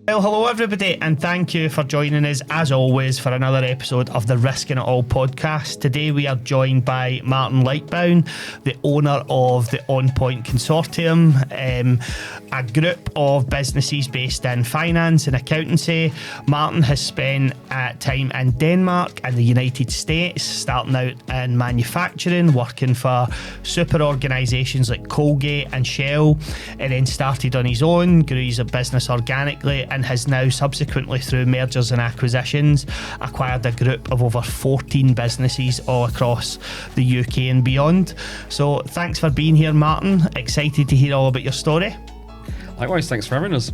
Well, hello everybody, and thank you for joining us as always for another episode of the Risking It All podcast. Today we are joined by Martin Lightbowne, the owner of the On Point Consortium, a group of businesses based in finance and accountancy. Martin has spent time in Denmark and the United States, starting out in manufacturing, working for super organisations like Colgate and Shell, and then started on his own, grew his business organically, and has now subsequently, through mergers and acquisitions, acquired a group of over 14 businesses all across the UK and beyond. So thanks for being here, Martin. Excited to hear all about your story. Likewise, thanks for having us.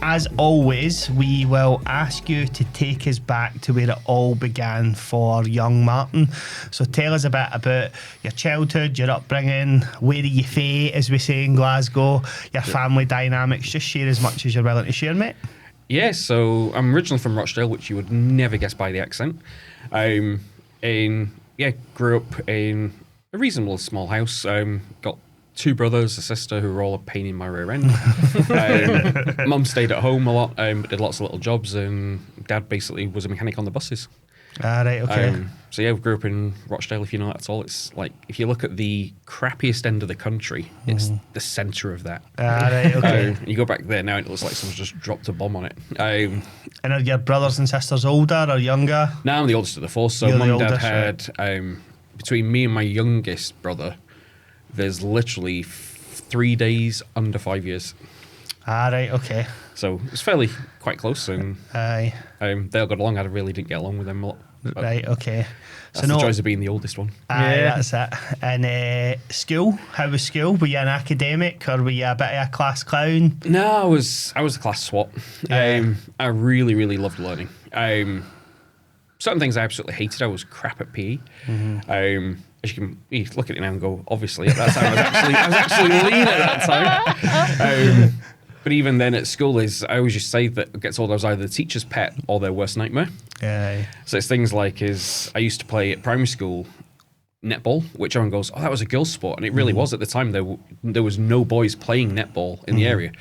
As always, we will ask you to take us back to where it all began for young Martin. So tell us a bit about your childhood, your upbringing, where are you fae, as we say in Glasgow, your family dynamics. Just share as much as you're willing to share, mate. Yeah, so I'm originally from Rochdale, which you would never guess by the accent. Grew up in a reasonable small house. Got two brothers, a sister who were all a pain in my rear end. Mum stayed at home a lot, did lots of little jobs, and Dad basically was a mechanic on the buses. Right, okay. We grew up in Rochdale, if you know that at all. It's like, if you look at the crappiest end of the country, it's the centre of that. Right, okay. You go back there now, and it looks like someone's just dropped a bomb on it. And are your brothers and sisters older or younger? No, I'm the oldest of the four, so Mum and Dad had, between me and my youngest brother, there's literally 3 days under 5 years. Right, okay. So it's fairly quite close, and they all got along. I really didn't get along with them a lot. Right, okay. That's the joys of being the oldest one. That's it. And school, how was school? Were you an academic, or were you a bit of a class clown? No, I was a class swap. I really, really loved learning. Certain things I absolutely hated. I was crap at PE. As you look at it now and go, obviously at that time I was actually lean at that time. But even then at school, I always just say that it gets told I was either the teacher's pet or their worst nightmare. So it's things like I used to play at primary school netball, which everyone goes, oh, that was a girls' sport, and it really was at the time. There was no boys playing netball in the area,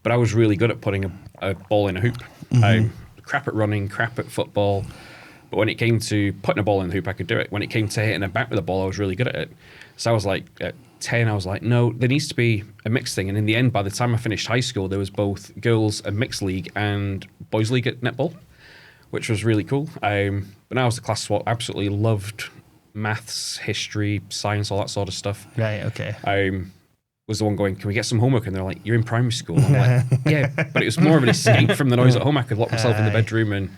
but I was really good at putting a ball in a hoop. Crap at running, crap at football. But when it came to putting a ball in the hoop, I could do it. When it came to hitting a bat with a ball, I was really good at it. So I was like, at 10, I was like, no, there needs to be a mixed thing. And in the end, by the time I finished high school, there was both girls and mixed league and boys league at netball, which was really cool. But now I was a class swap, absolutely loved maths, history, science, all that sort of stuff. Right, okay. Was the one going, can we get some homework? And they're like, you're in primary school. And I'm like, yeah, but it was more of an escape from the noise at home. I could lock myself in the bedroom, and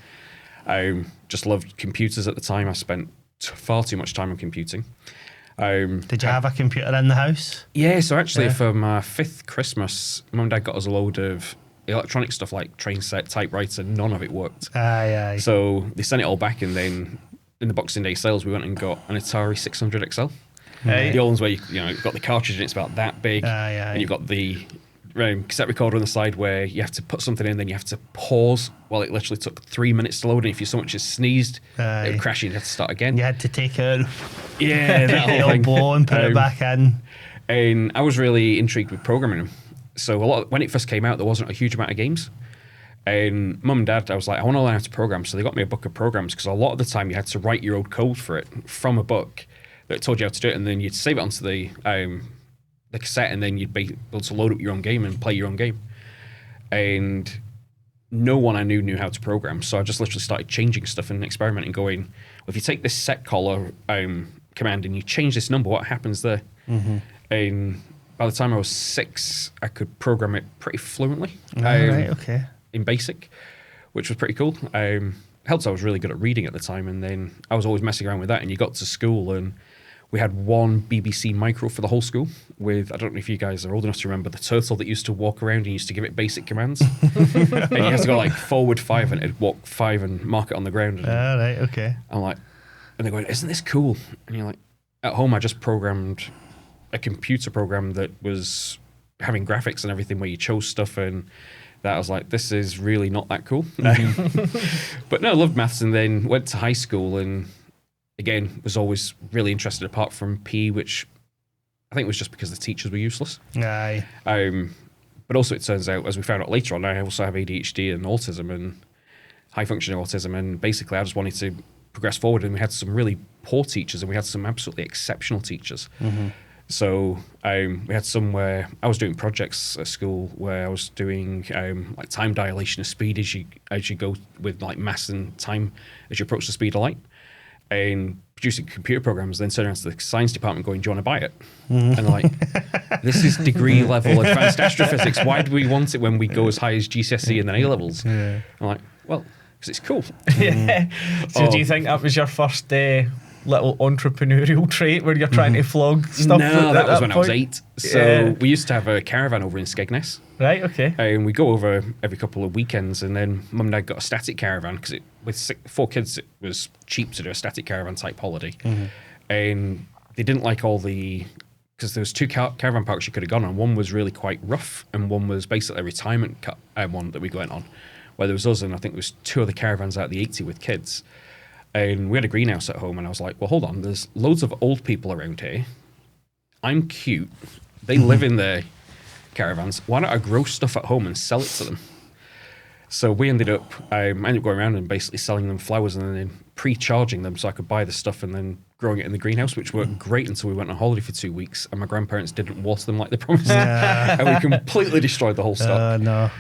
I just loved computers at the time. I spent far too much time on computing. Did you have a computer in the house? Yeah, so actually for my 5th Christmas, Mum and Dad got us a load of electronic stuff like train set, typewriter, none of it worked. So they sent it all back, and then in the Boxing Day sales, we went and got an Atari 600 XL. The old ones where you've got the cartridge and it's about that big, and you've got the cassette recorder on the side where you have to put something in, then you have to pause while it literally took 3 minutes to load, and if you so much as sneezed, it would crash and you had to start again. You had to take it out. Yeah, that whole thing. Blow and put it back in. And I was really intrigued with programming. So when it first came out, there wasn't a huge amount of games. And Mum and Dad, I was like, I want to learn how to program. So they got me a book of programs, because a lot of the time you had to write your own code for it from a book that told you how to do it, and then you'd save it onto the cassette, and then you'd be able to load up your own game and play your own game. And no one I knew how to program, so I just literally started changing stuff and experimenting, going, well, if you take this set caller command and you change this number, what happens there? And by the time I was 6, I could program it pretty fluently. In BASIC, which was pretty cool. Helped I was really good at reading at the time, and then I was always messing around with that, and you got to school and we had one BBC micro for the whole school with, I don't know if you guys are old enough to remember, the turtle that used to walk around and used to give it basic commands. And you had to go like forward 5 and it'd walk 5 and mark it on the ground. Right, okay. I'm like, and they're going, isn't this cool? And you're like, at home I just programmed a computer program that was having graphics and everything where you chose stuff, and that I was like, this is really not that cool. But no, I loved maths, and then went to high school and again, was always really interested apart from PE, which I think was just because the teachers were useless. Aye. But also it turns out, as we found out later on, I also have ADHD and autism and high functioning autism. And basically I just wanted to progress forward, and we had some really poor teachers and we had some absolutely exceptional teachers. So we had some where I was doing projects at school where I was doing like time dilation of speed as you go with like mass and time as you approach the speed of light, and producing computer programs, then turning around to the science department going, do you want to buy it? And like, this is degree level advanced astrophysics. Why do we want it when we go as high as GCSE and then A-levels? I'm like, well, because it's cool. So do you think that was your first little entrepreneurial trait where you're trying to flog stuff? No, that was when point? I was 8. So we used to have a caravan over in Skegness. Right, okay. And we go over every couple of weekends, and then Mum and Dad got a static caravan because with 4 kids it was cheap to do a static caravan type holiday. And they didn't like all the, because there was 2 caravan parks you could have gone on. One was really quite rough, and one was basically a retirement one that we went on, where there was us and I think there was 2 other caravans out of the 80 with kids. And we had a greenhouse at home, and I was like, well, hold on, there's loads of old people around here. I'm cute. They live in their caravans. Why don't I grow stuff at home and sell it to them? So we ended up going around and basically selling them flowers and then pre-charging them so I could buy the stuff and then growing it in the greenhouse, which worked great until we went on holiday for 2 weeks and my grandparents didn't water them like they promised. And we completely destroyed the whole stock. No.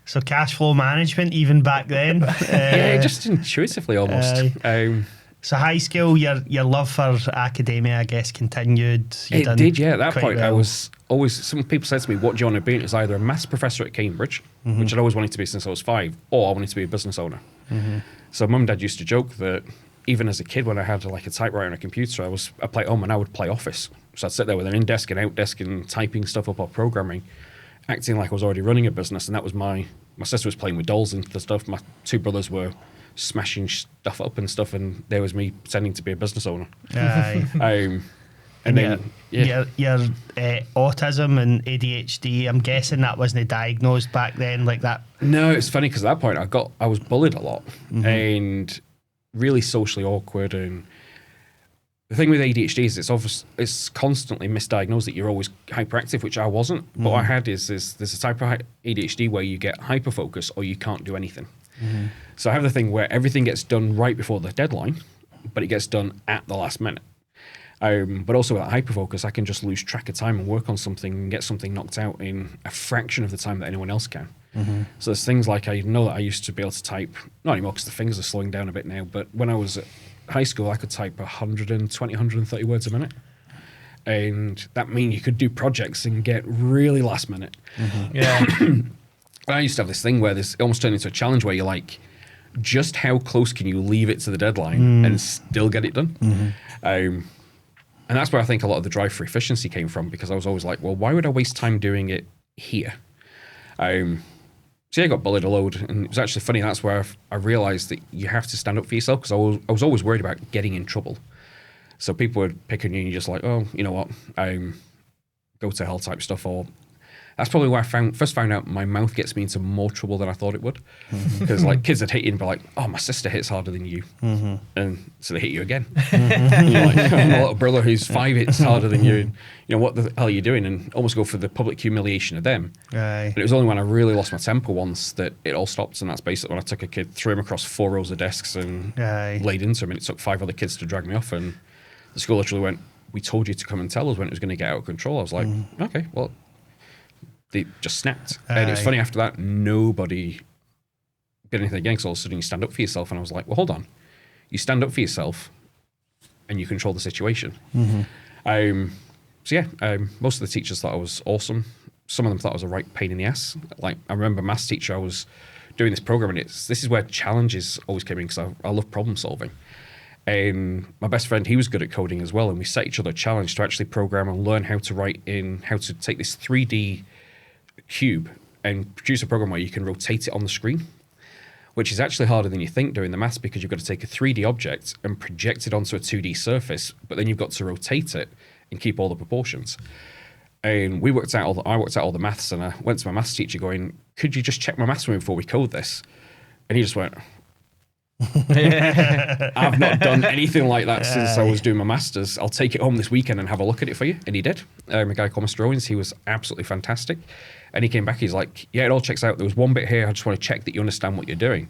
So cash flow management, even back then. Yeah, just intuitively almost. So high school, your love for academia, I guess, continued. It did, yeah. At that point, well. I was always, some people said to me, what do you want to be? And it was either a maths professor at Cambridge, which I'd always wanted to be since I was 5, or I wanted to be a business owner. So Mum and Dad used to joke that even as a kid, when I had like a typewriter and a computer, I'd play at home and I would play Office. So I'd sit there with an in-desk and out-desk and typing stuff up or programming, acting like I was already running a business. And that was my sister was playing with dolls and the stuff. My 2 brothers were smashing stuff up and stuff, and there was me pretending to be a business owner. And then your autism and ADHD, I'm guessing that wasn't diagnosed back then like that. No, it's funny because at that point I was bullied a lot and really socially awkward. And the thing with ADHD is it's constantly misdiagnosed that you're always hyperactive, which I wasn't. What I had is there's a type of ADHD where you get hyperfocus or you can't do anything. So I have the thing where everything gets done right before the deadline, but it gets done at the last minute. But also with that hyperfocus, I can just lose track of time and work on something and get something knocked out in a fraction of the time that anyone else can. So there's things like I know that I used to be able to type, not anymore because the fingers are slowing down a bit now, but when I was at high school, I could type 120, 130 words a minute. And that means you could do projects and get really last minute. Yeah. I used to have this thing where it almost turned into a challenge where you're like, just how close can you leave it to the deadline and still get it done? And that's where I think a lot of the drive for efficiency came from, because I was always like, well, why would I waste time doing it here? So yeah, I got bullied a load, and it was actually funny. That's where I realized that you have to stand up for yourself, because I was always worried about getting in trouble. So people would pick on you and you're just like, oh, you know what, go to hell type stuff. Or that's probably where I first found out my mouth gets me into more trouble than I thought it would. Because like kids would hit you and be like, oh, my sister hits harder than you. And so they hit you again. And you're like, my little brother who's 5 hits harder than you. And, you know, what the hell are you doing? And almost go for the public humiliation of them. And it was only when I really lost my temper once that it all stopped. And that's basically when I took a kid, threw him across 4 rows of desks and laid into him. And it took 5 other kids to drag me off. And the school literally went, we told you to come and tell us when it was going to get out of control. I was like, okay, well, they just snapped. And it's funny, after that, nobody did anything again, because all of a sudden you stand up for yourself. And I was like, well, hold on. You stand up for yourself and you control the situation. So yeah, most of the teachers thought I was awesome. Some of them thought I was a right pain in the ass. Like, I remember maths teacher, I was doing this program, and this is where challenges always came in, because I love problem solving. And my best friend, he was good at coding as well. And we set each other a challenge to actually program and learn how to take this 3D cube and produce a program where you can rotate it on the screen, which is actually harder than you think doing the maths, because you've got to take a 3D object and project it onto a 2D surface, but then you've got to rotate it and keep all the proportions. And I worked out all the maths, and I went to my maths teacher going, could you just check my maths with me before we code this? And he just went, I've not done anything like that since I was doing my masters. I'll take it home this weekend and have a look at it for you. And he did. A guy called Mr. Owens, he was absolutely fantastic. And he came back, he's like, yeah, it all checks out. There was one bit here, I just want to check that you understand what you're doing.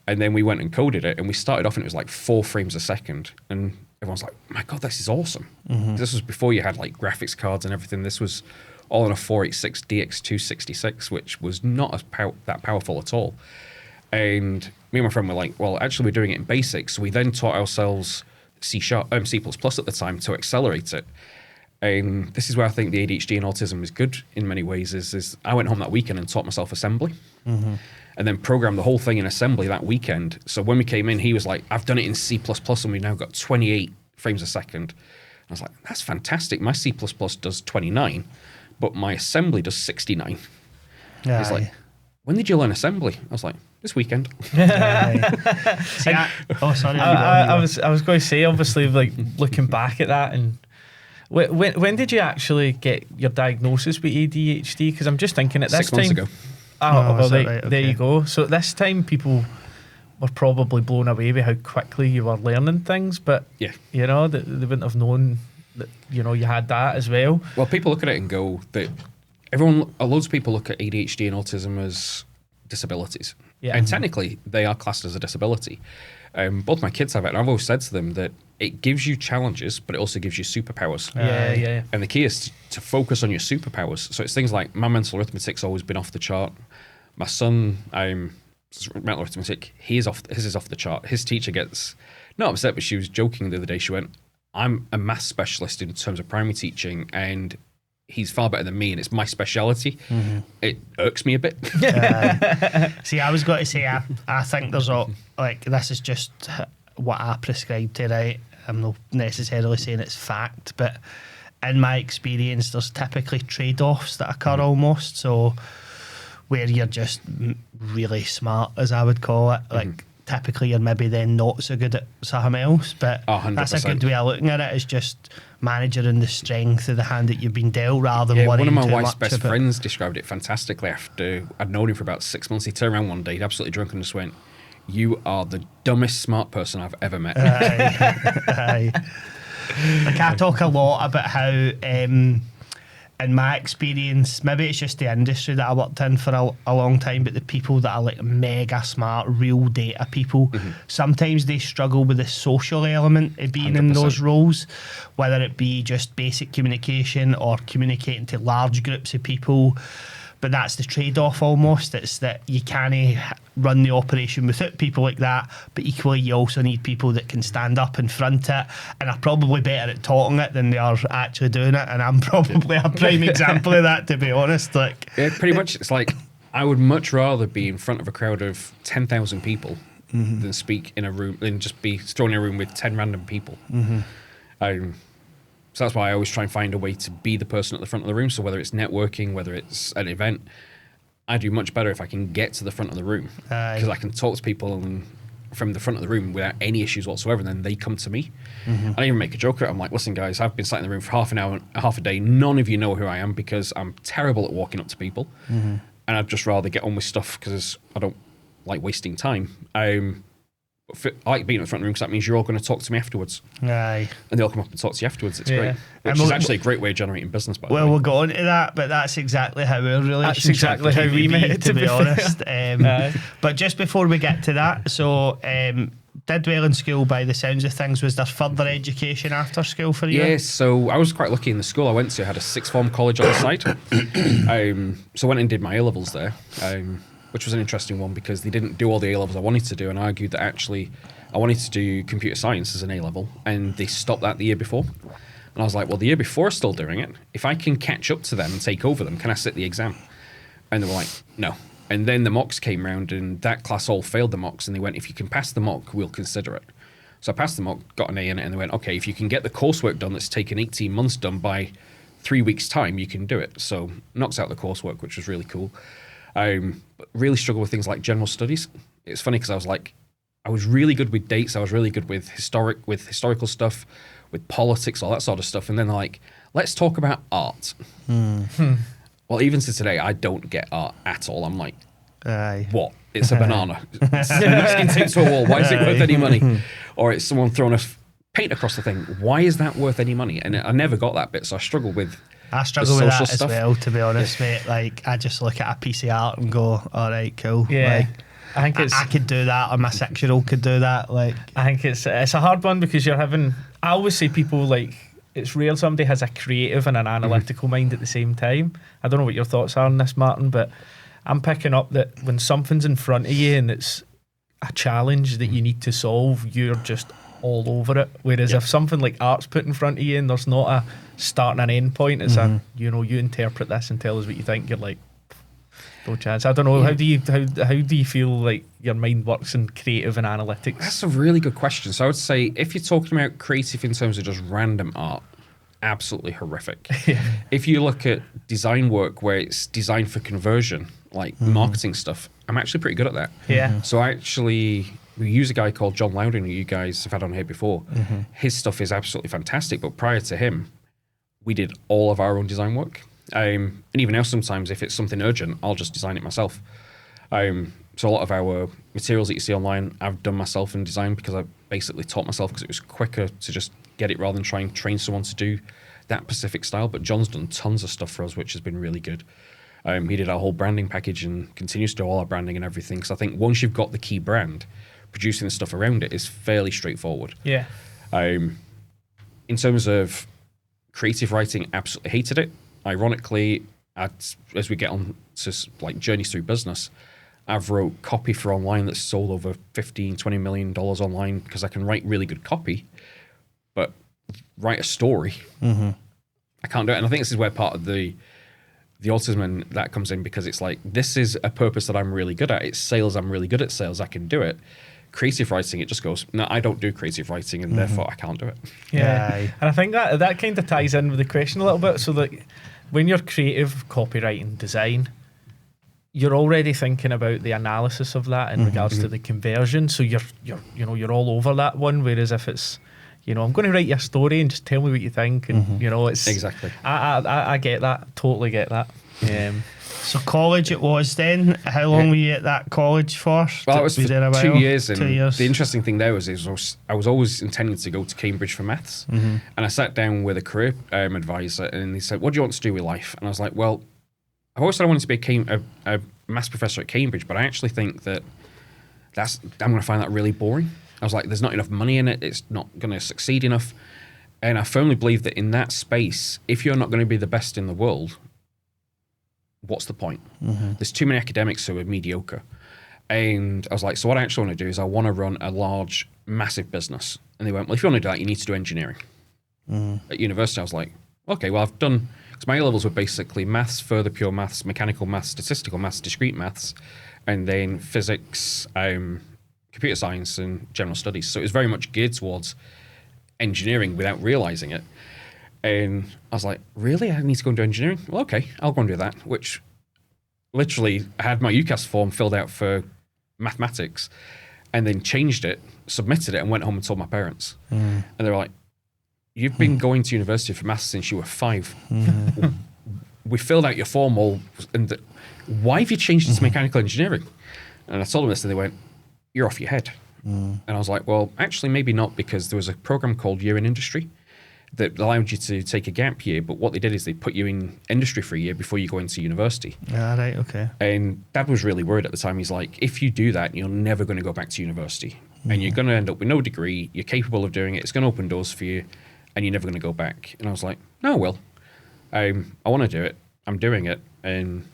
And then we went and coded it, and we started off and it was like 4 frames a second. And everyone's like, my God, this is awesome. This was before you had like graphics cards and everything. This was all on a 486 DX266, which was not as that powerful at all. And me and my friend were like, well, actually, we're doing it in BASIC. So we then taught ourselves C# C++ at the time to accelerate it. And this is where I think the ADHD and autism is good in many ways, is I went home that weekend and taught myself assembly. And then programmed the whole thing in assembly that weekend. So when we came in, he was like, I've done it in C++ and we've now got 28 frames a second. I was like, that's fantastic. My C++ does 29, but my assembly does 69. He's like, when did you learn assembly? I was like, this weekend. See, sorry. I was going to say, obviously, like looking back at that, and when did you actually get your diagnosis with ADHD? Because I'm just thinking at this 6 months time. ago. Oh, well, right? there Okay. you go. So at this time, people were probably blown away with how quickly you were learning things, but Yeah. you know, they wouldn't have known that, you know, you had that as well. Well, people look at it and go that loads of people look at ADHD and autism as disabilities. Yeah. And technically, they are classed as a disability. Both my kids have it, and I've always said to them that it gives you challenges, but it also gives you superpowers. Yeah. And the key is to focus on your superpowers. So it's things like my mental arithmetic's always been off the chart. My son, mental arithmetic, his is off the chart. His teacher gets not upset, but she was joking the other day. She went, I'm a maths specialist in terms of primary teaching, and he's far better than me, and it's my speciality. It irks me a bit. See, I was going to say, I think there's this is just what I prescribe to, right? I'm not necessarily saying it's fact, but in my experience, there's typically trade-offs that occur almost. So where you're just really smart, as I would call it, like typically you're maybe then not so good at something else. But 100%. that's a good way of looking at it, is just managing the strength of the hand that you've been dealt rather than worrying one of my too wife's much best about. friends described it fantastically after I'd known him for about 6 months. He turned around one day, he'd absolutely drunk, and just went, you are the dumbest smart person I've ever met. Aye. Like, I talk a lot about how, in my experience, maybe it's just the industry that I worked in for a long time, but the people that are like mega smart, real data people, sometimes they struggle with the social element of being in 100%. those roles, whether it be just basic communication or communicating to large groups of people. But that's the trade-off almost. It's that you can't run the operation without people like that, but equally you also need people that can stand up and front it and are probably better at talking it than they are actually doing it. And I'm probably a prime example of that, to be honest. Like, Yeah, pretty much. It's like, I would much rather be in front of a crowd of 10,000 people than speak in a room, than just be thrown in a room with 10 random people. So that's why I always try and find a way to be the person at the front of the room. So whether it's networking, whether it's an event, I do much better if I can get to the front of the room, because I can talk to people from the front of the room without any issues whatsoever, and then they come to me. I even make a joke of it. I'm like, listen, guys, I've been sat in the room for half an hour, half a day. None of you know who I am because I'm terrible at walking up to people. And I'd just rather get on with stuff because I don't like wasting time. I like being at the front of the room because that means you're all going to talk to me afterwards. aye. And they'll come up and talk to you afterwards. It's Yeah. great. Which And is we'll- actually a great way of generating business, by the Well, way. we'll go on to that, but that's exactly how our relationship exactly how came we to be, met, to be fair. honest. Aye. But just before we get to that, so did well in school by the sounds of things. Was there further education after school for you? Yeah, so I was quite lucky in the school I went to. I had a sixth form college on the side. So I went and did my A-levels there, which was an interesting one because they didn't do all the A-levels I wanted to do, and I argued that actually I wanted to do computer science as an A-level, and they stopped that the year before. And I was like, well, the year before is still doing it. If I can catch up to them and take over them, can I sit the exam? And they were like, no. And then the mocks came round, and that class all failed the mocks, and they went, if you can pass the mock, we'll consider it. So I passed the mock, got an A in it, and they went, okay, if you can get the coursework done that's taken 18 months done by 3 weeks' time, you can do it. So knocks out the coursework, which was really cool. But really struggled with things like general studies. It's funny because I was really good with dates. I was really good with historical stuff, with politics, all that sort of stuff. And then they're like, let's talk about art. Well, even to today, I don't get art at all. I'm like, Aye. What? It's a banana. It's taped to a wall. Why is it worth any money? Or it's someone throwing a paint across the thing. Why is that worth any money? And I never got that bit, so I struggle with. I struggle with that stuff as well, to be honest, mate. Like, I just look at a piece of art and go, all right, cool. Yeah. Like, I think it's. I could do that, or my 6-year-old could do that. Like, I think it's a hard one because you're having. I always say people like it's rare somebody has a creative and an analytical mind at the same time. I don't know what your thoughts are on this, Martin, but I'm picking up that when something's in front of you and it's a challenge that you need to solve, you're just all over it. Whereas if something like art's put in front of you and there's not a start and an end point, it's a you interpret this and tell us what you think. You're like, no chance. I don't know. How do you feel like your mind works in creative and analytics? That's a really good question. So I would say if you're talking about creative in terms of just random art, absolutely horrific. If you look at design work where it's designed for conversion, like marketing stuff, I'm actually pretty good at that. Yeah. So we use a guy called John Loudon, who you guys have had on here before. His stuff is absolutely fantastic, but prior to him, we did all of our own design work. And even now, sometimes if it's something urgent, I'll just design it myself. So a lot of our materials that you see online, I've done myself and designed because I basically taught myself because it was quicker to just get it rather than try and train someone to do that specific style. But John's done tons of stuff for us, which has been really good. He did our whole branding package and continues to do all our branding and everything. So I think once you've got the key brand, producing the stuff around it is fairly straightforward. Yeah. In terms of creative writing, absolutely hated it. Ironically, as we get on to like journeys through business, I've wrote copy for online that's sold over $15-20 million online because I can write really good copy, but write a story, I can't do it. And I think this is where part of the autism and that comes in, because it's like, this is a purpose that I'm really good at. It's sales. I'm really good at sales. I can do it. Creative writing, it just goes, no, I don't do creative writing, and therefore I can't do it. Yeah. And I think that kind of ties in with the question a little bit. So that when you're creative, copywriting, design, you're already thinking about the analysis of that in regards to the conversion. So you're all over that one. Whereas if it's, I'm going to write you a story and just tell me what you think, and it's Exactly. I get that, totally get that. so college it was then. How long were you at that college for? Well, it was for 2 years. And 2 years. The interesting thing there was I was always intending to go to Cambridge for maths. And I sat down with a career advisor, and he said, what do you want to do with life? And I was like, well, I've always said I wanted to be a maths professor at Cambridge, but I actually think that I'm going to find that really boring. I was like, there's not enough money in it. It's not going to succeed enough. And I firmly believe that in that space, if you're not going to be the best in the world, what's the point? There's too many academics who are mediocre. And I was like, so what I actually want to do is I want to run a large, massive business. And they went, well, if you want to do that, you need to do engineering. At university, I was like, okay, well, I've done, because my A-levels were basically maths, further pure maths, mechanical maths, statistical maths, discrete maths, and then physics, computer science, and general studies. So it was very much geared towards engineering without realizing it. And I was like, really? I need to go and do engineering? Well, okay, I'll go and do that, which literally I had my UCAS form filled out for mathematics and then changed it, submitted it, and went home and told my parents. And they were like, you've been going to university for maths since you were 5. We filled out your form and why have you changed it to mechanical engineering? And I told them this, and they went, you're off your head. And I was like, well, actually, maybe not, because there was a program called Year in Industry that allowed you to take a gap year, but what they did is they put you in industry for a year before you go into university. Ah, right, okay. And Dad was really worried at the time. He's like, if you do that, you're never going to go back to university, and you're going to end up with no degree. You're capable of doing it. It's going to open doors for you, and you're never going to go back. And I was like, no, well, I want to do it. I'm doing it. And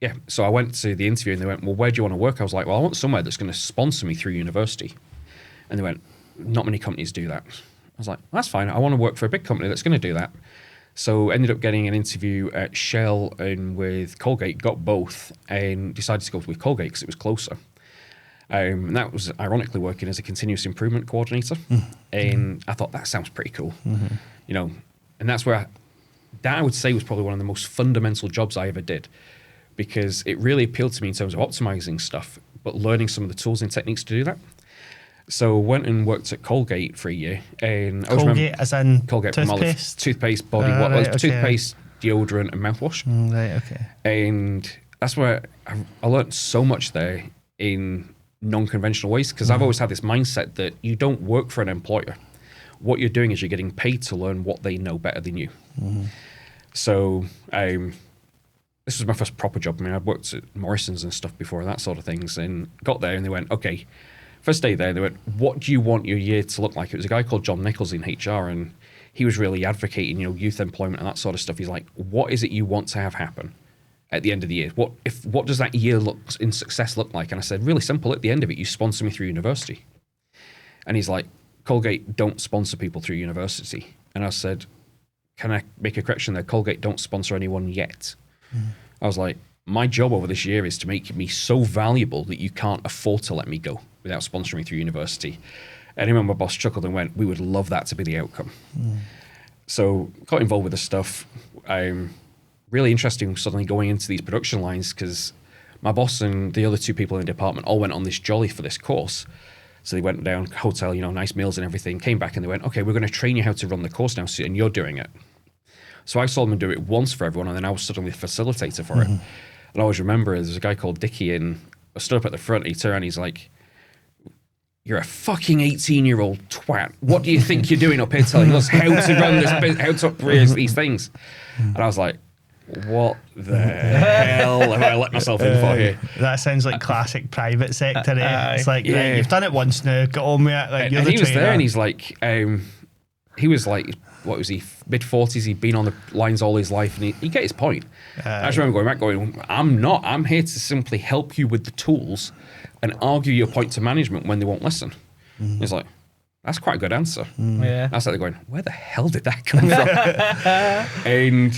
yeah, so I went to the interview, and they went, well, where do you want to work? I was like, well, I want somewhere that's going to sponsor me through university. And they went, not many companies do that. I was like, that's fine. I want to work for a big company that's going to do that. So ended up getting an interview at Shell and with Colgate, got both, and decided to go with Colgate because it was closer. And that was ironically working as a continuous improvement coordinator. And I thought, that sounds pretty cool. And that's where that I would say was probably one of the most fundamental jobs I ever did, because it really appealed to me in terms of optimizing stuff, but learning some of the tools and techniques to do that. So went and worked at Colgate for a year. And I Colgate as in Colgate toothpaste? Toothpaste, body wash, right, okay. toothpaste, deodorant, and mouthwash. Right, okay. And that's where I learned so much there in non-conventional ways, because I've always had this mindset that you don't work for an employer. What you're doing is you're getting paid to learn what they know better than you. So this was my first proper job. I mean, I'd worked at Morrison's and stuff before and that sort of things, and got there and they went, okay, first day there, they went, what do you want your year to look like? It was a guy called John Nichols in HR, and he was really advocating, youth employment and that sort of stuff. He's like, what is it you want to have happen at the end of the year? What does that year in success look like? And I said, really simple. At the end of it, you sponsor me through university. And he's like, Colgate don't sponsor people through university. And I said, can I make a correction there? Colgate don't sponsor anyone yet. I was like, my job over this year is to make me so valuable that you can't afford to let me go without sponsoring me through university. And I remember my boss chuckled and went, we would love that to be the outcome. So got involved with this stuff. Really interesting suddenly going into these production lines, because my boss and the other two people in the department all went on this jolly for this course. So they went down, hotel, nice meals and everything, came back and they went, okay, we're going to train you how to run the course now, and you're doing it. So I saw them do it once for everyone, and then I was suddenly the facilitator for it. And I always remember there's a guy called Dickie, and I stood up at the front, he turned around, he's like, you're a fucking 18-year-old twat. What do you think you're doing up here telling us how to run this business, how to operate these things? And I was like, what the hell have I let myself in for here? That sounds like classic private sector. It's like, right, you've done it once now, get on with it. Like, and he was there, and he's like, he was like, what was he, mid-40s? He'd been on the lines all his life, and he get his point. I just remember going back I'm here to simply help you with the tools and argue your point to management when they won't listen. He's like, that's quite a good answer. Yeah. That's like they're going, where the hell did that come from? And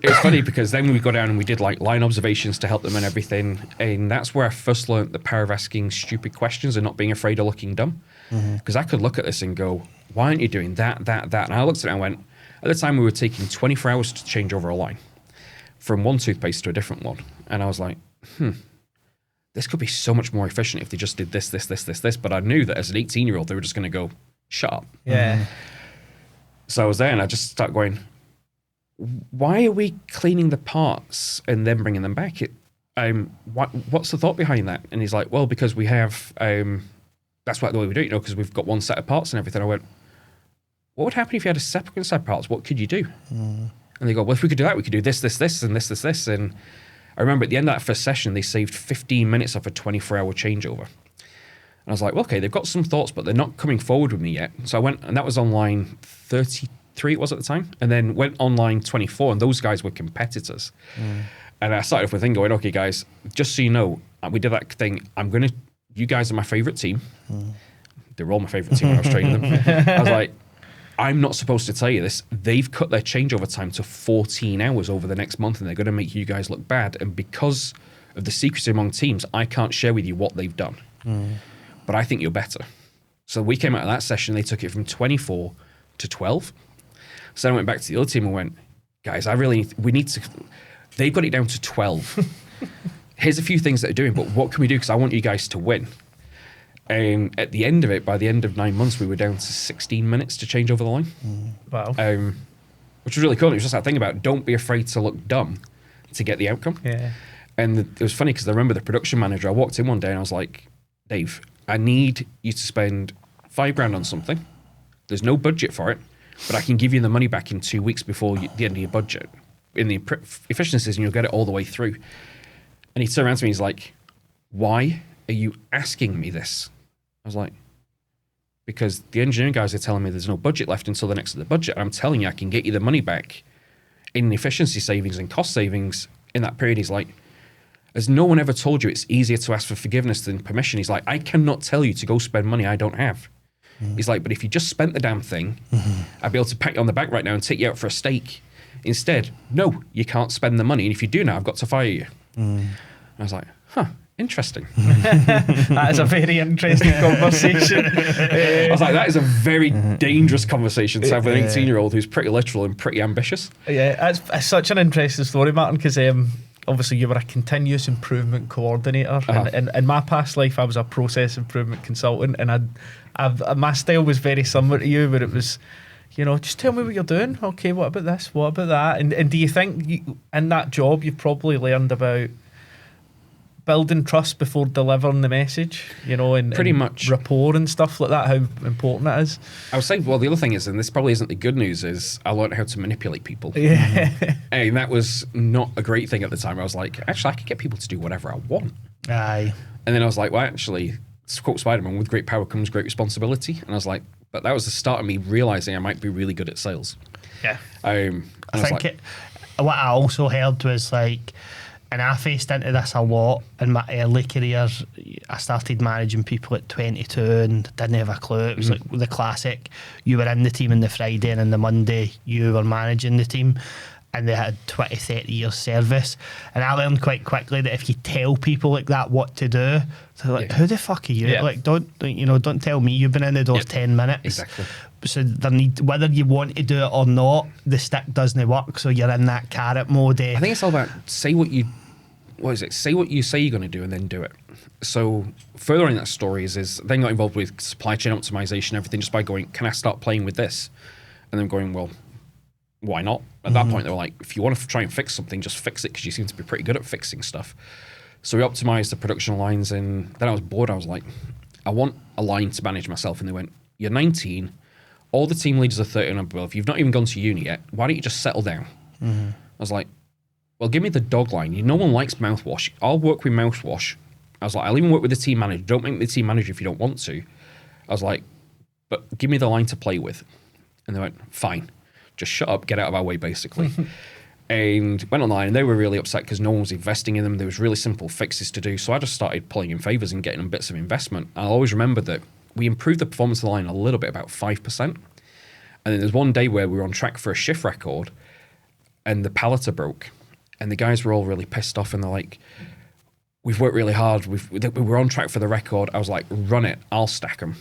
it was funny because then we got down and we did like line observations to help them and everything. And that's where I first learned the power of asking stupid questions and not being afraid of looking dumb. Because I could look at this and go, why aren't you doing that? And I looked at it and went, at the time we were taking 24 hours to change over a line from one toothpaste to a different one. And I was like, this could be so much more efficient if they just did this. But I knew that as an 18-year-old, they were just going to go, shut up. Yeah. So I was there and I just started going, why are we cleaning the parts and then bringing them back? What's the thought behind that? And he's like, well, because we have, that's the way we do it, because we've got one set of parts and everything. I went, what would happen if you had a separate set of parts? What could you do? And they go, well, if we could do that, we could do this, and this. And I remember at the end of that first session, they saved 15 minutes off a 24-hour changeover. And I was like, well, okay, they've got some thoughts, but they're not coming forward with me yet. So I went, and that was on line 33, it was at the time, and then went on line 24, and those guys were competitors. And I started off with a thing going, okay, guys, just so you know, we did that thing. You guys are my favorite team. They were all my favorite team when I was training them. I was like, I'm not supposed to tell you this. They've cut their changeover time to 14 hours over the next month, and they're going to make you guys look bad. And because of the secrecy among teams, I can't share with you what they've done. But I think you're better. So we came out of that session, they took it from 24 to 12. So then I went back to the other team and went, guys, we need to, they've got it down to 12. Here's a few things that they're doing, but what can we do? Because I want you guys to win. And at the end of it, by the end of 9 months, we were down to 16 minutes to change over the line. Wow. Which was really cool. It was just that thing about don't be afraid to look dumb to get the outcome. Yeah. And it was funny because I remember the production manager, I walked in one day and I was like, Dave, I need you to spend $5,000 on something. There's no budget for it, but I can give you the money back in 2 weeks before the end of your budget in the efficiencies, and you'll get it all the way through. And he turned around to me, he's like, why are you asking me this? I was like, because the engineering guys are telling me there's no budget left until the next of the budget. And I'm telling you, I can get you the money back in efficiency savings and cost savings in that period. He's like, has no one ever told you it's easier to ask for forgiveness than permission? He's like, I cannot tell you to go spend money I don't have. He's like, but if you just spent the damn thing, I'd be able to pat you on the back right now and take you out for a steak. Instead, no, you can't spend the money. And if you do now, I've got to fire you. I was like, interesting. That is a very interesting conversation. I was like, that is a very dangerous conversation to have with an 18-year-old who's pretty literal and pretty ambitious. Yeah, it's such an interesting story, Martin, because obviously you were a continuous improvement coordinator. And in my past life, I was a process improvement consultant, and my style was very similar to you, where it was, just tell me what you're doing. Okay, what about this? What about that? And do you think in that job you've probably learned about building trust before delivering the message, and Pretty and much. rapport and stuff like that, how important it is. I was saying, well, the other thing is, and this probably isn't the good news, is I learned how to manipulate people. Yeah. And that was not a great thing at the time. I was like, actually, I could get people to do whatever I want. Aye. And then I was like, well, actually, to quote Spider-Man, with great power comes great responsibility. And I was like, but that was the start of me realizing I might be really good at sales. Yeah. I think what I also heard was like, and I faced into this a lot in my early career. I started managing people at 22 and didn't have a clue. It was like the classic, you were in the team on the Friday and on the Monday you were managing the team, and they had 20, 30 years service. And I learned quite quickly that if you tell people like that what to do, they're like, who the fuck are you? Yeah. Like, don't tell me you've been in the doors 10 minutes. Exactly. So whether you want to do it or not, the stick doesn't work. So you're in that carrot mode. I think it's all about say what you say you're going to do and then do it. So further in that story is they got involved with supply chain optimization, everything, just by going, can I start playing with this? And then going, well, why not? At that point, they were like, if you want to try and fix something, just fix it, because you seem to be pretty good at fixing stuff. So we optimized the production lines, and then I was bored. I was like, I want a line to manage myself. And they went, you're 19, all the team leaders are 30 and above. You've not even gone to uni yet. Why don't you just settle down? I was like, well, give me the dog line. No one likes mouthwash. I'll work with mouthwash. I was like, I'll even work with the team manager. Don't make me the team manager if you don't want to. I was like, but give me the line to play with. And they went, fine. Just shut up, get out of our way, basically. And went online, and they were really upset because no one was investing in them. There was really simple fixes to do. So I just started pulling in favours and getting them bits of investment. And I'll always remember that we improved the performance of the line a little bit, about 5%. And then there's one day where we were on track for a shift record, and the paletter broke. And the guys were all really pissed off, and they're like, we've worked really hard. We're on track for the record. I was like, run it. I'll stack them.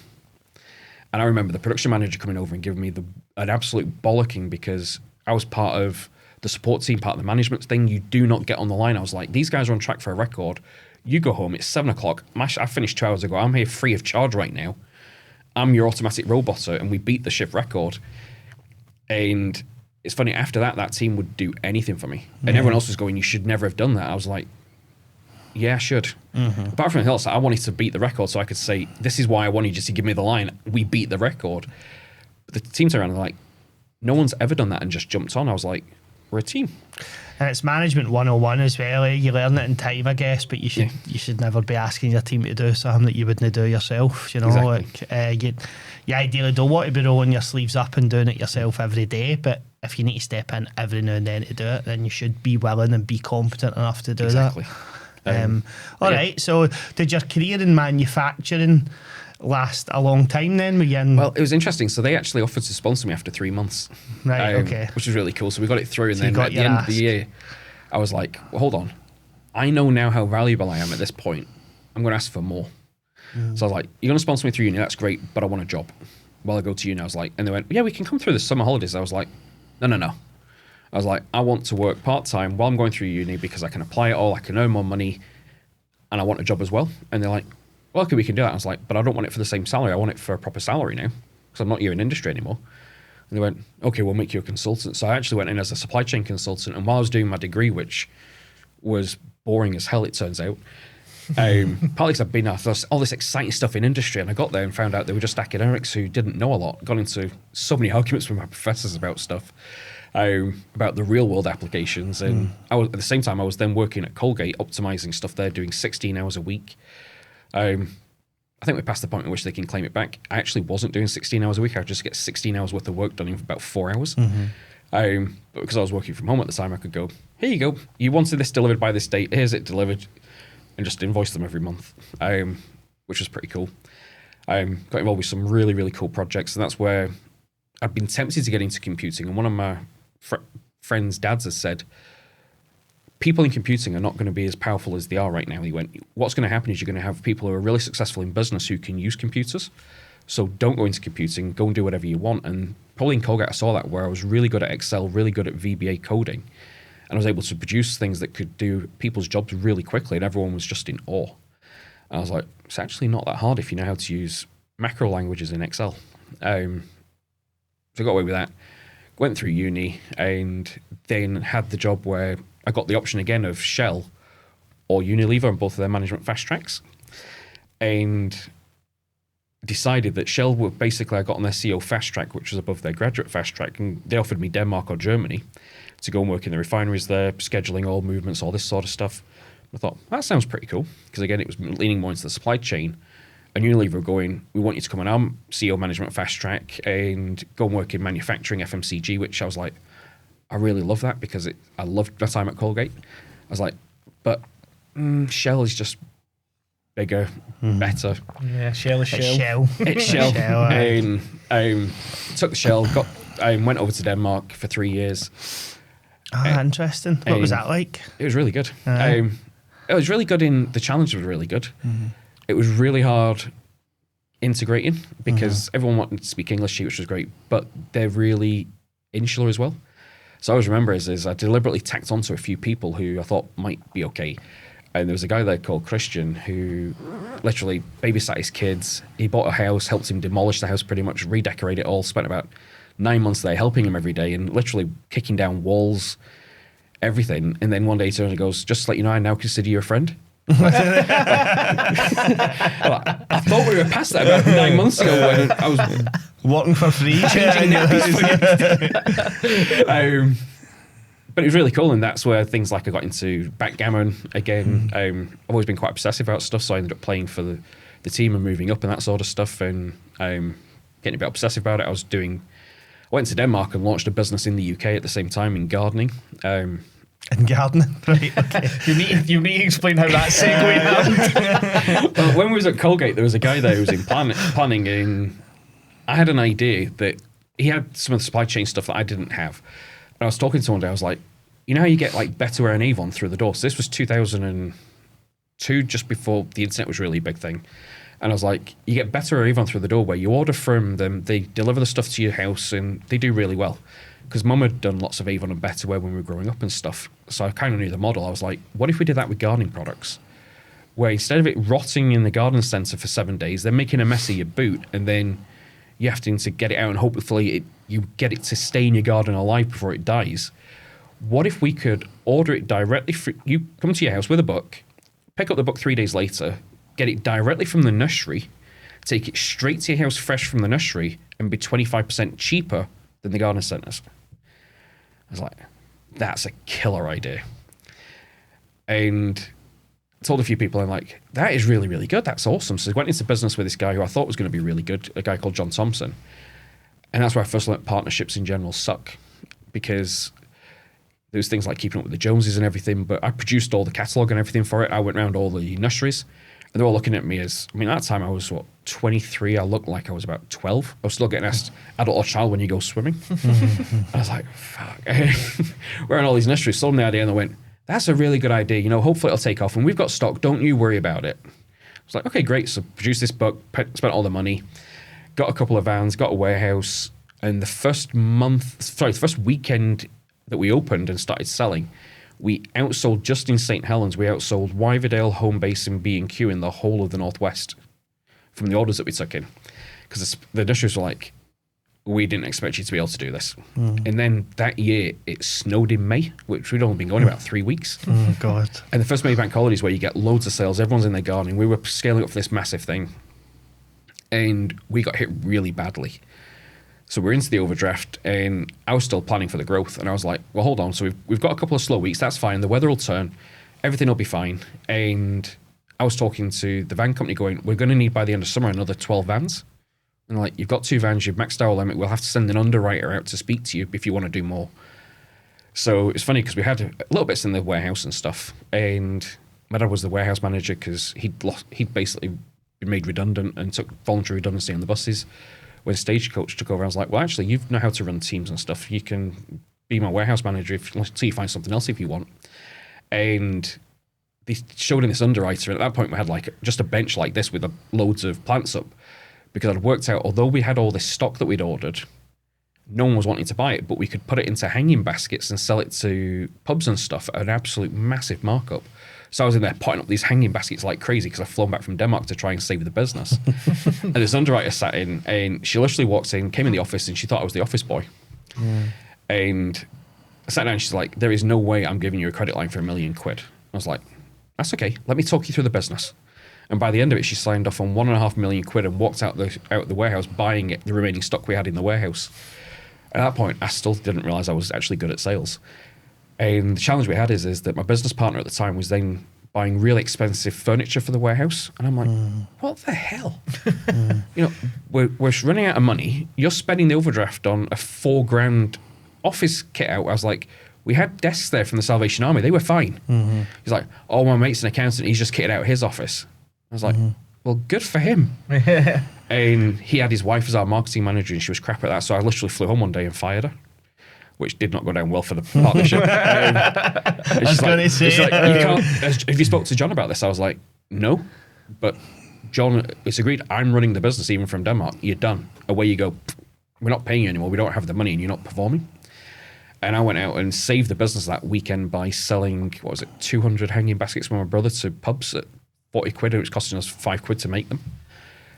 And I remember the production manager coming over and giving me an absolute bollocking, because I was part of the support team, part of the management thing. You do not get on the line. I was like, these guys are on track for a record. You go home. It's 7 o'clock. I finished 2 hours ago. I'm here free of charge right now. I'm your automatic roboter, and we beat the shift record. And it's funny, after that team would do anything for me. And everyone else was going, you should never have done that. I was like, yeah, I should. Apart from anything else, I wanted to beat the record so I could say, this is why I wanted you to give me the line. We beat the record. But the team turned around and they're like, no one's ever done that, and just jumped on. I was like, we're a team. And it's management 101 as well. You learn it in time, I guess, but you should never be asking your team to do something that you wouldn't do yourself. Exactly. You ideally don't want to be rolling your sleeves up and doing it yourself every day, but if you need to step in every now and then to do it, then you should be willing and be competent enough to do that. All right, so did your career in manufacturing last a long time then? Well, it was interesting. So they actually offered to sponsor me after 3 months. Right, okay. Which was really cool. So we got it through, and So then at the end of the year, I was like, well, hold on. I know now how valuable I am at this point. I'm going to ask for more. So I was like, you're going to sponsor me through uni, that's great, but I want a job. While I go to uni, I was like, and they went, yeah, we can come through the summer holidays. I was like, no. I was like, I want to work part-time while I'm going through uni, because I can apply it all, I can earn more money, and I want a job as well. And they're like, well, okay, we can do that. I was like, but I don't want it for the same salary. I want it for a proper salary now, because I'm not here in industry anymore. And they went, okay, we'll make you a consultant. So I actually went in as a supply chain consultant, and while I was doing my degree, which was boring as hell, it turns out, partly because I've been after all this exciting stuff in industry, and I got there and found out they were just academics who didn't know a lot. Got into so many arguments with my professors about stuff, about the real world applications. And at the same time, I was then working at Colgate, optimizing stuff there, doing 16 hours a week. I think we passed the point at which they can claim it back. I actually wasn't doing 16 hours a week. I would just get 16 hours worth of work done in about 4 hours. But because I was working from home at the time, I could go, here you go. You wanted this delivered by this date. Here's it delivered. And just invoice them every month, which was pretty cool. Got involved with some really, really cool projects. And that's where I've been tempted to get into computing. And one of my friend's dads has said, people in computing are not going to be as powerful as they are right now. He went, what's going to happen is you're going to have people who are really successful in business who can use computers. So don't go into computing, go and do whatever you want. And probably in Colgate, I saw that, where I was really good at Excel, really good at VBA coding. And I was able to produce things that could do people's jobs really quickly, and everyone was just in awe. And I was like, it's actually not that hard if you know how to use macro languages in Excel. So I got away with that. Went through uni, and then had the job where I got the option again of Shell or Unilever on both of their management fast tracks, and decided that Shell were basically, I got on their CEO fast track, which was above their graduate fast track, and they offered me Denmark or Germany to go and work in the refineries there, scheduling oil movements, all this sort of stuff. I thought, that sounds pretty cool, because again, it was leaning more into the supply chain. And Unilever were going, we want you to come on our CEO management fast track and go and work in manufacturing FMCG, which I was like, I really love that, because I loved my time at Colgate. I was like, but Shell is just bigger, better. Yeah, Shell is Shell. Shell. It's Shell. Shell, aye. Took the Shell, went over to Denmark for 3 years. Interesting. What was that like? It was really good. It was really good the challenge was really good. It was really hard integrating, because everyone wanted to speak English, which was great, but they're really insular as well. So I always remember is I deliberately tacked onto a few people who I thought might be okay. And there was a guy there called Christian who literally babysat his kids. He bought a house, helped him demolish the house pretty much, redecorate it all, spent about 9 months there helping him every day and literally kicking down walls, everything. And then one day he turns and goes, just to let you know, I now consider you a friend. I thought we were past that about 9 months ago when I was working for free, changing but it was really cool, and that's where things like I got into backgammon again. I've always been quite obsessive about stuff, so I ended up playing for the team and moving up and that sort of stuff, and getting a bit obsessive about it. I went to Denmark and launched a business in the UK at the same time in gardening. in gardening, right? Okay. You need to explain how that segue happened. Well, when we was at Colgate, there was a guy there who was in planning, and I had an idea that he had some of the supply chain stuff that I didn't have. And I was talking to someone one day, I was like, you know how you get like Betterware and Avon through the door? So this was 2002, just before the internet was really a big thing. And I was like, you get Betterware or Avon through the door where you order from them, they deliver the stuff to your house, and they do really well. Because Mum had done lots of Avon and Betterware when we were growing up and stuff. So I kind of knew the model. I was like, what if we did that with gardening products? Where instead of it rotting in the garden centre for 7 days, they're making a mess of your boot, and then you have to get it out, and hopefully you get it to stay in your garden alive before it dies. What if we could order it directly? You come to your house with a book, pick up the book 3 days later, get it directly from the nursery, take it straight to your house fresh from the nursery, and be 25% cheaper than the garden centres. I was like, that's a killer idea. And I told a few people, I'm like, that is really, really good. That's awesome. So I went into business with this guy who I thought was going to be really good, a guy called John Thompson. And that's where I first learned partnerships in general suck, because there's things like keeping up with the Joneses and everything, but I produced all the catalogue and everything for it. I went around all the nurseries, and they're all looking at me as, at that time I was, 23? I looked like I was about 12. I was still getting asked, adult or child, when you go swimming. I was like, fuck. We're in all these nurseries, sold them the idea, and they went, that's a really good idea. Hopefully it'll take off, and we've got stock. Don't you worry about it. I was like, okay, great. So produced this book, spent all the money, got a couple of vans, got a warehouse, and the first weekend that we opened and started selling, we outsold, just in St. Helens, we outsold Wiverdale, Homebase, and B&Q in the whole of the Northwest from the orders that we took in. Because the nurseries were like, we didn't expect you to be able to do this. And then that year, it snowed in May, which we'd only been going about 3 weeks. Oh, God. And the first May bank holidays where you get loads of sales, everyone's in their gardening. We were scaling up for this massive thing. And we got hit really badly. So we're into the overdraft, and I was still planning for the growth. And I was like, well, hold on. So we've got a couple of slow weeks. That's fine. The weather will turn. Everything will be fine. And I was talking to the van company going, we're going to need by the end of summer another 12 vans. And like, you've got 2 vans, you've maxed our limit. We'll have to send an underwriter out to speak to you if you want to do more. So it's funny because we had a little bits in the warehouse and stuff. And my dad was the warehouse manager because he'd basically been made redundant and took voluntary redundancy on the buses. When Stagecoach took over, I was like, well, actually, you know how to run teams and stuff. You can be my warehouse manager until you find something else if you want. And they showed in this underwriter. And at that point, we had like just a bench like this with loads of plants up. Because I'd worked out, although we had all this stock that we'd ordered, no one was wanting to buy it, but we could put it into hanging baskets and sell it to pubs and stuff at an absolute massive markup. So I was in there potting up these hanging baskets like crazy because I've flown back from Denmark to try and save the business. And this underwriter sat in, and she literally walked in, came in the office, and she thought I was the office boy. And I sat down, and she's like, there is no way I'm giving you a credit line for £1 million. I was like, that's okay. Let me talk you through the business. And by the end of it, she signed off on £1.5 million and walked out the warehouse buying it, the remaining stock we had in the warehouse. At that point, I still didn't realise I was actually good at sales. And the challenge we had is that my business partner at the time was then buying really expensive furniture for the warehouse. And I'm like, what the hell? You know, we're running out of money. You're spending the overdraft on a $4,000 office kit out. I was like, we had desks there from the Salvation Army. They were fine. He's like, oh, my mate's an accountant. He's just kitted out his office. I was like, well, good for him. And he had his wife as our marketing manager, and she was crap at that. So I literally flew home one day and fired her, which did not go down well for the partnership. I was going to say, you can't. Have you spoke to John about this? I was like, no, but John, it's agreed. I'm running the business even from Denmark. You're done. Away you go. We're not paying you anymore. We don't have the money, and you're not performing. And I went out and saved the business that weekend by selling, 200 hanging baskets from my brother to pubs at 40 quid. It was costing us £5 to make them.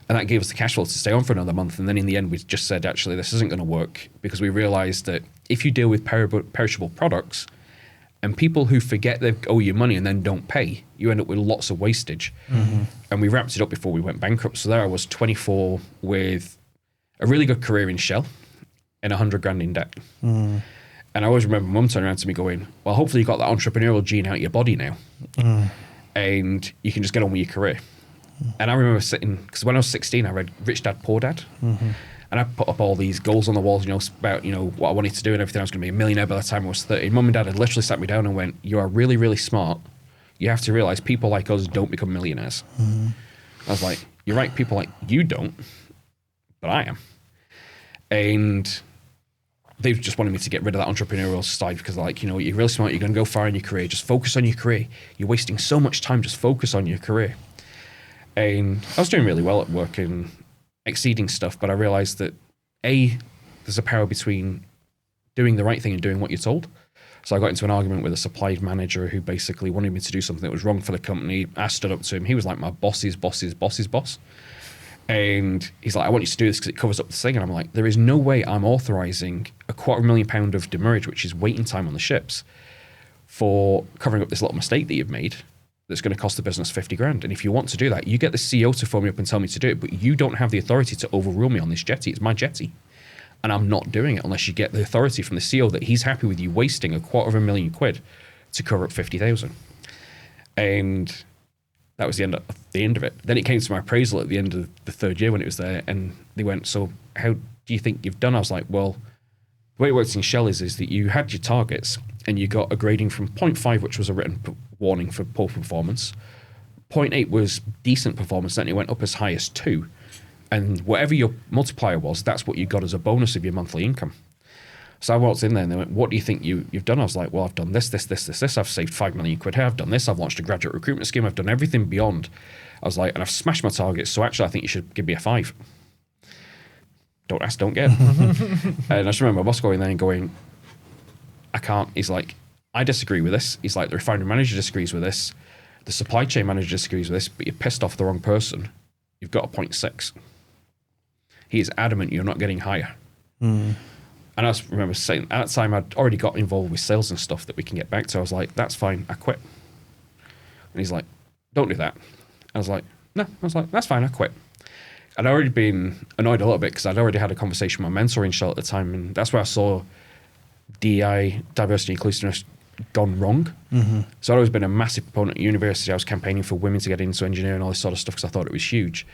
And that gave us the cash flow to stay on for another month. And then in the end, we just said, actually, this isn't going to work, because we realized that if you deal with perishable products and people who forget they owe you money and then don't pay, you end up with lots of wastage. And we wrapped it up before we went bankrupt. So there I was, 24, with a really good career in Shell and 100 grand in debt. And I always remember Mum turning around to me going, well, hopefully you got that entrepreneurial gene out of your body now. And you can just get on with your career. And I remember sitting, because when I was 16, I read Rich Dad, Poor Dad. And I put up all these goals on the walls, about, what I wanted to do and everything. I was going to be a millionaire by the time I was 30. Mum and Dad had literally sat me down and went, you are really, really smart. You have to realize people like us don't become millionaires. I was like, you're right, people like you don't, but I am. And they just wanted me to get rid of that entrepreneurial side, because they're like, you're really smart, you're going to go far in your career, just focus on your career. You're wasting so much time, just focus on your career. And I was doing really well at work and exceeding stuff, but I realized that there's a power between doing the right thing and doing what you're told. So I got into an argument with a supply manager who basically wanted me to do something that was wrong for the company. I stood up to him. He was like my boss's boss's boss's boss. And he's like, I want you to do this because it covers up the thing. And I'm like, there is no way I'm authorizing £250,000 of demurrage, which is waiting time on the ships, for covering up this little mistake that you've made that's going to cost the business 50 grand. And if you want to do that, you get the CEO to phone me up and tell me to do it, but you don't have the authority to overrule me on this jetty. It's my jetty. And I'm not doing it unless you get the authority from the CEO that he's happy with you wasting £250,000 to cover up 50,000. And that was the end of it. Then it came to my appraisal at the end of the third year when it was there, and they went, so how do you think you've done? I was like, well, the way it works in Shell is that you had your targets and you got a grading from 0.5, which was a written warning for poor performance. 0.8 was decent performance, then it went up as high as 2. And whatever your multiplier was, that's what you got as a bonus of your monthly income. So I walked in there and they went, what do you think you've done? I was like, well, I've done this. I've saved £5 million here. I've done this. I've launched a graduate recruitment scheme. I've done everything beyond. I was like, and I've smashed my targets. So actually, I think you should give me a 5. Don't ask, don't get. And I just remember my boss going there and going, I can't. He's like, I disagree with this. He's like, the refinery manager disagrees with this. The supply chain manager disagrees with this, but you're pissed off the wrong person. You've got a 0.6. He is adamant you're not getting higher. And I just remember saying, at that time, I'd already got involved with sales and stuff that we can get back to. I was like, that's fine, I quit. And he's like, don't do that. I was like, no. I was like, that's fine, I quit. I'd already been annoyed a little bit because I'd already had a conversation with my mentor in Shell at the time, and that's where I saw DEI, diversity and inclusiveness, gone wrong. So I'd always been a massive proponent at university. I was campaigning for women to get into engineering and all this sort of stuff because I thought it was huge.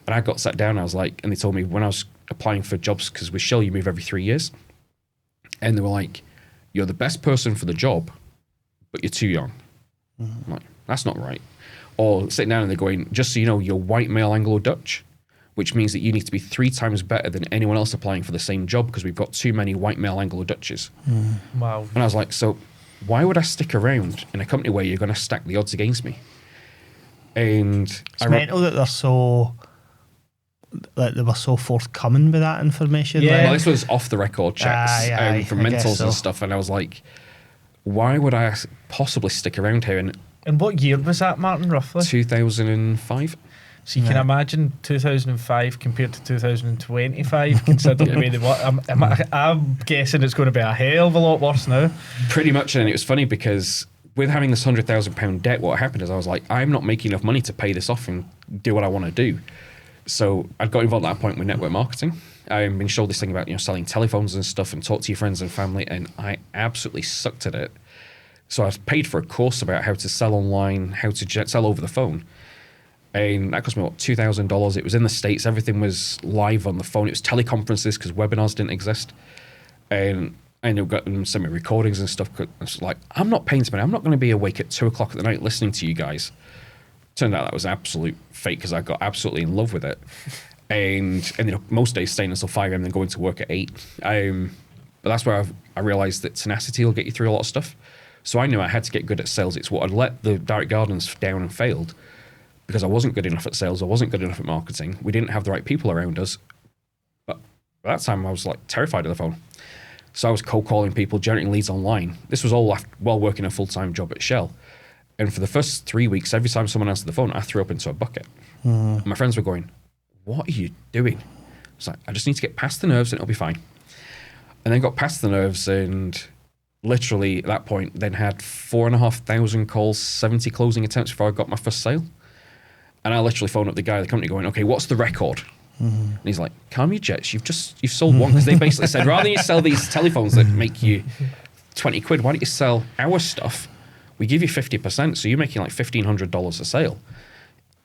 And I got sat down, I was like, and they told me when I was applying for jobs, because with Shell you move every 3 years, and they were like, you're the best person for the job, but you're too young. I'm like, that's not right. Or sitting down and they're going, just so you know, you're white male Anglo-Dutch, which means that you need to be 3 times better than anyone else applying for the same job because we've got too many white male Anglo-Dutches. Wow. And I was like, so why would I stick around in a company where you're going to stack the odds against me? And it's mental that they were so forthcoming with that information. Yeah. Well, this was off the record checks from I mentors so. and stuff, and I was like, why would I possibly stick around here? And what year was that, Martin, roughly? 2005. So you can imagine 2005 compared to 2025, considering the way they work. I'm guessing it's going to be a hell of a lot worse now. Pretty much, and it was funny because with having this £100,000 debt, what happened is I was like, I'm not making enough money to pay this off and do what I want to do. So I got involved at that point with network marketing. I've been showed this thing about, selling telephones and stuff and talk to your friends and family, and I absolutely sucked at it. So I paid for a course about how to sell online, how to sell over the phone. And that cost me, $2,000. It was in the States. Everything was live on the phone. It was teleconferences because webinars didn't exist. And I ended up getting some recordings and stuff. I was like, I'm not paying to money. I'm not going to be awake at 2 o'clock at the night listening to you guys. Turned out that was absolute fake because I got absolutely in love with it. And ended up most days staying until 5 a.m. and then going to work at 8. But that's where I realized that tenacity will get you through a lot of stuff. So I knew I had to get good at sales. It's what I'd let the direct gardens down and failed because I wasn't good enough at sales. I wasn't good enough at marketing. We didn't have the right people around us. But at that time, I was like terrified of the phone. So I was cold calling people, generating leads online. This was all while working a full-time job at Shell. And for the first 3 weeks, every time someone answered the phone, I threw up into a bucket. And my friends were going, what are you doing? I was like, I just need to get past the nerves and it'll be fine. And then got past the nerves and literally at that point then had 4,500 calls, 70 closing attempts before I got my first sale. And I literally phoned up the guy at the company going, okay, what's the record? And he's like, calm your jets, you've sold one. Because they basically said, rather than you sell these telephones that make you 20 quid, why don't you sell our stuff? We give you 50%, so you're making like $1,500 a sale.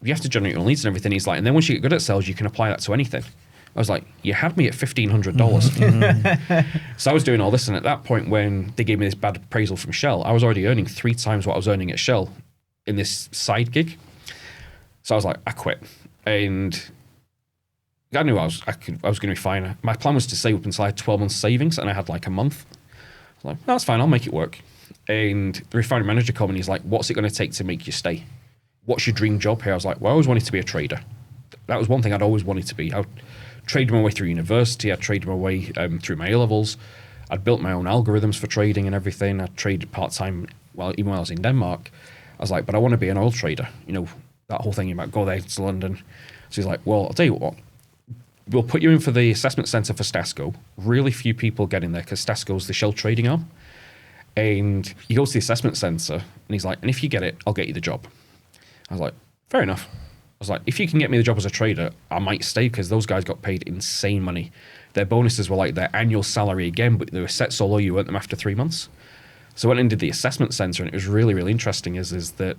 You have to generate your own leads and everything. He's like, and then once you get good at sales, you can apply that to anything. I was like, you had me at $1,500. So I was doing all this, and at that point when they gave me this bad appraisal from Shell, I was already earning 3 times what I was earning at Shell in this side gig. So I was like, I quit. And I knew I was going to be fine. My plan was to save up until I had 12 months savings, and I had like a month. I was like, no, that's fine, I'll make it work. And the refinery manager called me and he's like, what's it going to take to make you stay? What's your dream job here? I was like, well, I always wanted to be a trader. That was one thing I'd always wanted to be. I traded my way through university. I traded my way through my A-levels. I'd built my own algorithms for trading and everything. I traded part-time, even when I was in Denmark. I was like, but I want to be an oil trader. That whole thing about go there to London. So he's like, well, I'll tell you what. We'll put you in for the assessment centre for Stasco. Really few people get in there because Stasco's the Shell trading arm. And he goes to the assessment centre and he's like, and if you get it, I'll get you the job. I was like, fair enough. I was like, if you can get me the job as a trader, I might stay because those guys got paid insane money. Their bonuses were like their annual salary again, but they were set so low you earned them after 3 months. So I went and did the assessment centre, and it was really, really interesting is that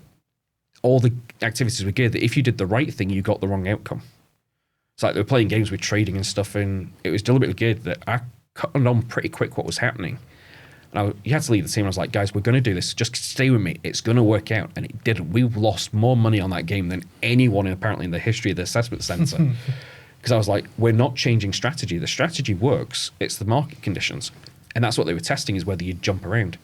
all the activities were good, that if you did the right thing, you got the wrong outcome. It's like they were playing games with trading and stuff, and it was deliberately good that I cut on pretty quick what was happening. And you had to leave the team. I was like, guys, we're going to do this. Just stay with me. It's going to work out. And it didn't. We lost more money on that game than anyone apparently in the history of the assessment centre. Because I was like, we're not changing strategy. The strategy works. It's the market conditions. And that's what they were testing, is whether you jump around.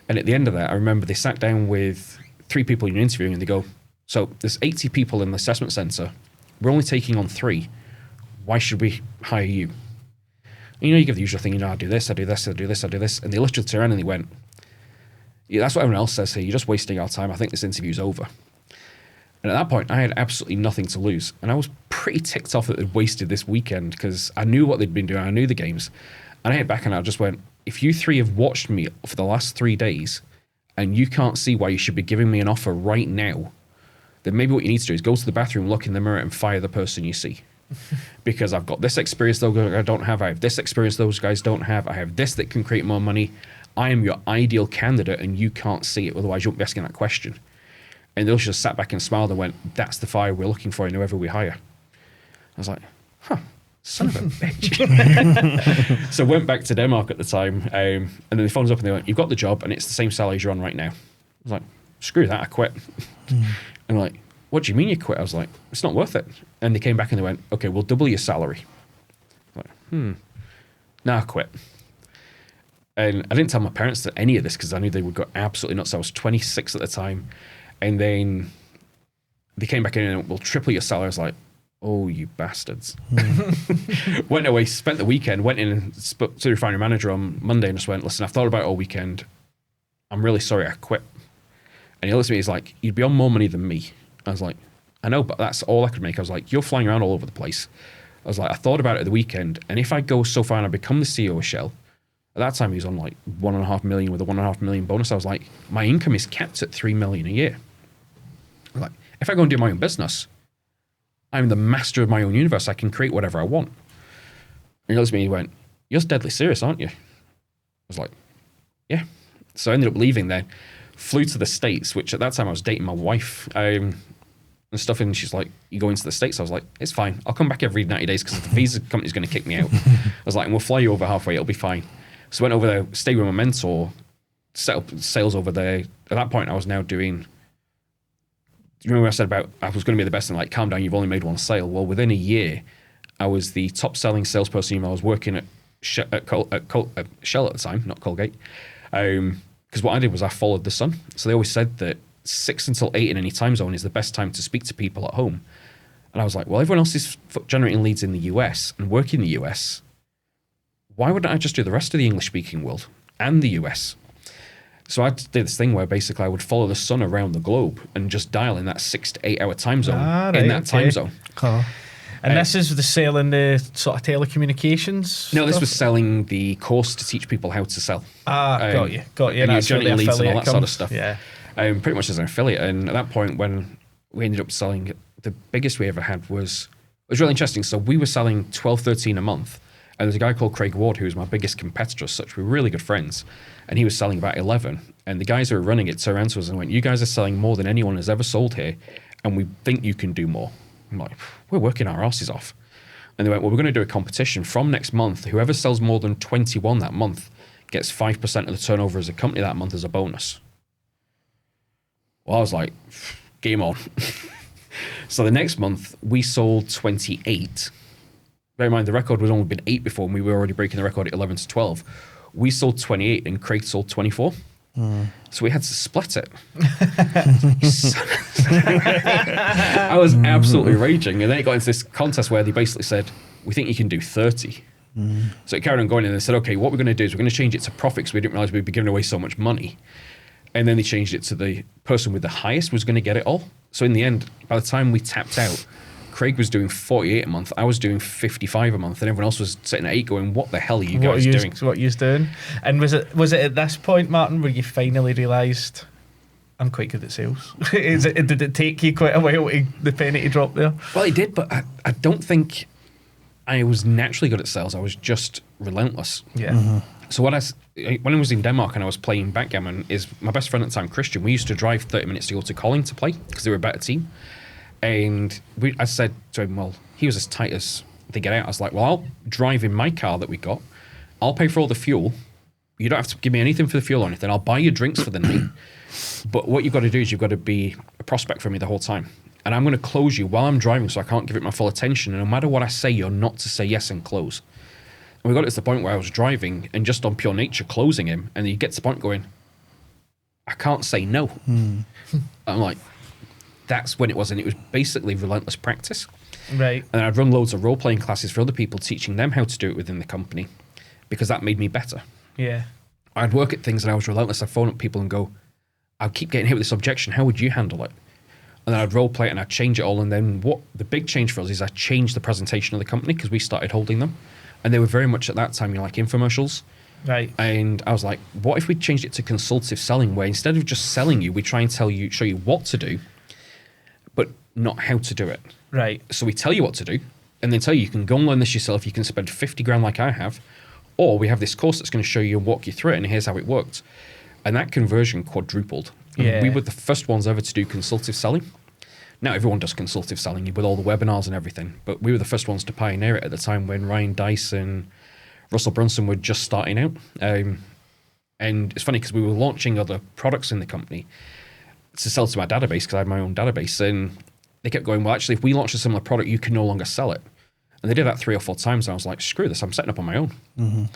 And at the end of that, I remember they sat down with 3 people you're interviewing and they go, so there's 80 people in the assessment centre. We're only taking on 3. Why should we hire you? And you give the usual thing, I do this, I do this, I do this, I do this. And they literally turned around and they went, yeah, that's what everyone else says here. You're just wasting our time. I think this interview's over. And at that point, I had absolutely nothing to lose. And I was pretty ticked off that they'd wasted this weekend because I knew what they'd been doing. I knew the games. And I hit back and I just went, if you 3 have watched me for the last 3 days and you can't see why you should be giving me an offer right now, then maybe what you need to do is go to the bathroom, look in the mirror and fire the person you see. Because I've got this experience I don't have. I have this experience those guys don't have. I have this that can create more money. I am your ideal candidate and you can't see it. Otherwise, you won't be asking that question. And they'll just sat back and smiled and went, that's the fire we're looking for in whoever we hire. I was like, son of a bitch. So I went back to Denmark at the time. And then they phoned us up and they went, you've got the job and it's the same salary you're on right now. I was like, screw that, I quit. And they're like, what do you mean you quit? I was like, it's not worth it. And they came back and they went, okay, we'll double your salary. I was like, nah, I quit. And I didn't tell my parents that any of this because I knew they would go absolutely nuts. I was 26 at the time. And then they came back in and we'll triple your salary. I was like, oh, you bastards. Went away, spent the weekend, went in and spoke to the refinery manager on Monday and just went, listen, I've thought about it all weekend. I'm really sorry I quit. And he looked at me, he's like, you'd be on more money than me. I was like, I know, but that's all I could make. I was like, you're flying around all over the place. I was like, I thought about it at the weekend, and if I go so far and I become the CEO of Shell, At that time, he was on like 1.5 million with a 1.5 million bonus. I was like, my income is capped at 3 million a year. I'm like, if I go and do my own business, I'm the master of my own universe. I can create whatever I want. And he looks at me and he went, you're deadly serious, aren't you? I was like, yeah. So I ended up leaving there, flew to the States, which at that time I was dating my wife and stuff. And she's like, you go into the States? I was like, it's fine. I'll come back every 90 days because the visa company's going to kick me out. I was like, and we'll fly you over halfway. It'll be fine. So I went over there, stayed with my mentor, set up sales over there. At that point, I was now doing... Do you remember what I said about I was going to be the best and like, calm down, you've only made one sale? Well, within a year, I was the top selling salesperson. I was working at Shell at the time, not Colgate. Because what I did was I followed the sun. So they always said that 6 until 8 in any time zone is the best time to speak to people at home. And I was like, well, everyone else is generating leads in the US and work in the US. Why wouldn't I just do the rest of the English-speaking world and the US? So I did this thing where basically I would follow the sun around the globe and just dial in that 6 to 8 hour time zone in that time zone. Cool. And this is the selling the sort of telecommunications? No, this stuff? was selling the course to teach people how to sell. Got you. And you're generating leads and all that sort of stuff. Yeah. Pretty much as an affiliate. And at that point, when we ended up selling, the biggest we ever had was, it was really interesting. So we were selling 12, 13 a month. And there's a guy called Craig Ward, who was my biggest competitor as such. We were really good friends. And he was selling about 11. And the guys who were running it turned around to us and went, you guys are selling more than anyone has ever sold here. And we think you can do more. I'm like, we're working our asses off. And they went, well, we're going to do a competition from next month. Whoever sells more than 21 that month gets 5% of the turnover as a company that month as a bonus. Well, I was like, game on. So the next month, we sold 28. Bear in mind, the record was only been 8 before, and we were already breaking the record at 11 to 12. We sold 28, and Craig sold 24. So we had to split it. I was absolutely raging. And then it got into this contest where they basically said, we think you can do 30. So it carried on going, and they said, okay, what we're going to do is we're going to change it to profit because we didn't realize we'd be giving away so much money. And then they changed it to the person with the highest was going to get it all. So in the end, by the time we tapped out, Craig was doing 48 a month. I was doing 55 a month, and everyone else was sitting at 8 going, what the hell are you guys doing? What you're doing? And was it at this point, Martin, where you finally realised, I'm quite good at sales? Did it take you quite a while to the penny to drop there? Well, it did, but I don't think I was naturally good at sales. I was just relentless. Yeah. So when I was in Denmark and I was playing backgammon, is my best friend at the time, Christian, we used to drive 30 minutes to go to Colling to play because they were a better team. And I said to him, well, he was as tight as they get out. I was like, well, I'll drive in my car that we got. I'll pay for all the fuel. You don't have to give me anything for the fuel or anything. I'll buy you drinks for the night. But what you've got to do is you've got to be a prospect for me the whole time. And I'm going to close you while I'm driving so I can't give it my full attention. And no matter what I say, you're not to say yes and close. And we got it to the point where I was driving and just on pure nature closing him. And you get to the point going, I can't say no. I'm like... That's when it was, and it was basically relentless practice. Right. And I'd run loads of role-playing classes for other people, teaching them how to do it within the company, because that made me better. Yeah. I'd work at things and I was relentless. I'd phone up people and go, I'd keep getting hit with this objection. How would you handle it? And then I'd role-play it and I'd change it all. And then what the big change for us is I changed the presentation of the company because we started holding them. And they were very much at that time, like infomercials. Right. And I was like, what if we changed it to consultative selling, where instead of just selling you, we try and show you what to do, but not how to do it. Right. So we tell you what to do, and then tell you can go and learn this yourself. You can spend 50 grand like I have, or we have this course that's going to show you and walk you through it, and here's how it worked. And that conversion quadrupled. Yeah. We were the first ones ever to do consultative selling. Now everyone does consultative selling with all the webinars and everything, but we were the first ones to pioneer it at the time when Ryan Dice and Russell Brunson were just starting out. And it's funny because we were launching other products in the company to sell to my database because I had my own database, and they kept going, well, actually, if we launch a similar product, you can no longer sell it. And they did that 3 or 4 times, and I was like, screw this, I'm setting up on my own.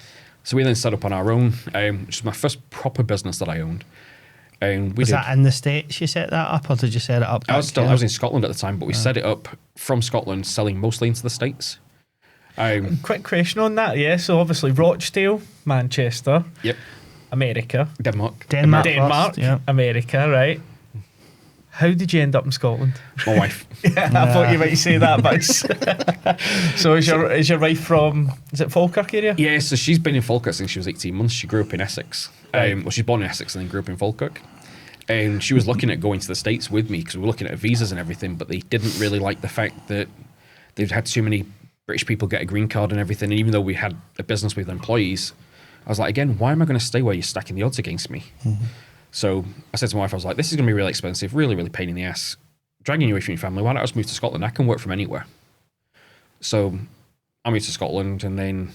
So we then set up on our own, which was my first proper business that I owned. And was that in the States you set that up, or did you set it up? I was in Scotland at the time, but we set it up from Scotland, selling mostly into the States. Quick question on that, yeah. So obviously Rochdale, Manchester, Yep. America, Denmark, Denmark, first, yeah. America, right? How did you end up in Scotland? My wife. I thought you might say that, but so is your wife from, is it Falkirk area? Yeah, so she's been in Falkirk since she was 18 months. She grew up in Essex. Right. Well, she's born in Essex and then grew up in Falkirk. And she was looking at going to the States with me because we were looking at visas and everything, but they didn't really like the fact that they've had too many British people get a green card and everything. And even though we had a business with employees, I was like, again, why am I going to stay where you're stacking the odds against me? Mm-hmm. So I said to my wife, I was like, this is going to be really expensive, really, really pain in the ass. Dragging you away from your family, why don't I just move to Scotland? I can work from anywhere. So I moved to Scotland, and then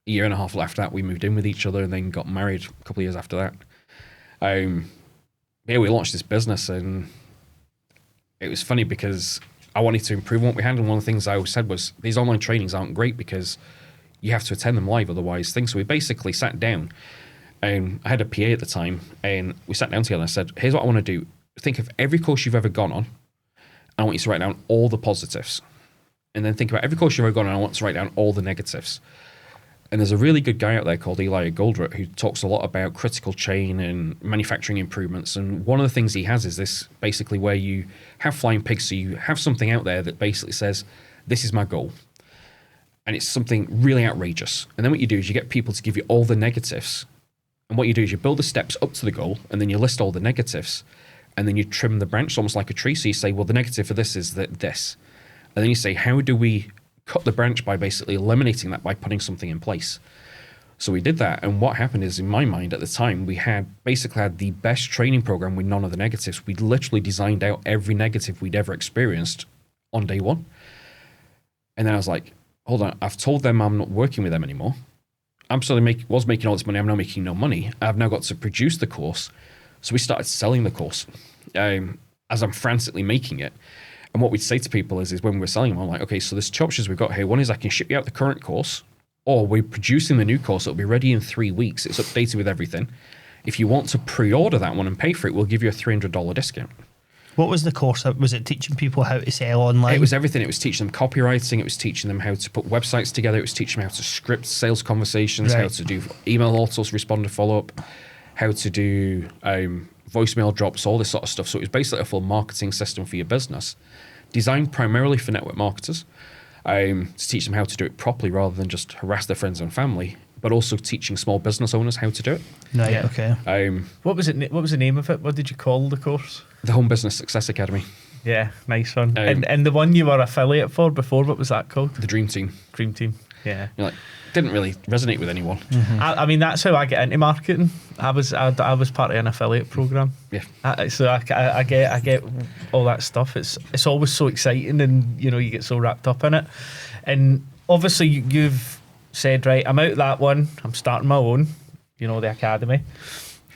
a year and a half after that, we moved in with each other and then got married a couple of years after that. Yeah, we launched this business, and it was funny because I wanted to improve on what we had. And one of the things I always said was these online trainings aren't great because you have to attend them live, otherwise things. So we basically sat down, and I had a PA at the time, and we sat down together and I said, here's what I want to do. Think of every course you've ever gone on. I want you to write down all the positives. And then think about every course you've ever gone on, and I want to write down all the negatives. And there's a really good guy out there called Eli Goldrat who talks a lot about critical chain and manufacturing improvements. And one of the things he has is this basically where you have flying pigs. So you have something out there that basically says, this is my goal. And it's something really outrageous. And then what you do is you get people to give you all the negatives. And what you do is you build the steps up to the goal, and then you list all the negatives, and then you trim the branch almost like a tree. So you say, well, the negative for this is that this. And then you say, how do we cut the branch by basically eliminating that by putting something in place? So we did that. And what happened is, in my mind at the time, we had basically had the best training program with none of the negatives. We'd literally designed out every negative we'd ever experienced on day one. And then I was like, hold on, I've told them I'm not working with them anymore. I'm still was making all this money. I'm now making no money. I've now got to produce the course. So we started selling the course as I'm frantically making it. And what we'd say to people is when we're selling them, I'm like, okay, so there's two options we've got here. One is I can ship you out the current course, or we're producing the new course. It'll be ready in 3 weeks. It's updated with everything. If you want to pre-order that one and pay for it, we'll give you a $300 discount. What was the course? Was it teaching people how to sell online? It was everything. It was teaching them copywriting. It was teaching them how to put websites together. It was teaching them how to script sales conversations, how to do email autos, responder follow-up, how to do voicemail drops, all this sort of stuff. So it was basically a full marketing system for your business, designed primarily for network marketers, to teach them how to do it properly rather than just harass their friends and family, but also teaching small business owners how to do it. Right, yeah. Okay. What was it? What was the name of it? What did you call the course? The Home Business Success Academy. Yeah, nice one. And the one you were affiliate for before, what was that called? The Dream Team. Dream Team. Yeah. You're like, didn't really resonate with anyone. Mm-hmm. I mean, that's how I get into marketing. I was part of an affiliate program. Yeah. So I get all that stuff. It's always so exciting, and you get so wrapped up in it. And obviously, you've said, right, I'm out that one. I'm starting my own. The academy.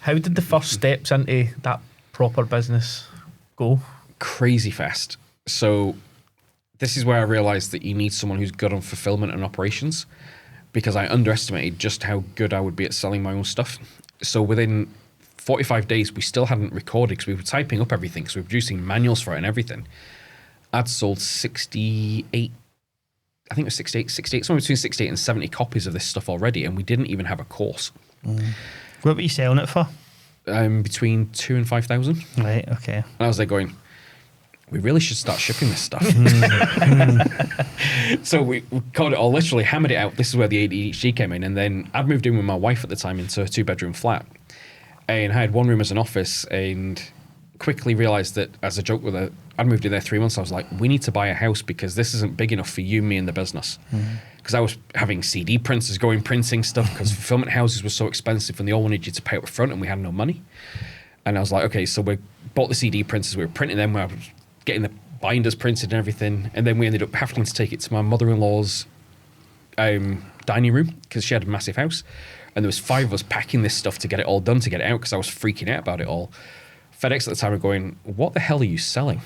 How did the first steps into that proper business go? Crazy fast. So this is where I realized that you need someone who's good on fulfillment and operations, because I underestimated just how good I would be at selling my own stuff. So within 45 days, we still hadn't recorded because we were typing up everything, because we were producing manuals for it and everything. I'd sold 68, I think it was 68, somewhere between 68 and 70 copies of this stuff already, and we didn't even have a course. What were you selling it for? Between 2,000 and 5,000. Right, okay. And I was there going, we really should start shipping this stuff. So we called it all, literally hammered it out. This is where the ADHD came in. And then I'd moved in with my wife at the time into a 2-bedroom flat. And I had one room as an office, and quickly realized that, as a joke with her, I'd moved in there 3 months. I was like, we need to buy a house because this isn't big enough for you, me, and the business. Because I was having CD printers going, printing stuff, because fulfillment houses were so expensive and they all wanted you to pay up front and we had no money. And I was like, okay, so we bought the CD printers, we were printing them, we were getting the binders printed and everything. And then we ended up having to take it to my mother-in-law's dining room, because she had a massive house. And there was 5 of us packing this stuff to get it all done, to get it out, because I was freaking out about it all. FedEx at the time were going, what the hell are you selling?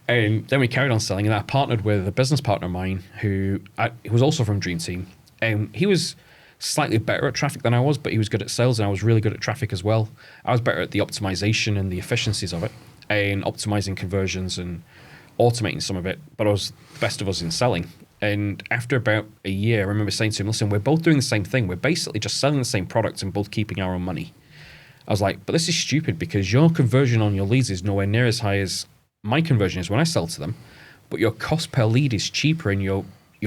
And then we carried on selling, and I partnered with a business partner of mine who was also from Dream Team. He was slightly better at traffic than I was, but he was good at sales, and I was really good at traffic as well. I was better at the optimization and the efficiencies of it, and optimizing conversions and automating some of it, but I was the best of us in selling. And after about a year, I remember saying to him, listen, we're both doing the same thing. We're basically just selling the same product and both keeping our own money. I was like, but this is stupid because your conversion on your leads is nowhere near as high as my conversion is when I sell to them, but your cost per lead is cheaper and your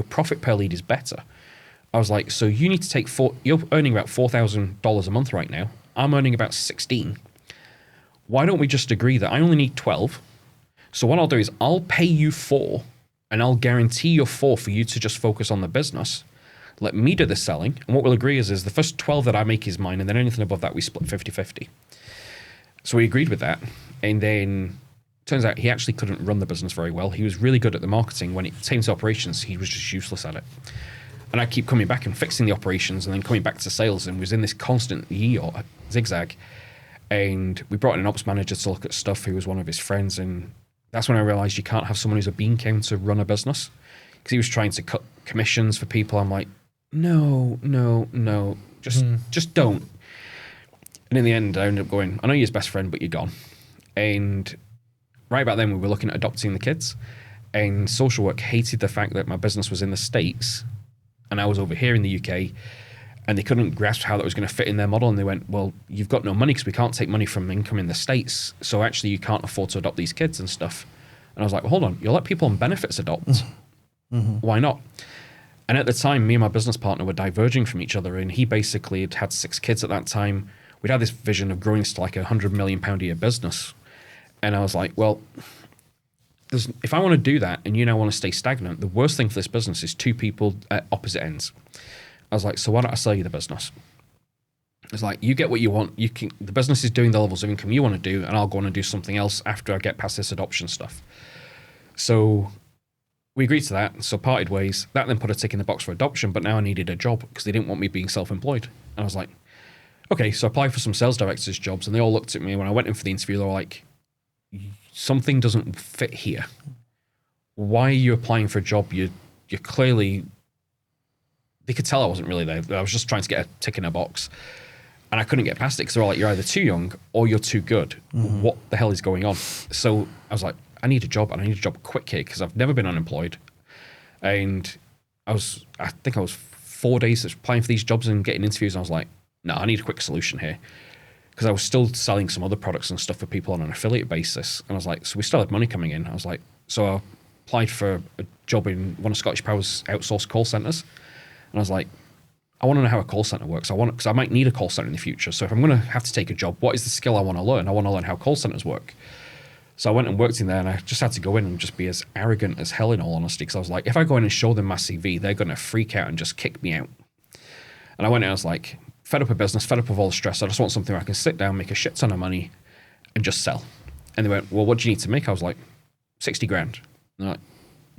profit per lead is better. I was like, so you need to take you're earning about $4,000 a month right now. I'm earning about 16. Why don't we just agree that I only need 12? So what I'll do is I'll pay you 4 and I'll guarantee your 4 for you to just focus on the business. Let me do the selling. And what we'll agree is the first 12 that I make is mine, and then anything above that we split 50-50. So we agreed with that. And then turns out he actually couldn't run the business very well. He was really good at the marketing. When it came to operations, he was just useless at it. And I keep coming back and fixing the operations and then coming back to sales, and was in this constant zigzag. And we brought in an ops manager to look at stuff who was one of his friends. And that's when I realized you can't have someone who's a bean counter run a business, because he was trying to cut commissions for people. I'm like, no, just don't. And in the end, I ended up going, I know you're his best friend, but you're gone. And right about then, we were looking at adopting the kids. And social work hated the fact that my business was in the States and I was over here in the UK, and they couldn't grasp how that was going to fit in their model. And they went, well, you've got no money because we can't take money from income in the States. So actually you can't afford to adopt these kids and stuff. And I was like, well, hold on, you'll let people on benefits adopt. Mm-hmm. Why not? And at the time, me and my business partner were diverging from each other, and he basically had 6 kids at that time. We'd had this vision of growing to like $100 million a year business. And I was like, well, if I want to do that and you now want to stay stagnant, the worst thing for this business is 2 people at opposite ends. I was like, so why don't I sell you the business? It's like, you get what you want. The business is doing the levels of income you want to do, and I'll go on and do something else after I get past this adoption stuff. So we agreed to that, so parted ways. That then put a tick in the box for adoption, but now I needed a job because they didn't want me being self-employed. And I was like, okay, so I applied for some sales directors jobs, and they all looked at me when I went in for the interview. They were like, something doesn't fit here. Why are you applying for a job? You're clearly... They could tell I wasn't really there. I was just trying to get a tick in a box. And I couldn't get past it because they were like, you're either too young or you're too good. Mm-hmm. What the hell is going on? So I was like, I need a job, and I need a job quick here because I've never been unemployed. And I think I was 4 days applying for these jobs and getting interviews. And I was like, no, I need a quick solution here. Because I was still selling some other products and stuff for people on an affiliate basis. And I was like, so we still had money coming in. I was like, so I applied for a job in one of Scottish Power's outsourced call centers. And I was like, I want to know how a call center works. Because I might need a call center in the future. So if I'm going to have to take a job, what is the skill I want to learn? I want to learn how call centers work. So I went and worked in there, and I just had to go in and just be as arrogant as hell, in all honesty. Because I was like, if I go in and show them my CV, they're going to freak out and just kick me out. And I went in and I was like, fed up of business, fed up of all the stress. I just want something where I can sit down, make a shit ton of money, and just sell. And they went, well, what do you need to make? I was like, 60 grand. And they're like,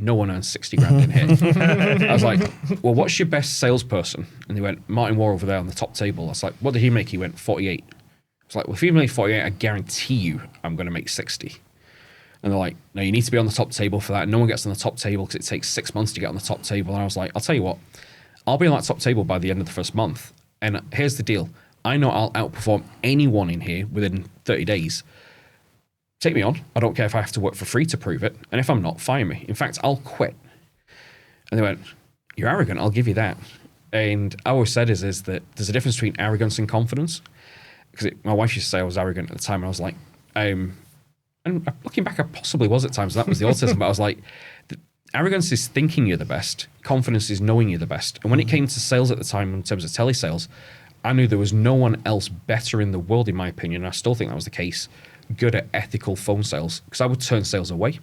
no one earns 60 grand in here. I was like, well, what's your best salesperson? And they went, Martin Moore over there on the top table. I was like, what did he make? He went, 48. I was like, well, if you make 48, I guarantee you I'm going to make 60. And they're like, no, you need to be on the top table for that. No one gets on the top table because it takes 6 months to get on the top table. And I was like, I'll tell you what, I'll be on that top table by the end of the first month. And here's the deal. I know I'll outperform anyone in here within 30 days. Take me on. I don't care if I have to work for free to prove it. And if I'm not, fire me. In fact, I'll quit. And they went, you're arrogant. I'll give you that. And I always said is that there's a difference between arrogance and confidence. Because my wife used to say I was arrogant at the time. And I was like, and looking back, I possibly was at times. That was the autism. But I was like, arrogance is thinking you're the best. Confidence is knowing you're the best. And when it came to sales at the time, in terms of telesales, I knew there was no one else better in the world, in my opinion. And I still think that was the case, good at ethical phone sales, because I would turn sales away.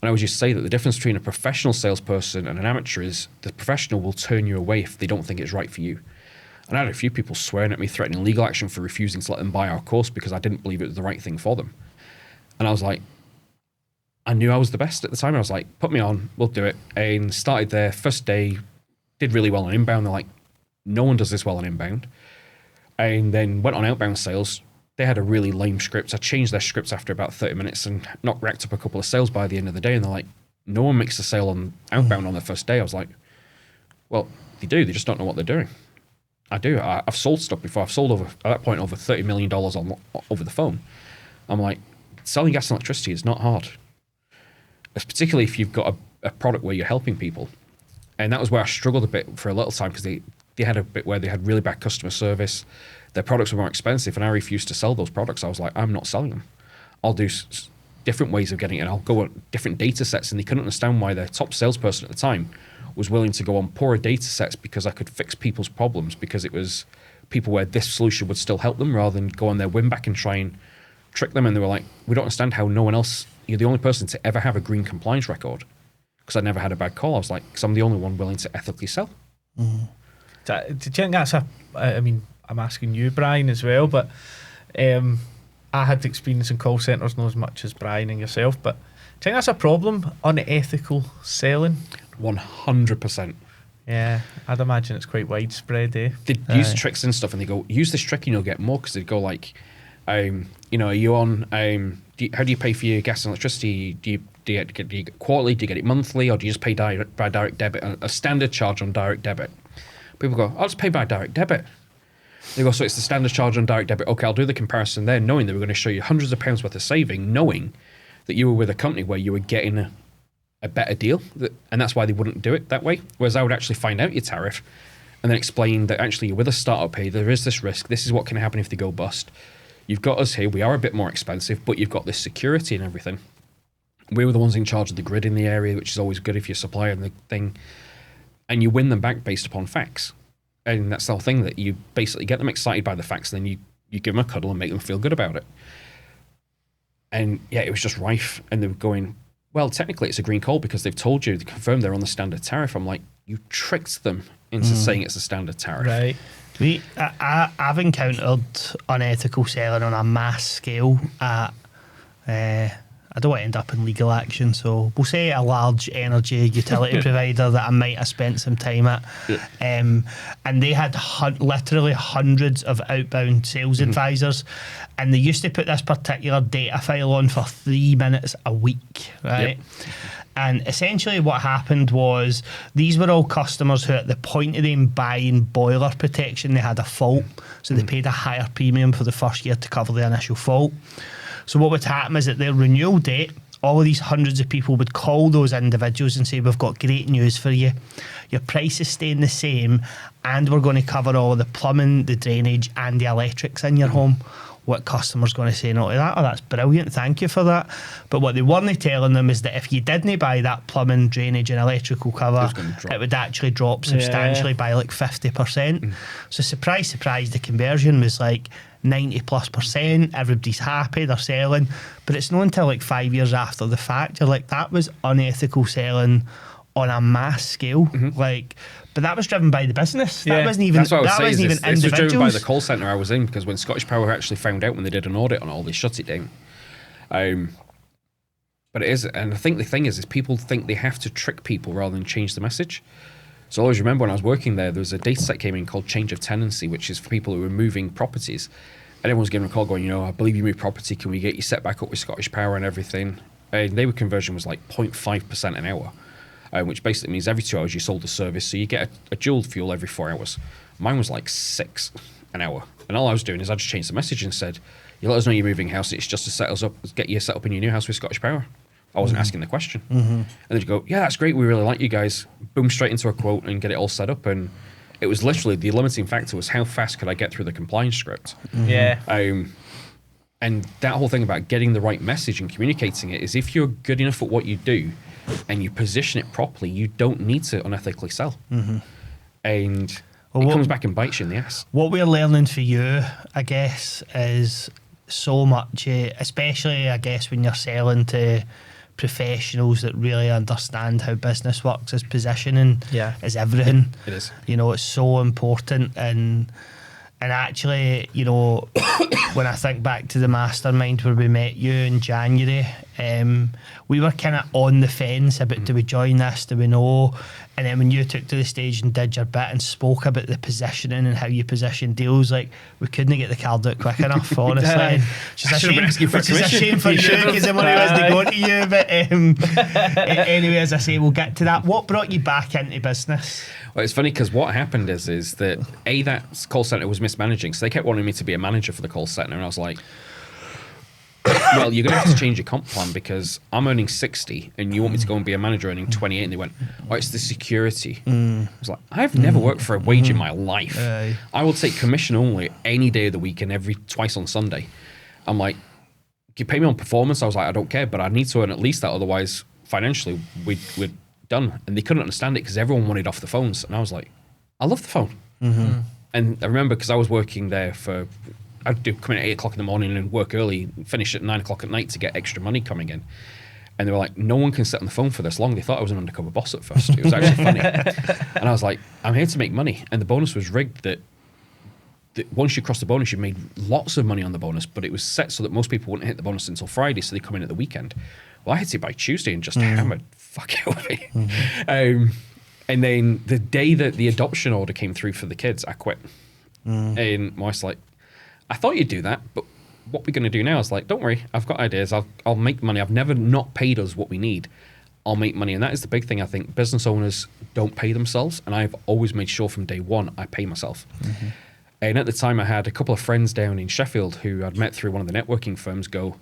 And I would just say that the difference between a professional salesperson and an amateur is the professional will turn you away if they don't think it's right for you. And I had a few people swearing at me, threatening legal action for refusing to let them buy our course because I didn't believe it was the right thing for them. And I was like, I knew I was the best at the time. I was like, put me on, we'll do it. And started there, first day, did really well on inbound. They're like, no one does this well on inbound. And then went on outbound sales. They had a really lame script. I changed their scripts after about 30 minutes and racked up a couple of sales by the end of the day. And they're like, no one makes a sale on outbound on the first day. I was like, well, they do. They just don't know what they're doing. I do. I've sold stuff before. I've sold at that point, over $30 million over the phone. I'm like, selling gas and electricity is not hard. Particularly if you've got a product where you're helping people. And that was where I struggled a bit for a little time, because they had a bit where they had really bad customer service. their products were more expensive, and I refused to sell those products. I was like, I'm not selling them. I'll do different ways of getting it. I'll go on different data sets, and they couldn't understand why their top salesperson at the time was willing to go on poorer data sets because I could fix people's problems, because it was people where this solution would still help them rather than go on their win back and try and trick them. And they were like, we don't understand how no one else, you're the only person to ever have a green compliance record. Because I never had a bad call. I was like, because I'm the only one willing to ethically sell. Mm. Do you think that's I mean, I'm asking you, Brian, as well, but I had experience in call centres, not as much as Brian and yourself, but do you think that's a problem, unethical selling? 100%. Yeah, I'd imagine it's quite widespread, eh? They use tricks and stuff, and they go, use this trick and you'll get more, because they'd go like, are you on, how do you pay for your gas and electricity? Do you get it quarterly? Do you get it monthly? Or do you just pay by direct debit? A standard charge on direct debit. People go, I'll just pay by direct debit. They go, so it's the standard charge on direct debit. Okay, I'll do the comparison there, knowing that we're going to show you hundreds of pounds worth of saving, knowing that you were with a company where you were getting a better deal. And that's why they wouldn't do it that way. Whereas I would actually find out your tariff and then explain that actually you're with a startup here, there is this risk. This is what can happen if they go bust. You've got us here. We are a bit more expensive, but you've got this security and everything. We were the ones in charge of the grid in the area, which is always good if you're a supplier and the thing. And you win them back based upon facts. And that's the whole thing, that you basically get them excited by the facts, and then you give them a cuddle and make them feel good about it. And yeah, it was just rife. And they were going, well, technically it's a green call because they've told you, they confirmed they're on the standard tariff. I'm like, you tricked them into saying it's a standard tariff. Right. I've encountered unethical selling on a mass scale at, I don't want to end up in legal action, so we'll say a large energy utility provider that I might have spent some time at. Yeah. And they had literally hundreds of outbound sales advisors, and they used to put this particular data file on for 3 minutes a week, right? Yep. And essentially what happened was these were all customers who at the point of them buying boiler protection, they had a fault. So they paid a higher premium for the first year to cover the initial fault. So what would happen is at their renewal date, all of these hundreds of people would call those individuals and say, we've got great news for you. Your price is staying the same, and we're going to cover all of the plumbing, the drainage and the electrics in your home. What customer's going to say no to that? Oh, that's brilliant, thank you for that. But what they weren't telling them is that if you didn't buy that plumbing, drainage and electrical cover, it would actually drop substantially by like 50%. So surprise, surprise, the conversion was like 90+%. Everybody's happy, they're selling. But it's not until like 5 years after the fact, you're like, that was unethical selling on a mass scale. Like, but that was driven by the business. That wasn't even, that's what I was that saying, wasn't even this individuals. was driven by the call centre I was in, because when Scottish Power actually found out when they did an audit on it all, they shut it down. But it is, and I think the thing is people think they have to trick people rather than change the message. So I always remember when I was working there was a data set came in called change of tenancy, which is for people who are moving properties. And everyone's giving a call going, I believe you moved property, can we get you set back up with Scottish Power and everything? And their conversion was like 0.5% an hour. Which basically means every 2 hours you sold the service, so you get a dual fuel every 4 hours. Mine was like 6 an hour, and all I was doing is I just changed the message and said, "You let us know you're moving house. It's just to set us up, get you set up in your new house with Scottish Power." I wasn't asking the question, and then you go, "Yeah, that's great. We really like you guys." Boom, straight into a quote and get it all set up. And it was literally the limiting factor was how fast could I get through the compliance script. Yeah. And that whole thing about getting the right message and communicating it is, if you're good enough at what you do and you position it properly, you don't need to unethically sell. And it comes back and bites you in the ass. What we're learning for you, I guess, is so much, especially, I guess, when you're selling to professionals that really understand how business works, is positioning is everything. It is. It's so important. And actually, when I think back to the mastermind where we met you in January, we were kind of on the fence about, do we join this, do we know? And then when you took to the stage and did your bit and spoke about the positioning and how you position deals, like, we couldn't get the card out quick enough, honestly. Which is a shame for you, because I wasn't going to you. But anyway, as I say, we'll get to that. What brought you back into business? Well, it's funny because what happened is that that call centre was mismanaging, so they kept wanting me to be a manager for the call centre, and I was like, well, you're going to have to change your comp plan because I'm earning 60 and you want me to go and be a manager earning 28. And they went, oh, it's the security. I was like, I've never worked for a wage in my life. I will take commission only any day of the week and twice on Sunday. I'm like, you pay me on performance? I was like, I don't care, but I need to earn at least that. Otherwise, financially, we're done. And they couldn't understand it because everyone wanted off the phones. And I was like, I love the phone. And I remember because I was working there I'd come in at 8 o'clock in the morning and work early, finish at 9 o'clock at night to get extra money coming in. And they were like, no one can sit on the phone for this long. They thought I was an undercover boss at first. It was actually funny. And I was like, I'm here to make money. And the bonus was rigged that once you cross the bonus, you made lots of money on the bonus, but it was set so that most people wouldn't hit the bonus until Friday, so they come in at the weekend. Well, I hit it by Tuesday and just hammered fuck out of it. And then the day that the adoption order came through for the kids, I quit. And my wife's like, I thought you'd do that, but what we're going to do now is like, don't worry, I've got ideas. I'll make money. I've never not paid us what we need. I'll make money. And that is the big thing. I think business owners don't pay themselves. And I've always made sure from day one, I pay myself. And at the time I had a couple of friends down in Sheffield who I'd met through one of the networking firms go,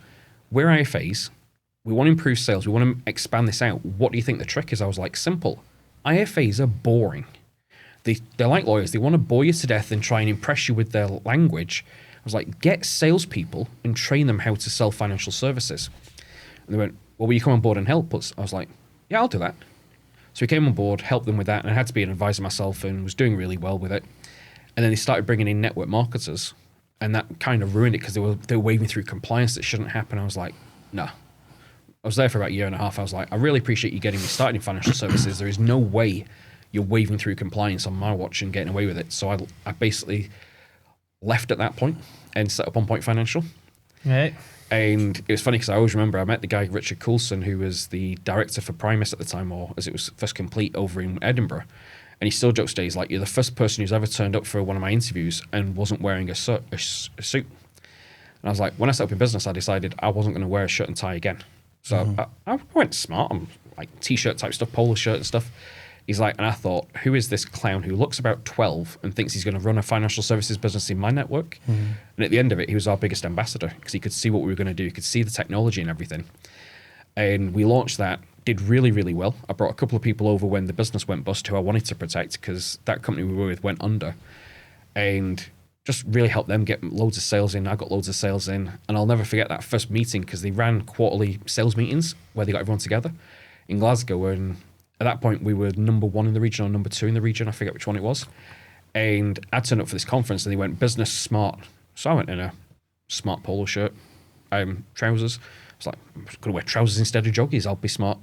we're IFAs. We want to improve sales. We want to expand this out. What do you think the trick is? I was like, simple. IFAs are boring. They're like lawyers. They want to bore you to death and try and impress you with their language. I was like, get salespeople and train them how to sell financial services. And they went, well, will you come on board and help us? I was like, yeah, I'll do that. So we came on board, helped them with that, and I had to be an advisor myself and was doing really well with it. And then they started bringing in network marketers, and that kind of ruined it because they were waving through compliance that shouldn't happen. I was like, no. I was there for about a year and a half. I was like, I really appreciate you getting me started in financial services. There is no way you're waving through compliance on my watch and getting away with it. So I basically left at that point and set up On Point Financial. Right. And it was funny because I always remember I met the guy, Richard Coulson, who was the director for Primus at the time, or as it was first complete over in Edinburgh. And he still jokes today, he's like, you're the first person who's ever turned up for one of my interviews and wasn't wearing a suit. And I was like, when I set up in business, I decided I wasn't going to wear a shirt and tie again. So I went smart. I'm like t-shirt type stuff, polo shirt and stuff. He's like, and I thought, who is this clown who looks about 12 and thinks he's going to run a financial services business in my network? And at the end of it, he was our biggest ambassador because he could see what we were going to do. He could see the technology and everything. And we launched that, did really, really well. I brought a couple of people over when the business went bust who I wanted to protect because that company we were with went under. And just really helped them get loads of sales in. I got loads of sales in. And I'll never forget that first meeting because they ran quarterly sales meetings where they got everyone together in Glasgow. And at that point, we were number 1 in the region or number 2 in the region. I forget which one it was. And I turned up for this conference and they went, business smart. So I went in a smart polo shirt, trousers. I was like, I'm going to wear trousers instead of joggies. I'll be smart.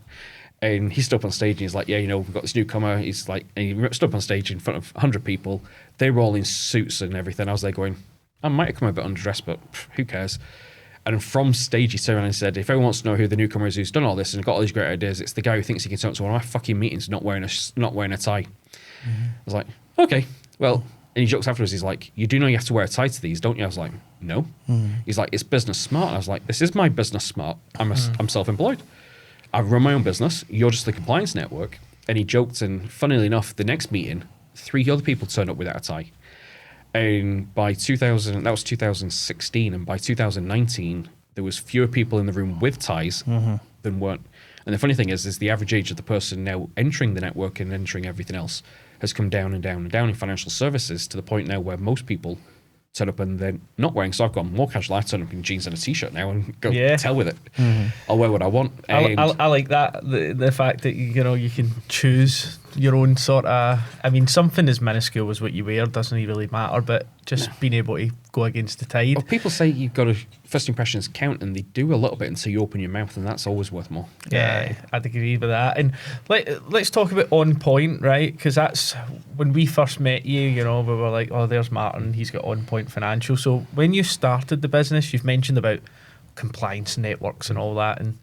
And he stood up on stage and he's like, yeah, you know, we've got this newcomer. He's like, and he stood up on stage in front of 100 people. They were all in suits and everything. I was there going, I might have come a bit underdressed, but who cares? And from stage, he turned around and said, if everyone wants to know who the newcomer is who's done all this and got all these great ideas, it's the guy who thinks he can turn up to one of my fucking meetings not wearing a tie. I was like, okay, well, and he jokes afterwards, he's like, you do know you have to wear a tie to these, don't you? I was like, no. He's like, it's business smart. And I was like, this is my business smart. I'm self-employed. I run my own business. You're just the compliance network. And he joked, and funnily enough, the next meeting, 3 other people turned up without a tie. And by 2000, that was 2016, and by 2019, there was fewer people in the room with ties than weren't. And the funny thing is the average age of the person now entering the network and entering everything else has come down and down and down in financial services to the point now where most people turn up and they're not wearing. So I've gone more casual. I turn up in jeans and a t-shirt now and go tell with it. I'll wear what I want. I like that, the fact that you can choose your own sort of. I mean, something as minuscule as what you wear doesn't really matter, but just being able to go against the tide. Well, people say you've got to first impressions count, and they do a little bit until you open your mouth, and that's always worth more. Yeah, I'd agree with that. And let's talk about On Point, right? Because that's when we first met you. We were like, oh, there's Martin. He's got On Point Financial. So when you started the business, you've mentioned about compliance networks and all that, and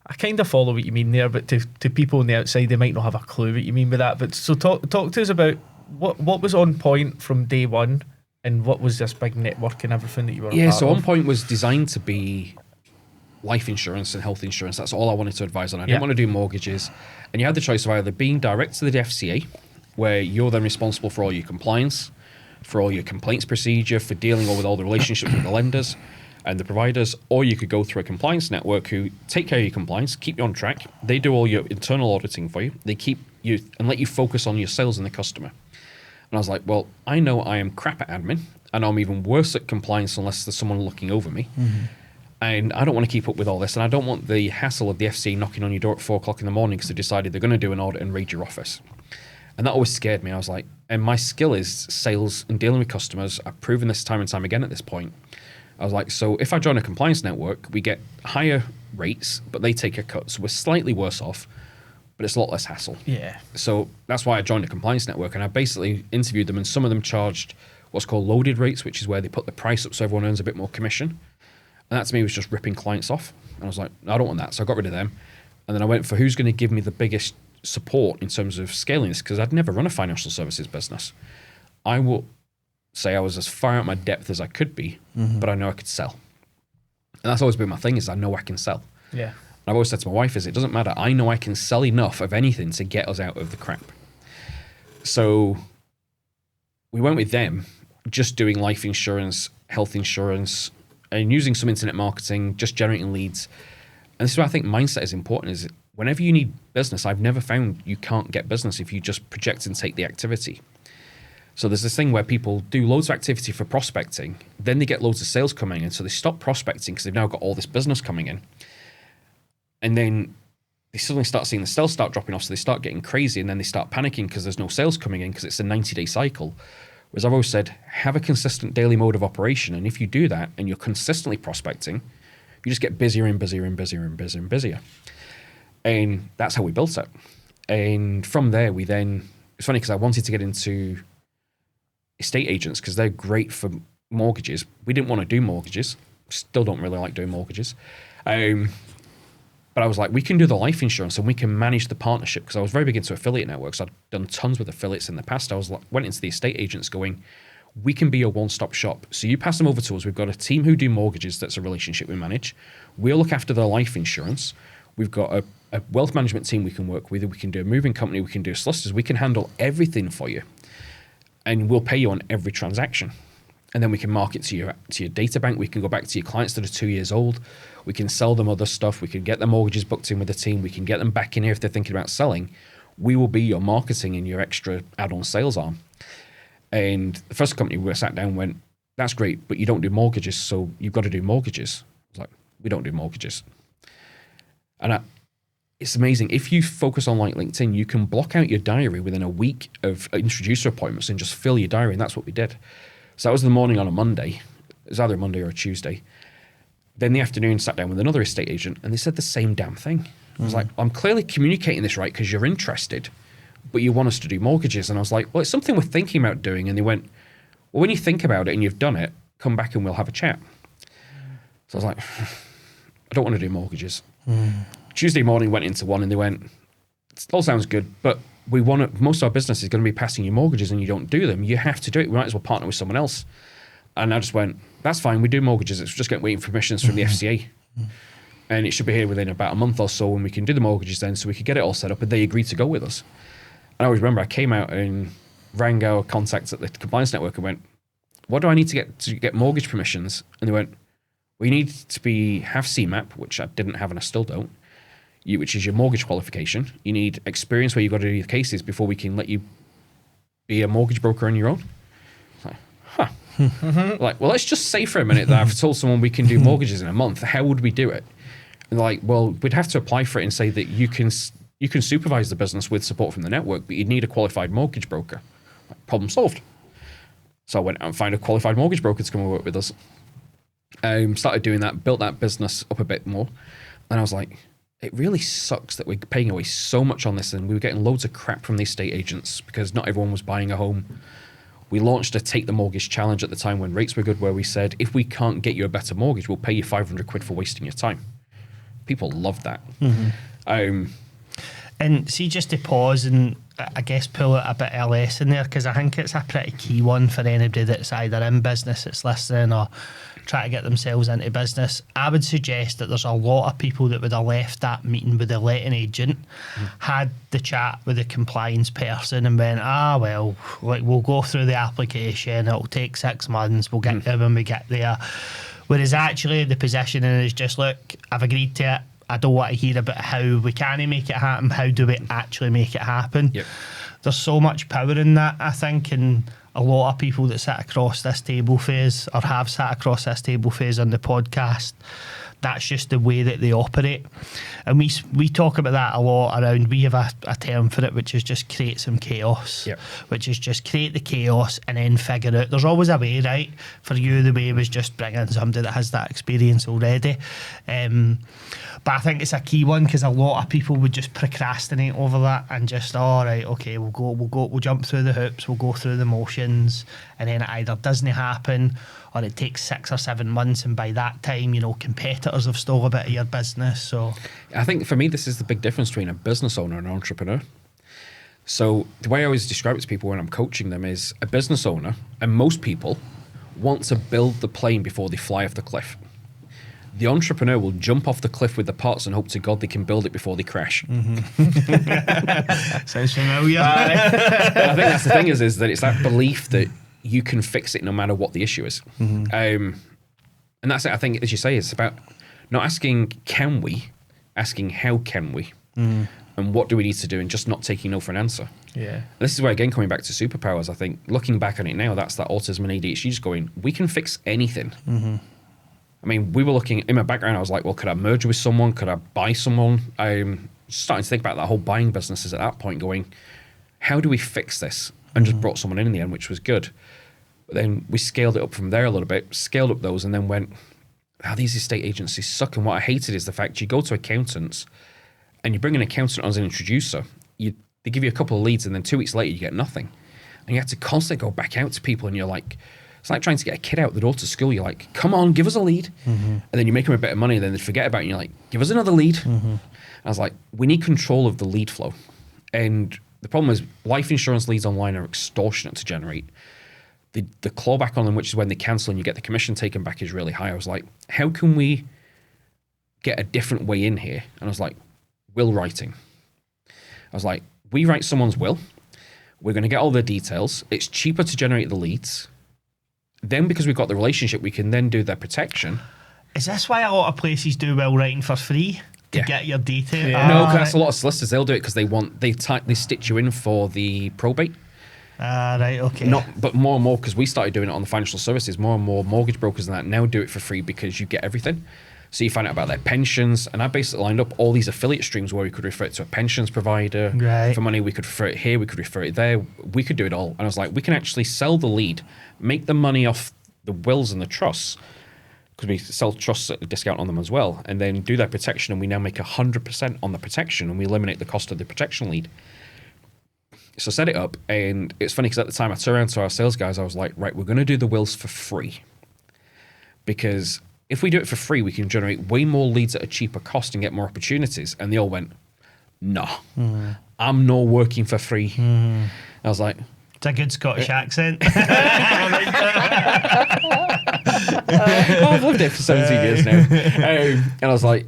I kind of follow what you mean there, but to people on the outside, they might not have a clue what you mean by that. But so talk to us about what was On Point from day one, and what was this big network and everything that you were a part so of? On Point was designed to be life insurance and health insurance. That's all I wanted to advise on. I didn't want to do mortgages. And you had the choice of either being direct to the FCA, where you're then responsible for all your compliance, for all your complaints procedure, for dealing with all the relationships with the lenders, and the providers, or you could go through a compliance network who take care of your compliance, keep you on track. They do all your internal auditing for you. They keep you and let you focus on your sales and the customer. And I was like, well, I know I am crap at admin, and I'm even worse at compliance unless there's someone looking over me. And I don't want to keep up with all this, and I don't want the hassle of the FCA knocking on your door at 4 o'clock in the morning because they decided they're going to do an audit and raid your office. And that always scared me. I was like, and my skill is sales and dealing with customers. I've proven this time and time again at this point. I was like, so if I join a compliance network, we get higher rates, but they take a cut. So we're slightly worse off, but it's a lot less hassle. Yeah. So that's why I joined a compliance network, and I basically interviewed them, and some of them charged what's called loaded rates, which is where they put the price up so everyone earns a bit more commission. And that to me was just ripping clients off. And I was like, I don't want that. So I got rid of them. And then I went for who's going to give me the biggest support in terms of scaling this, because I'd never run a financial services business. I will say I was as far out my depth as I could be, but I know I could sell. And that's always been my thing, is I know I can sell. Yeah. And I've always said to my wife is, it doesn't matter. I know I can sell enough of anything to get us out of the crap. So we went with them, just doing life insurance, health insurance, and using some internet marketing, just generating leads. And this is why I think mindset is important, is whenever you need business, I've never found you can't get business if you just project and take the activity. So there's this thing where people do loads of activity for prospecting, then they get loads of sales coming in, so they stop prospecting because they've now got all this business coming in. And then they suddenly start seeing the sales start dropping off, so they start getting crazy, and then they start panicking because there's no sales coming in because it's a 90-day cycle. Whereas I've always said, have a consistent daily mode of operation, and if you do that and you're consistently prospecting, you just get busier and busier and busier and busier and busier. And that's how we built it. And from there, we then, it's funny because I wanted to get into estate agents because they're great for mortgages. We didn't want to do mortgages. Still don't really like doing mortgages. But I was like, we can do the life insurance and we can manage the partnership, because I was very big into affiliate networks. I'd done tons with affiliates in the past. I went into the estate agents going, we can be a one-stop shop. So you pass them over to us. We've got a team who do mortgages. That's a relationship we manage. We'll look after their life insurance. We've got a wealth management team we can work with. We can do a moving company. We can do solicitors. We can handle everything for you. And we'll pay you on every transaction. And then we can market to your data bank. We can go back to your clients that are 2 years old. We can sell them other stuff. We can get their mortgages booked in with the team. We can get them back in here if they're thinking about selling. We will be your marketing and your extra add-on sales arm. And the first company we sat down and went, that's great, but you don't do mortgages, so you've got to do mortgages. I was like, we don't do mortgages. And it's amazing. If you focus on like LinkedIn, you can block out your diary within a week of introducer appointments and just fill your diary. And that's what we did. So that was the morning on a Monday. It was either a Monday or a Tuesday. Then the afternoon, sat down with another estate agent and they said the same damn thing. I was like, I'm clearly communicating this right because you're interested, but you want us to do mortgages. And I was like, well, it's something we're thinking about doing. And they went, well, when you think about it and you've done it, come back and we'll have a chat. So I was like, I don't want to do mortgages. Tuesday morning, went into one and they went, it all sounds good, but most of our business is going to be passing you mortgages and you don't do them. You have to do it. We might as well partner with someone else. And I just went, that's fine. We do mortgages. It's just waiting for permissions from the FCA. And it should be here within about a month or so when we can do the mortgages then, so we could get it all set up, and they agreed to go with us. And I always remember I came out and rang our contacts at the compliance network and went, what do I need to get mortgage permissions? And they went, well, you need to have CMAP, which I didn't have and I still don't, which is your mortgage qualification. You need experience where you've got to do your cases before we can let you be a mortgage broker on your own. Like, huh. Like, well, let's just say for a minute that I've told someone we can do mortgages in a month. How would we do it? And they're like, well, we'd have to apply for it and say that you can supervise the business with support from the network, but you'd need a qualified mortgage broker. Like, problem solved. So I went out and found a qualified mortgage broker to come and work with us. Started doing that, built that business up a bit more. And I was like, it really sucks that we're paying away so much on this, and we were getting loads of crap from the estate agents because not everyone was buying a home. We launched a Take the Mortgage challenge at the time when rates were good, where we said, if we can't get you a better mortgage, we'll pay you 500 quid for wasting your time. People loved that. And see, just to pause and I guess pull it a bit of a lesson there, because I think it's a pretty key one for anybody that's either in business, that's listening, or try to get themselves into business. I would suggest that there's a lot of people that would have left that meeting with the letting agent, had the chat with the compliance person and went, well, like, we'll go through the application, it'll take 6 months, we'll get there when we get there. Whereas actually the positioning is just, look, I've agreed to it. I don't want to hear about how we can make it happen. How do we actually make it happen? Yep. There's so much power in that, I think, and a lot of people that sit across this table phase or have sat across this table phase on the podcast, that's just the way that they operate. And we talk about that a lot around, we have a term for it, which is just create some chaos. Yep. Which is just create the chaos and then figure out, there's always a way, right? For you, the way was just bring in somebody that has that experience already. But I think it's a key one, because a lot of people would just procrastinate over that and just, all right, okay, we'll jump through the hoops, we'll go through the motions, and then it either doesn't happen or it takes 6 or 7 months, and by that time, competitors have stole a bit of your business. So I think for me, this is the big difference between a business owner and an entrepreneur. So the way I always describe it to people when I'm coaching them is a business owner, and most people want to build the plane before they fly off the cliff. The entrepreneur will jump off the cliff with the parts and hope to God they can build it before they crash. sounds familiar. I think that's the thing is that it's that belief that you can fix it no matter what the issue is. And that's it. I think, as you say, it's about not asking, can we, asking, how can we? And what do we need to do, and just not taking no for an answer. Yeah. This is where, again, coming back to superpowers, I think, looking back on it now, that's that autism and ADHD just going, we can fix anything. I mean, we were looking, in my background, I was like, well, could I merge with someone? Could I buy someone? I'm starting to think about that whole buying businesses at that point, going, how do we fix this? And just brought someone in the end, which was good. But then we scaled it up from there a little bit, scaled up those, and then went, these estate agencies suck. And what I hated is the fact you go to accountants and you bring an accountant on as an introducer, they give you a couple of leads, and then 2 weeks later you get nothing. And you have to constantly go back out to people, and you're like, it's like trying to get a kid out the door to school. You're like, come on, give us a lead. And then you make them a bit of money, and then they forget about it, and you're like, give us another lead. And I was like, we need control of the lead flow. And the problem is life insurance leads online are extortionate to generate. The clawback on them, which is when they cancel and you get the commission taken back, is really high. I was like, how can we get a different way in here? And I was like, will writing. I was like, we write someone's will. We're going to get all the details. It's cheaper to generate the leads. Then, because we've got the relationship, we can then do their protection. Is this why a lot of places do will writing for free? To get your details? Yeah. No, because that's a lot of solicitors. They'll do it because they stitch you in for the probate. Right, okay. But more and more, because we started doing it on the financial services, more and more mortgage brokers and that now do it for free because you get everything. So you find out about their pensions, and I basically lined up all these affiliate streams where we could refer it to a pensions provider right. for money. We could refer it here, we could refer it there. We could do it all. And I was like, we can actually sell the lead, make the money off the wills and the trusts, because we sell trusts at a discount on them as well, and then do that protection, and we now make 100% on the protection, and we eliminate the cost of the protection lead. So set it up, and it's funny because at the time I turned around to our sales guys, I was like, right, we're going to do the wills for free, because if we do it for free, we can generate way more leads at a cheaper cost and get more opportunities. And they all went, no, I'm not working for free. I was like, it's a good Scottish accent. I've lived there for 17 years now. And I was like,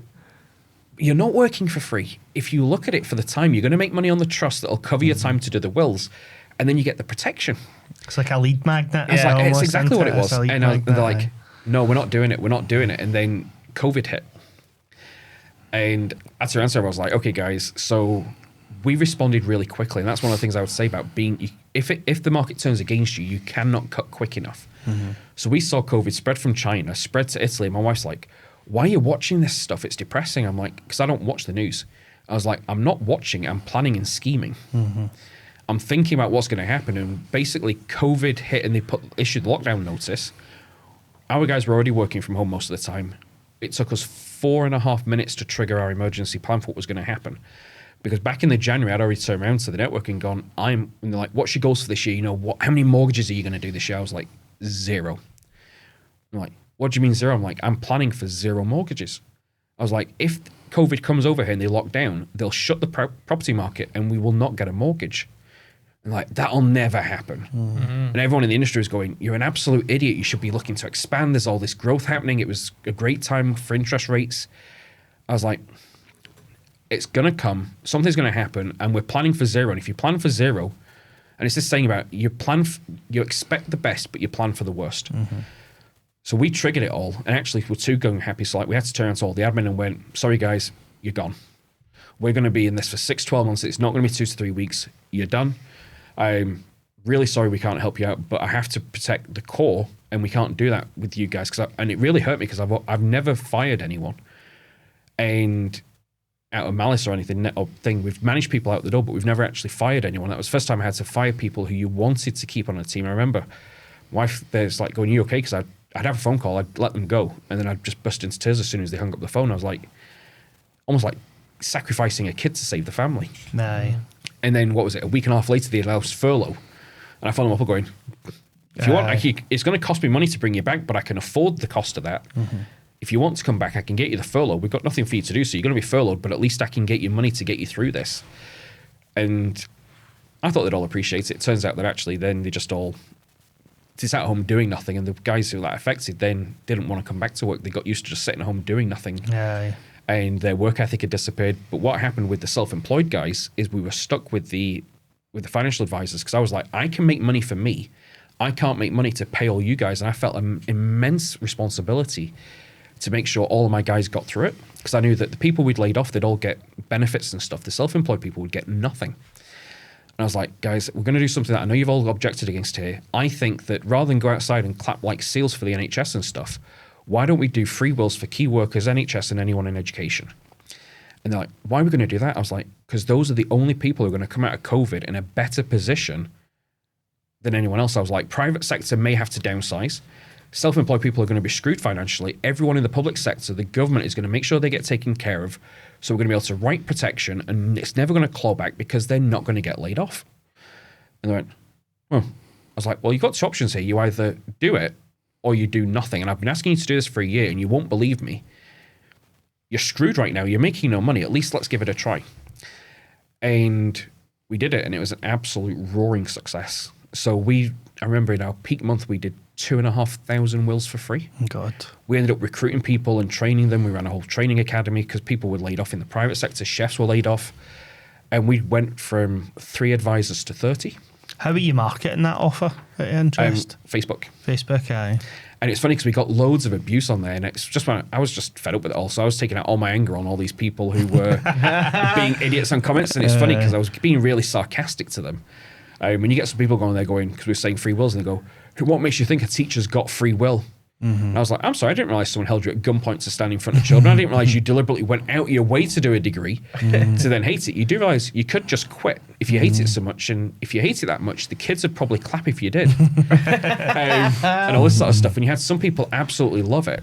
you're not working for free. If you look at it for the time, you're going to make money on the trust that'll cover your time to do the wills, and then you get the protection. It's like a lead magnet. I was like, it's almost, exactly what it was. And they're like, aye. no, we're not doing it. We're not doing it. And then COVID hit. And at the answer, I was like, okay, guys, so we responded really quickly. And that's one of the things I would say about being, if the market turns against you, you cannot cut quick enough. So we saw COVID spread from China, spread to Italy. My wife's like, why are you watching this stuff? It's depressing. I'm like, because I don't watch the news. I was like, I'm not watching, I'm planning and scheming. I'm thinking about what's going to happen. And basically COVID hit and they issued lockdown notice. Our guys were already working from home most of the time. It took us 4.5 minutes to trigger our emergency plan for what was going to happen. Because back in the January, I'd already turned around to the network and gone, and they're like, what's your goals for this year? You know, how many mortgages are you going to do this year? I was like, 0. I'm like, what do you mean 0? I'm like, I'm planning for 0 mortgages. I was like, if COVID comes over here and they lock down, they'll shut the property market and we will not get a mortgage. And like, that'll never happen. And everyone in the industry is going, you're an absolute idiot. You should be looking to expand. There's all this growth happening. It was a great time for interest rates. I was like, it's going to come. Something's going to happen. And we're planning for 0. And if you plan for 0, and it's this saying about you expect the best, but you plan for the worst. So we triggered it all, and actually we're too gung happy. So like we had to turn around to all the admin and went, sorry guys, you're gone. We're going to be in this for 6-12 months. It's not going to be 2 to 3 weeks. You're done. I'm really sorry we can't help you out, but I have to protect the core, and we can't do that with you guys. And it really hurt me because I've never fired anyone, and out of malice or anything or thing. We've managed people out the door, but we've never actually fired anyone. That was the first time I had to fire people who you wanted to keep on a team. I remember my wife there's like going, you okay? Because I'd have a phone call, I'd let them go, and then I'd just burst into tears as soon as they hung up the phone. I was like, almost like sacrificing a kid to save the family. Aye. And then what was it? A week and a half later, they announced furlough, and I phoned them up and going, if you want, it's going to cost me money to bring you back, but I can afford the cost of that. Mm-hmm. If you want to come back, I can get you the furlough. We've got nothing for you to do, so you're going to be furloughed, but at least I can get you money to get you through this. And I thought they'd all appreciate it. It turns out that actually then they just all sat at home doing nothing, and the guys who were that affected then didn't want to come back to work. They got used to just sitting at home doing nothing. Aye. And their work ethic had disappeared. But what happened with the self-employed guys is we were stuck with the financial advisors, because I was like, I can make money for me. I can't make money to pay all you guys. And I felt an immense responsibility to make sure all of my guys got through it, because I knew that the people we'd laid off, they'd all get benefits and stuff. The self-employed people would get nothing. And I was like, guys, we're going to do something that I know you've all objected against here. I think that rather than go outside and clap like seals for the NHS and stuff, why don't we do free wills for key workers, NHS, and anyone in education? And they're like, why are we going to do that? I was like, because those are the only people who are going to come out of COVID in a better position than anyone else. I was like, private sector may have to downsize. Self-employed people are going to be screwed financially. Everyone in the public sector, the government is going to make sure they get taken care of. So we're going to be able to write protection, and it's never going to claw back because they're not going to get laid off. And they went, oh. I was like, well, you've got 2 options here. You either do it or you do nothing. And I've been asking you to do this for a year and you won't believe me. You're screwed right now. You're making no money. At least let's give it a try. And we did it, and it was an absolute roaring success. So I remember in our peak month, we did 2,500 wills for free. God. We ended up recruiting people and training them. We ran a whole training academy because people were laid off in the private sector. Chefs were laid off. And we went from 3 advisors to 30. How are you marketing that offer at interest? Facebook. Facebook, aye. And it's funny because we got loads of abuse on there, and it's just when I was just fed up with it all. So I was taking out all my anger on all these people who were being idiots on comments. And it's funny because I was being really sarcastic to them. When you get some people going there going, because we were saying free wills, and they go, what makes you think a teacher's got free will? Mm-hmm. And I was like, I'm sorry, I didn't realize someone held you at gunpoint to stand in front of children. I didn't realize you deliberately went out your way to do a degree to then hate it. You do realize you could just quit if you hate it so much. And if you hate it that much, the kids would probably clap if you did. And all this sort of stuff. And you had some people absolutely love it.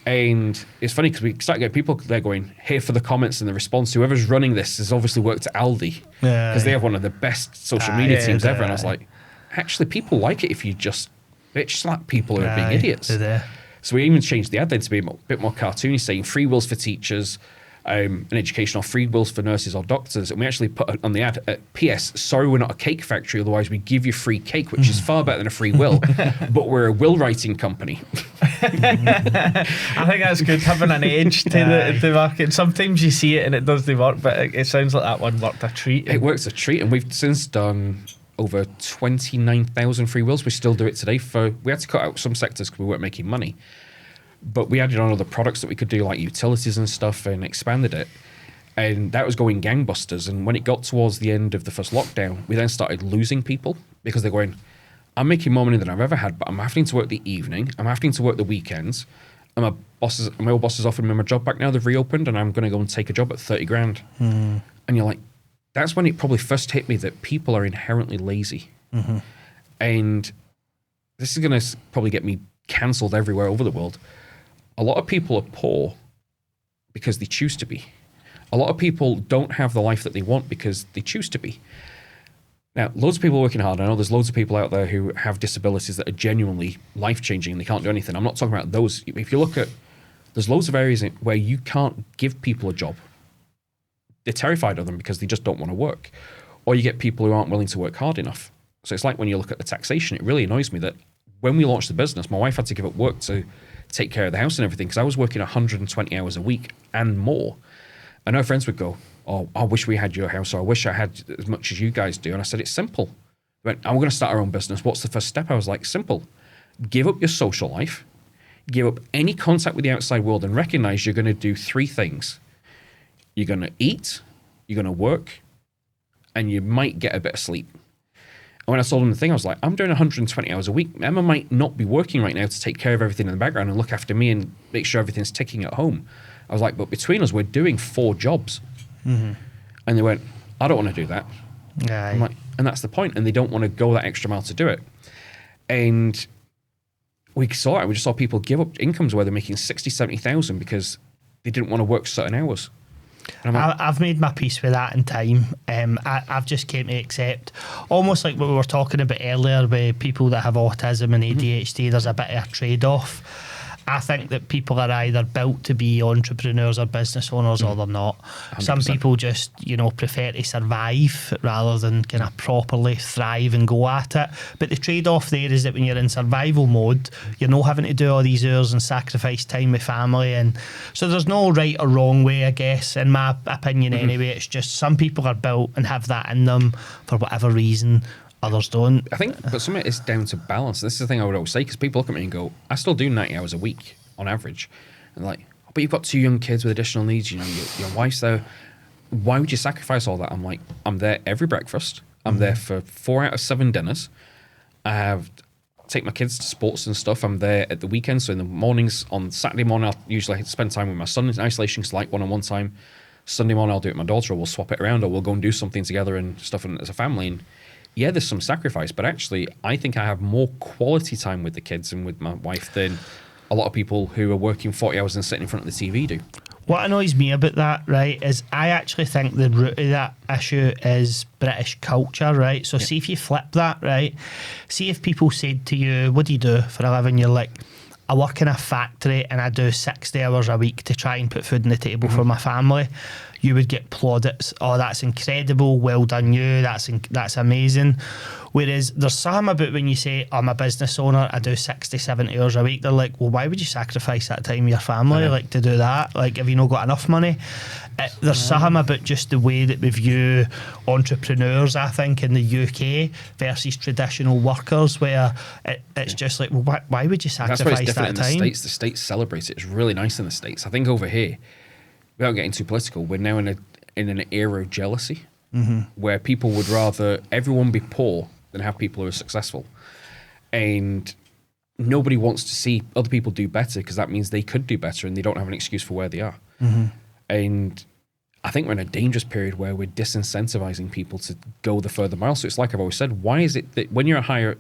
And it's funny because we started getting people there going, here for the comments and the response. Whoever's running this has obviously worked at Aldi because they have one of the best social media teams ever. And I was like, actually, people like it if you just bitch slap people who are being idiots. So we even changed the ad then to be a bit more cartoony, saying free wills for teachers, and education, or free wills for nurses or doctors. And we actually put on the ad, P.S., sorry we're not a cake factory, otherwise we give you free cake, which is far better than a free will, but we're a will writing company. I think that's good, having an edge to the market. Sometimes you see it and it doesn't work, but it sounds like that one worked a treat. It works a treat, and we've since done over 29,000 free wills. We still do it today. We had to cut out some sectors because we weren't making money. But we added on other products that we could do, like utilities and stuff, and expanded it. And that was going gangbusters. And when it got towards the end of the first lockdown, we then started losing people because they're going, I'm making more money than I've ever had, but I'm having to work the evening. I'm having to work the weekends. And my old boss has offered me my job back now. They've reopened, and I'm going to go and take a job at 30 grand. And you're like, that's when it probably first hit me that people are inherently lazy. And this is going to probably get me cancelled everywhere over the world. A lot of people are poor because they choose to be. A lot of people don't have the life that they want because they choose to be. Now, loads of people are working hard. I know there's loads of people out there who have disabilities that are genuinely life-changing and they can't do anything. I'm not talking about those. If you look at, there's loads of areas where you can't give people a job. They're terrified of them because they just don't want to work. Or you get people who aren't willing to work hard enough. So it's like when you look at the taxation, it really annoys me that when we launched the business, my wife had to give up work to take care of the house and everything because I was working 120 hours a week and more. And her friends would go, oh, I wish we had your house, or I wish I had as much as you guys do. And I said, it's simple. They went, I'm going to start our own business. What's the first step? I was like, simple. Give up your social life. give up any contact with the outside world and recognize you're going to do three things. You're going to eat, you're going to work, and you might get a bit of sleep. And when I told him the thing, I was like, I'm doing 120 hours a week. Emma might not be working right now to take care of everything in the background and look after me and make sure everything's ticking at home. I was like, but between us, we're doing 4 jobs. And they went, I don't want to do that. Aye. I'm like, and that's the point. And they don't want to go that extra mile to do it. And we saw it. We just saw people give up incomes where they're making 60, 70,000 because they didn't want to work certain hours. I've made my peace with that in time. I've just came to accept, almost like what we were talking about earlier with people that have autism and ADHD, there's a bit of a trade-off. I think that people are either built to be entrepreneurs or business owners or they're not. 100%. Some people just, prefer to survive rather than kind of properly thrive and go at it. But the trade-off there is that when you're in survival mode, you're not having to do all these hours and sacrifice time with family. And so there's no right or wrong way, I guess, in my opinion anyway. It's just some people are built and have that in them for whatever reason. Others don't. I think, but some of it is down to balance. This is the thing I would always say, because people look at me and go, I still do 90 hours a week on average. And like, oh, but you've got 2 young kids with additional needs, your wife's there. Why would you sacrifice all that? I'm like, I'm there every breakfast. I'm there for 4 out of 7 dinners. Take my kids to sports and stuff. I'm there at the weekend. So in the mornings, on Saturday morning, I'll usually spend time with my son in isolation, because like one-on-one time. Sunday morning, I'll do it with my daughter, or we'll swap it around, or we'll go and do something together and stuff as a family. And yeah, there's some sacrifice, but actually, I think I have more quality time with the kids and with my wife than a lot of people who are working 40 hours and sitting in front of the TV do. What annoys me about that, right, is I actually think the root of that issue is British culture, right? So see if you flip that, right? See if people said to you, what do you do for a living? You're like, I work in a factory and I do 60 hours a week to try and put food on the table for my family. You would get plaudits. Oh, that's incredible. Well done you. That's amazing. Whereas there's some about when you say, I'm a business owner, I do 60, 70 hours a week. They're like, well, why would you sacrifice that time with your family like to do that? Like, have you not got enough money? There's some about just the way that we view entrepreneurs, I think, in the UK versus traditional workers, where it's just like, well, why would you sacrifice that time? That's why it's different in time? the States. The States celebrate it. It's really nice in the States. I think over here, without getting too political, we're now in an era of jealousy where people would rather everyone be poor than have people who are successful. And nobody wants to see other people do better, because that means they could do better and they don't have an excuse for where they are. And I think we're in a dangerous period where we're disincentivizing people to go the further mile. So it's like I've always said, why is it that when you're a higher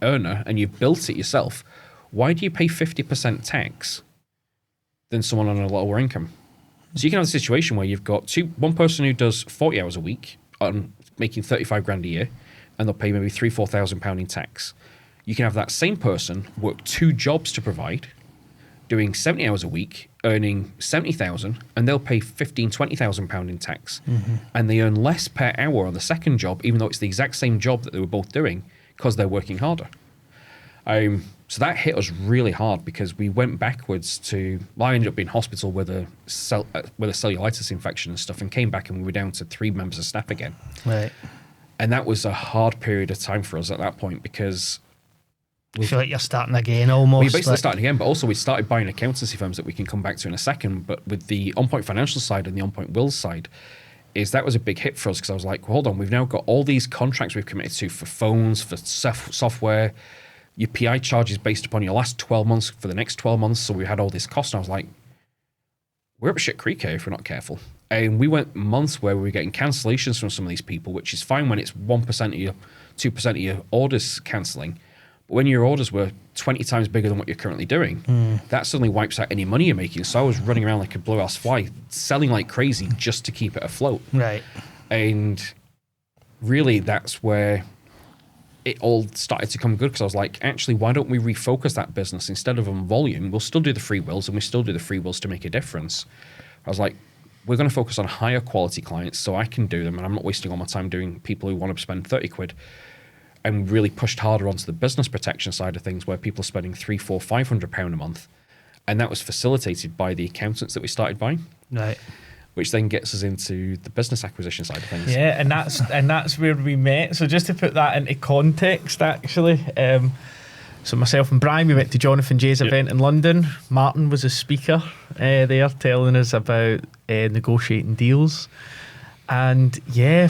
earner and you've built it yourself, why do you pay 50% tax than someone on a lower income? So you can have a situation where you've got one person who does 40 hours a week on making 35 grand a year, and they'll pay maybe £3,000-4,000 in tax. You can have that same person work 2 jobs to provide, doing 70 hours a week, earning 70,000, and they'll pay £15,000-20,000 in tax. And they earn less per hour on the second job, even though it's the exact same job that they were both doing, because they're working harder. So that hit us really hard, because we went backwards to. Well, I ended up being in hospital with a cellulitis infection and stuff, and came back and we were down to 3 members of staff again. Right. And that was a hard period of time for us at that point, because I feel like you're starting again almost. we're basically starting again, but also we started buying accountancy firms that we can come back to in a second. But with the On Point Financial side and the On Point Wills side, that was a big hit for us, because I was like, well, hold on, we've now got all these contracts we've committed to for phones, for software. Your PI charges based upon your last 12 months for the next 12 months. So we had all this cost, and I was like, we're up shit creek here if we're not careful. And we went months where we were getting cancellations from some of these people, which is fine when it's 1% of your 2% of your orders cancelling. But when your orders were 20 times bigger than what you're currently doing, that suddenly wipes out any money you're making. So I was running around like a blue-ass fly, selling like crazy just to keep it afloat. Right. And really that's where it all started to come good, because I was like, actually, why don't we refocus that business instead of on volume? We'll still do the free wills, and we still do the free wills to make a difference. I was like, we're going to focus on higher quality clients so I can do them, and I'm not wasting all my time doing people who want to spend 30 quid. And really pushed harder onto the business protection side of things, where people are spending £300, £400, £500 a month. And that was facilitated by the accountants that we started buying. Right. Which then gets us into the business acquisition side of things. Yeah, and that's where we met. So just to put that into context, actually, So myself and Brian, we went to Jonathan Jay's event in London. Martin was a speaker there, telling us about negotiating deals. And yeah,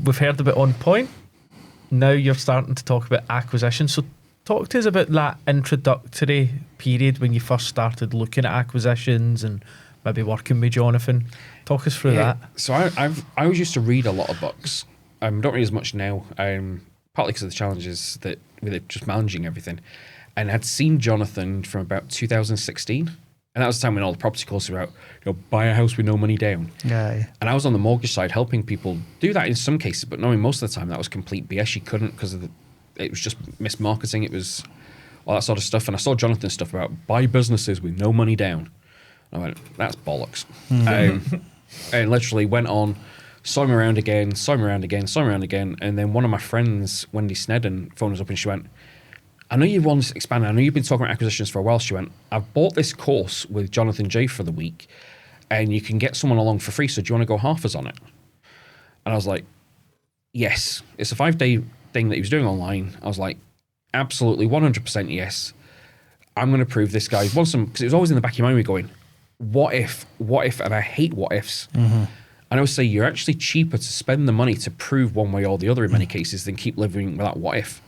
we've heard about On Point. Now you're starting to talk about acquisition. So talk to us about that introductory period when you first started looking at acquisitions and maybe working with Jonathan. Talk us through that. So I always used to read a lot of books. Don't read as much now, partly because of the challenges that with it just managing everything. And I'd seen Jonathan from about 2016. And that was the time when all the property courses were out, buy a house with no money down. Yeah. And I was on the mortgage side helping people do that in some cases, but knowing most of the time that was complete BS. You couldn't because it was just mismarketing. It was all that sort of stuff. And I saw Jonathan's stuff about buy businesses with no money down. And I went, that's bollocks. And literally went on, saw him around again. And then one of my friends, Wendy Snedden, phoned us up and she went, I know you want to expand. I know you've been talking about acquisitions for a while. She went, I've bought this course with Jonathan Jay for the week and you can get someone along for free. So do you want to go half us on it? And I was like, yes. It's a 5-day thing that he was doing online. I was like, absolutely, 100% yes. I'm going to prove this guy. Because it was always in the back of your mind, going, what if, and I hate what ifs. And I always say, you're actually cheaper to spend the money to prove one way or the other in many cases than keep living with that what if.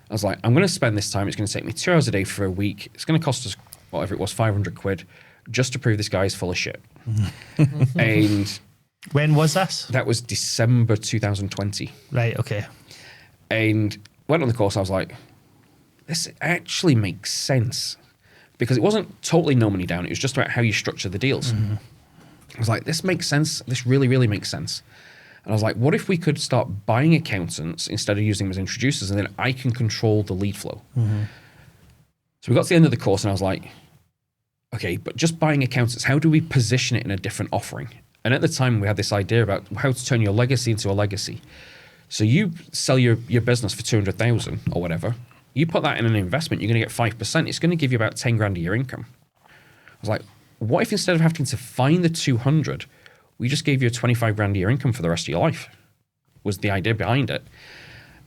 I was like, I'm going to spend this time. It's going to take me 2 hours a day for a week. It's going to cost us, whatever it was, 500 quid, just to prove this guy is full of shit. And when was this? that was December 2020. Right, okay. And went on the course. I was like, this actually makes sense. Because it wasn't totally no money down. It was just about how you structure the deals. I was like, this makes sense. This really, really makes sense. And I was like, what if we could start buying accountants instead of using them as introducers, and then I can control the lead flow? So we got to the end of the course and I was like, okay, but just buying accountants, how do we position it in a different offering? And at the time we had this idea about how to turn your legacy into a legacy. So you sell your business for 200,000 or whatever, you put that in an investment, you're going to get 5%. It's going to give you about 10 grand a year income. I was like, what if instead of having to find the 200, we just gave you a 25 grand a year income for the rest of your life? Was the idea behind it.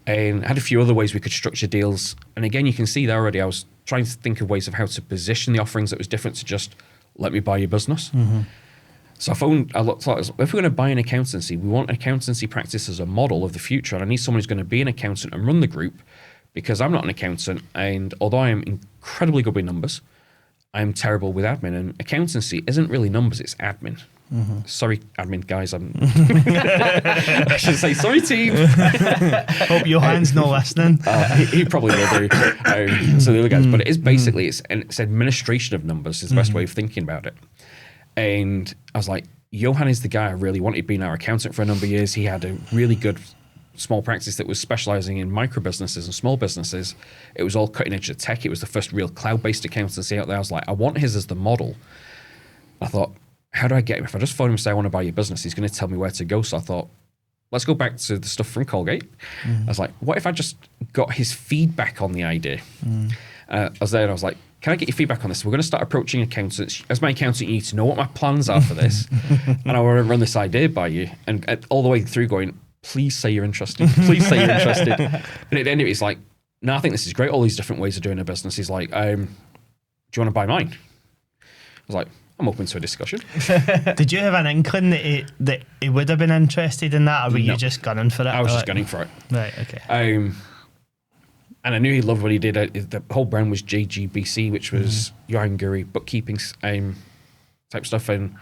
And I had a few other ways we could structure deals. And again, you can see there already, I was trying to think of ways of how to position the offerings that was different to just let me buy your business. So I looked at it, if we're going to buy an accountancy, we want accountancy practice as a model of the future. And I need someone who's going to be an accountant and run the group, because I'm not an accountant. And although I am incredibly good with numbers, I'm terrible with admin. And accountancy isn't really numbers, it's admin. Sorry, admin guys. I should say sorry, team. Hope Johan's not listening. He probably will do. So the other guys, but it is basically it's administration of numbers is the best way of thinking about it. And I was like, Johan is the guy I really wanted, being our accountant for a number of years. He had a really good small practice that was specializing in micro businesses and small businesses. It was all cutting edge of tech. It was the first real cloud-based accountancy out there. I was like, I want his as the model. I thought, how do I get him? If I just phone him and say I want to buy your business, he's going to tell me where to go. So I thought, let's go back to the stuff from Colgate. I was like, what if I just got his feedback on the idea? I was there and I was like, can I get your feedback on this? We're going to start approaching accountants. As my accountant, you need to know what my plans are for this. And I want to run this idea by you. And all the way through going, please say you're interested. Please say you're interested. And at the end of it, he's like, no, I think this is great. All these different ways of doing a business. He's like, do you want to buy mine? I was like, I'm open to a discussion. Did you have an inkling that he would have been interested in that, or were you just gunning for it? I was just gunning for it. Right, okay. And I knew he loved what he did. The whole brand was JGBC, which was Johan Guri bookkeeping type stuff, and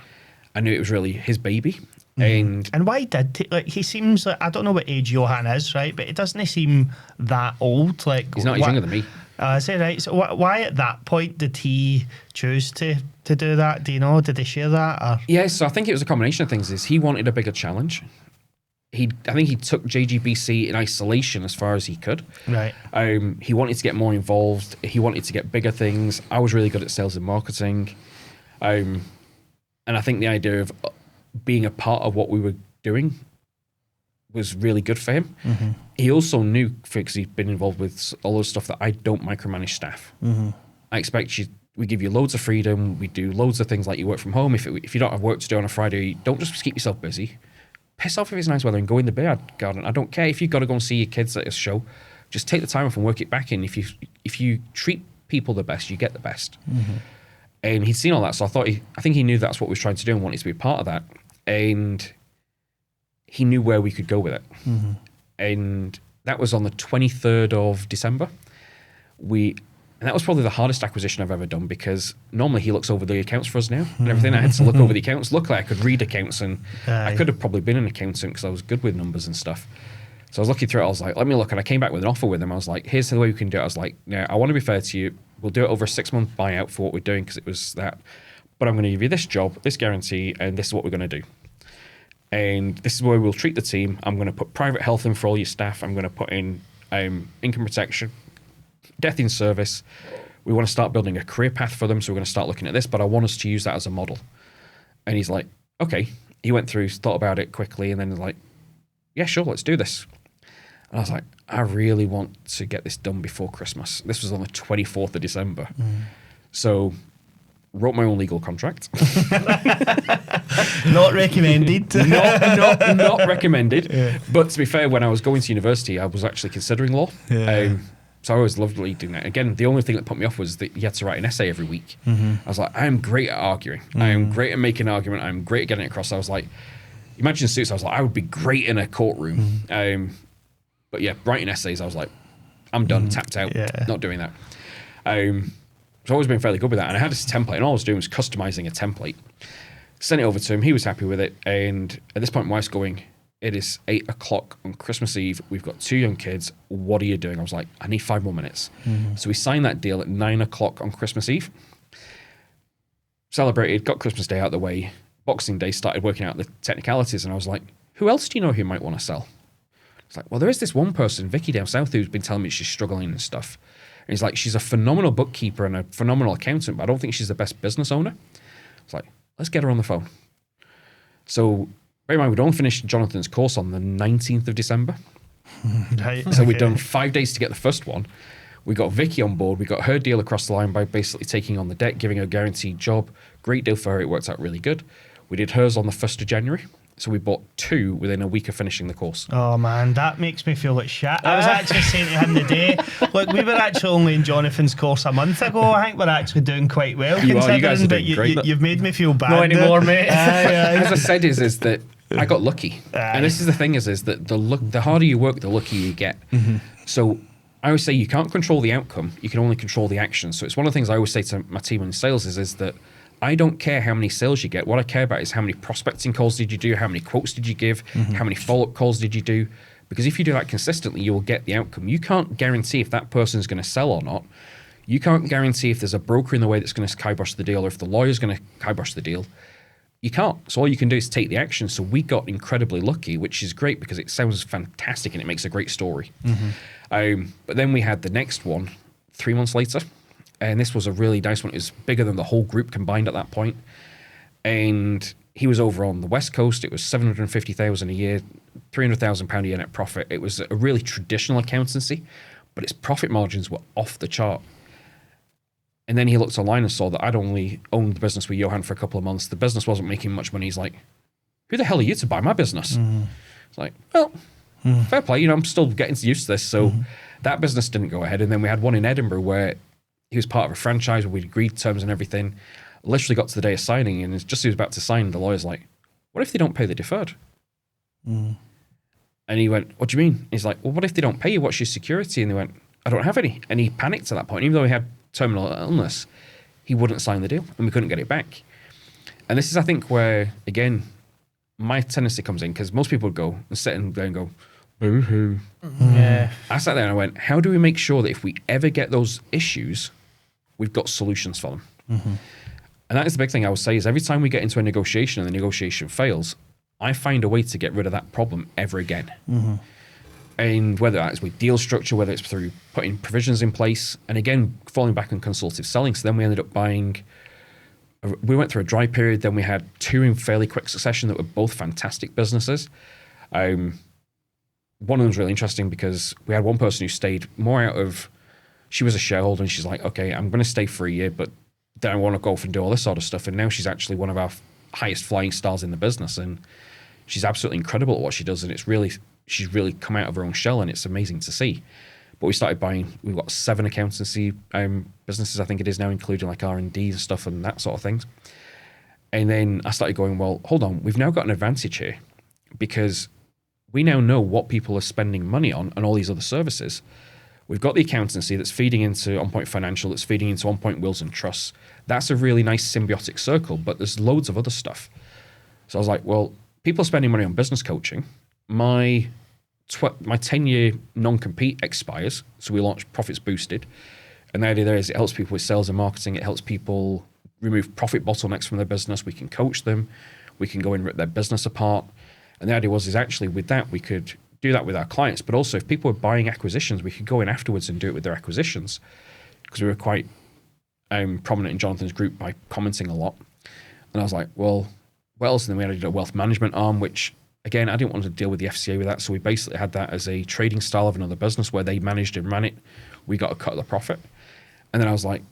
I knew it was really his baby. And why did he seems like, I don't know what age Johan is, right? But it doesn't seem that old. Like he's not. He's younger than me. I say right. So why at that point did he choose to do that? Do you know? Did they share that? Or? Yeah, so I think it was a combination of things. Is he wanted a bigger challenge. I think he took JGBC in isolation as far as he could. Right. He wanted to get more involved. He wanted to get bigger things. I was really good at sales and marketing. And I think the idea of being a part of what we were doing was really good for him. He also knew, because he'd been involved with all those stuff, that I don't micromanage staff. I expect we give you loads of freedom. We do loads of things like you work from home. If you don't have work to do on a Friday, don't just keep yourself busy. Piss off if it's nice weather and go in the beer garden. I don't care if you've got to go and see your kids at a show. Just take the time off and work it back in. If you treat people the best, you get the best. And he'd seen all that, so I think he knew that's what we were trying to do and wanted to be a part of that. And he knew where we could go with it. And that was on the 23rd of December. And that was probably the hardest acquisition I've ever done, because normally he looks over the accounts for us now and everything. I had to look over the accounts. Luckily, I could read accounts, and I could have probably been an accountant because I was good with numbers and stuff. So I was looking through it. I was like, let me look. And I came back with an offer with him. I was like, here's the way we can do it. I was like, now, I want to be fair to you. We'll do it over a 6-month buyout for what we're doing, because it was that. But I'm going to give you this job, this guarantee, and this is what we're going to do. And this is where we'll treat the team. I'm going to put private health in for all your staff. I'm going to put in income protection, death in service. We want to start building a career path for them, so we're going to start looking at this, but I want us to use that as a model. And he's like, okay. He went through, thought about it quickly, and then was like, yeah, sure, let's do this. And I was like, I really want to get this done before Christmas. This was on the 24th of December. So wrote my own legal contract. Not recommended. not recommended. Yeah. But to be fair, when I was going to university, I was actually considering law. Yeah. So I always loved doing that. Again, the only thing that put me off was that you had to write an essay every week. I was like, I am great at arguing. I am great at making an argument. I'm great at getting it across. I was like, imagine suits. I was like, I would be great in a courtroom. But yeah, writing essays, I was like, I'm done, tapped out, not doing that. So I've always been fairly good with that. And I had this template, and all I was doing was customizing a template. Sent it over to him. He was happy with it. And at this point, my wife's going, it is 8 o'clock on Christmas Eve. We've got 2 young kids. What are you doing? I was like, I need 5 more minutes. So we signed that deal at 9 o'clock on Christmas Eve. Celebrated, got Christmas Day out of the way. Boxing Day, started working out the technicalities. And I was like, who else do you know who might want to sell? It's like, well, there is this one person, Vicky down south, who's been telling me she's struggling and stuff. And he's like, she's a phenomenal bookkeeper and a phenomenal accountant, but I don't think she's the best business owner. It's like, let's get her on the phone. So, bear in mind, we'd only finished Jonathan's course on the 19th of December. Right. So we'd done 5 days to get the first one. We got Vicky on board. We got her deal across the line by basically taking on the debt, giving her a guaranteed job. Great deal for her. It worked out really good. We did hers on the 1st of January. So we bought 2 within a week of finishing the course. Oh man, that makes me feel like shit. I was actually saying to him today, look, we were actually only in Jonathan's course a month ago. I think we're actually doing quite well. You guys are doing great. You've made me feel bad. Not anymore, mate. As I said, is that I got lucky. And this is the thing is that the harder you work, the luckier you get. So I always say you can't control the outcome. You can only control the action. So it's one of the things I always say to my team in sales is that I don't care how many sales you get. What I care about is how many prospecting calls did you do, how many quotes did you give, how many follow-up calls did you do. Because if you do that consistently, you will get the outcome. You can't guarantee if that person's going to sell or not. You can't guarantee if there's a broker in the way that's going to kibosh the deal or if the lawyer's going to kibosh the deal. You can't. So all you can do is take the action. So we got incredibly lucky, which is great because it sounds fantastic and it makes a great story. But then we had the next one 3 months later. And this was a really nice one. It was bigger than the whole group combined at that point. And he was over on the West Coast. It was $750,000 a year, £300,000 a year net profit. It was a really traditional accountancy, but its profit margins were off the chart. And then he looked online and saw that I'd only owned the business with Johan for a couple of months. The business wasn't making much money. He's like, who the hell are you to buy my business? It's like, well, fair play. I'm still getting used to this. So that business didn't go ahead. And then we had one in Edinburgh where he was part of a franchise where we'd agreed terms and everything. Literally got to the day of signing, and just as he was about to sign, the lawyer's like, what if they don't pay the deferred? And he went, what do you mean? He's like, well, what if they don't pay you? What's your security? And they went, I don't have any. And he panicked at that point. Even though he had terminal illness, he wouldn't sign the deal, and we couldn't get it back. And this is, I think, where, again, my tendency comes in, because most people would go and sit there and go, boo-hoo. Yeah. I sat there and I went, how do we make sure that if we ever get those issues, we've got solutions for them? And that is the big thing I would say is every time we get into a negotiation and the negotiation fails, I find a way to get rid of that problem ever again. And whether that's with deal structure, whether it's through putting provisions in place, and again, falling back on consultative selling. So then we ended up we went through a dry period, then we had 2 in fairly quick succession that were both fantastic businesses. One of them was really interesting because we had one person who stayed more out of, she was a shareholder and she's like, okay, I'm going to stay for a year, but then I want to go off and do all this sort of stuff. And now she's actually one of our highest flying stars in the business. And she's absolutely incredible at what she does. And she's really come out of her own shell and it's amazing to see. But we started buying, we've got 7 accountancy businesses, I think it is now, including like R&D and stuff and that sort of things. And then I started going, well, hold on, we've now got an advantage here because we now know what people are spending money on and all these other services. We've got the accountancy that's feeding into On Point Financial, that's feeding into On Point Wills and Trusts. That's a really nice symbiotic circle, but there's loads of other stuff. So I was like, well, people are spending money on business coaching. My 10-year non-compete expires, so we launched Profits Boosted. And the idea there is it helps people with sales and marketing. It helps people remove profit bottlenecks from their business. We can coach them. We can go and rip their business apart. And the idea was actually with that, we could do that with our clients. But also if people were buying acquisitions, we could go in afterwards and do it with their acquisitions. Because we were quite prominent in Jonathan's group by commenting a lot. And I was like, well, what else? And then we added a wealth management arm, which again, I didn't want to deal with the FCA with that. So we basically had that as a trading style of another business where they managed and ran it. We got a cut of the profit. And then I was like,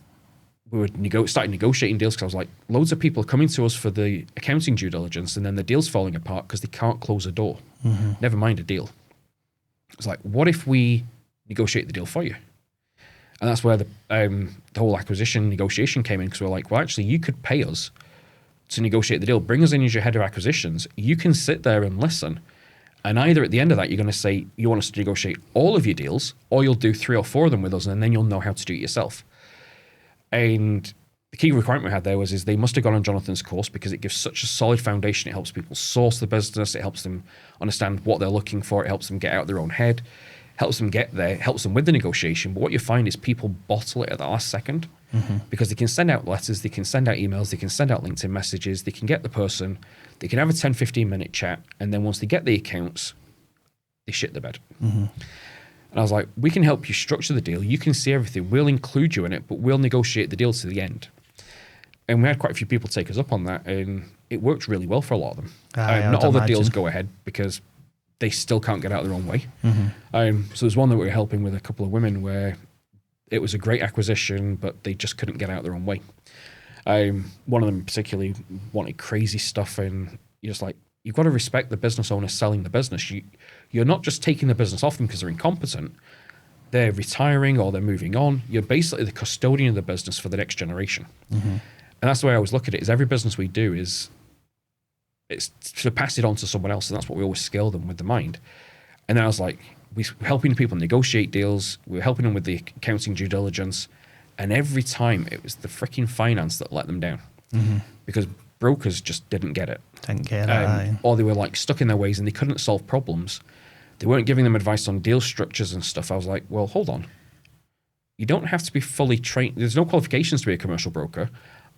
we would start negotiating deals because I was like, loads of people are coming to us for the accounting due diligence and then the deal's falling apart because they can't close a door. Mm-hmm. Never mind a deal. It's like, what if we negotiate the deal for you? And that's where the whole acquisition negotiation came in because we're like, well, actually, you could pay us to negotiate the deal. Bring us in as your head of acquisitions. You can sit there and listen. And either at the end of that, you're going to say you want us to negotiate all of your deals, or you'll do 3 or 4 of them with us, and then you'll know how to do it yourself. And the key requirement we had there is they must have gone on Jonathan's course because it gives such a solid foundation. It helps people source the business. It helps them understand what they're looking for. It helps them get out of their own head, helps them get there, helps them with the negotiation. But what you find is people bottle it at the last second because they can send out letters, they can send out emails, they can send out LinkedIn messages, they can get the person, they can have a 10, 15-minute chat. And then once they get the accounts, they shit the bed. Mm-hmm. And I was like, we can help you structure the deal. You can see everything. We'll include you in it, but we'll negotiate the deal to the end. And we had quite a few people take us up on that, and it worked really well for a lot of them. Not all the deals go ahead because they still can't get out of their own way. Mm-hmm. So there's one that we were helping with a couple of women where it was a great acquisition, but they just couldn't get out of their own way. One of them particularly wanted crazy stuff, and you're just like, you've got to respect the business owner selling the business. You're not just taking the business off them because they're incompetent. They're retiring or they're moving on. You're basically the custodian of the business for the next generation. Mm-hmm. And that's the way I always look at it, is every business we do it's to pass it on to someone else, and that's what we always scale them with the mind. And then I was like, we're helping people negotiate deals, we're helping them with the accounting due diligence, and every time it was the freaking finance that let them down. Mm-hmm. Because brokers just didn't get it. Or they were like stuck in their ways and they couldn't solve problems. They weren't giving them advice on deal structures and stuff. I was like, well, hold on. You don't have to be fully trained. There's no qualifications to be a commercial broker.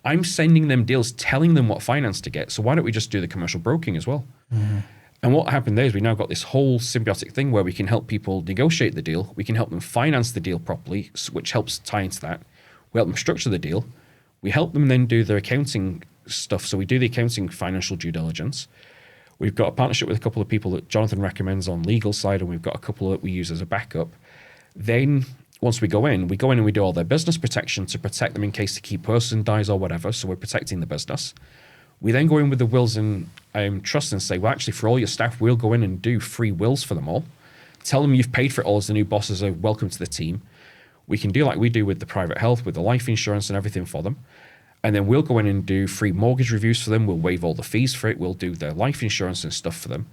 I'm sending them deals, telling them what finance to get. So why don't we just do the commercial broking as well? Mm-hmm. And what happened there is we now got this whole symbiotic thing where we can help people negotiate the deal. We can help them finance the deal properly, which helps tie into that. We help them structure the deal. We help them then do their accounting stuff. So we do the accounting financial due diligence. We've got a partnership with a couple of people that Jonathan recommends on legal side, and we've got a couple that we use as a backup. Then once we go in and we do all their business protection to protect them in case the key person dies or whatever. So we're protecting the business. We then go in with the wills and trusts and say, well, actually, for all your staff, we'll go in and do free wills for them all. Tell them you've paid for it all as the new bosses are welcome to the team. We can do like we do with the private health, with the life insurance and everything for them. And then we'll go in and do free mortgage reviews for them. We'll waive all the fees for it. We'll do their life insurance and stuff for them.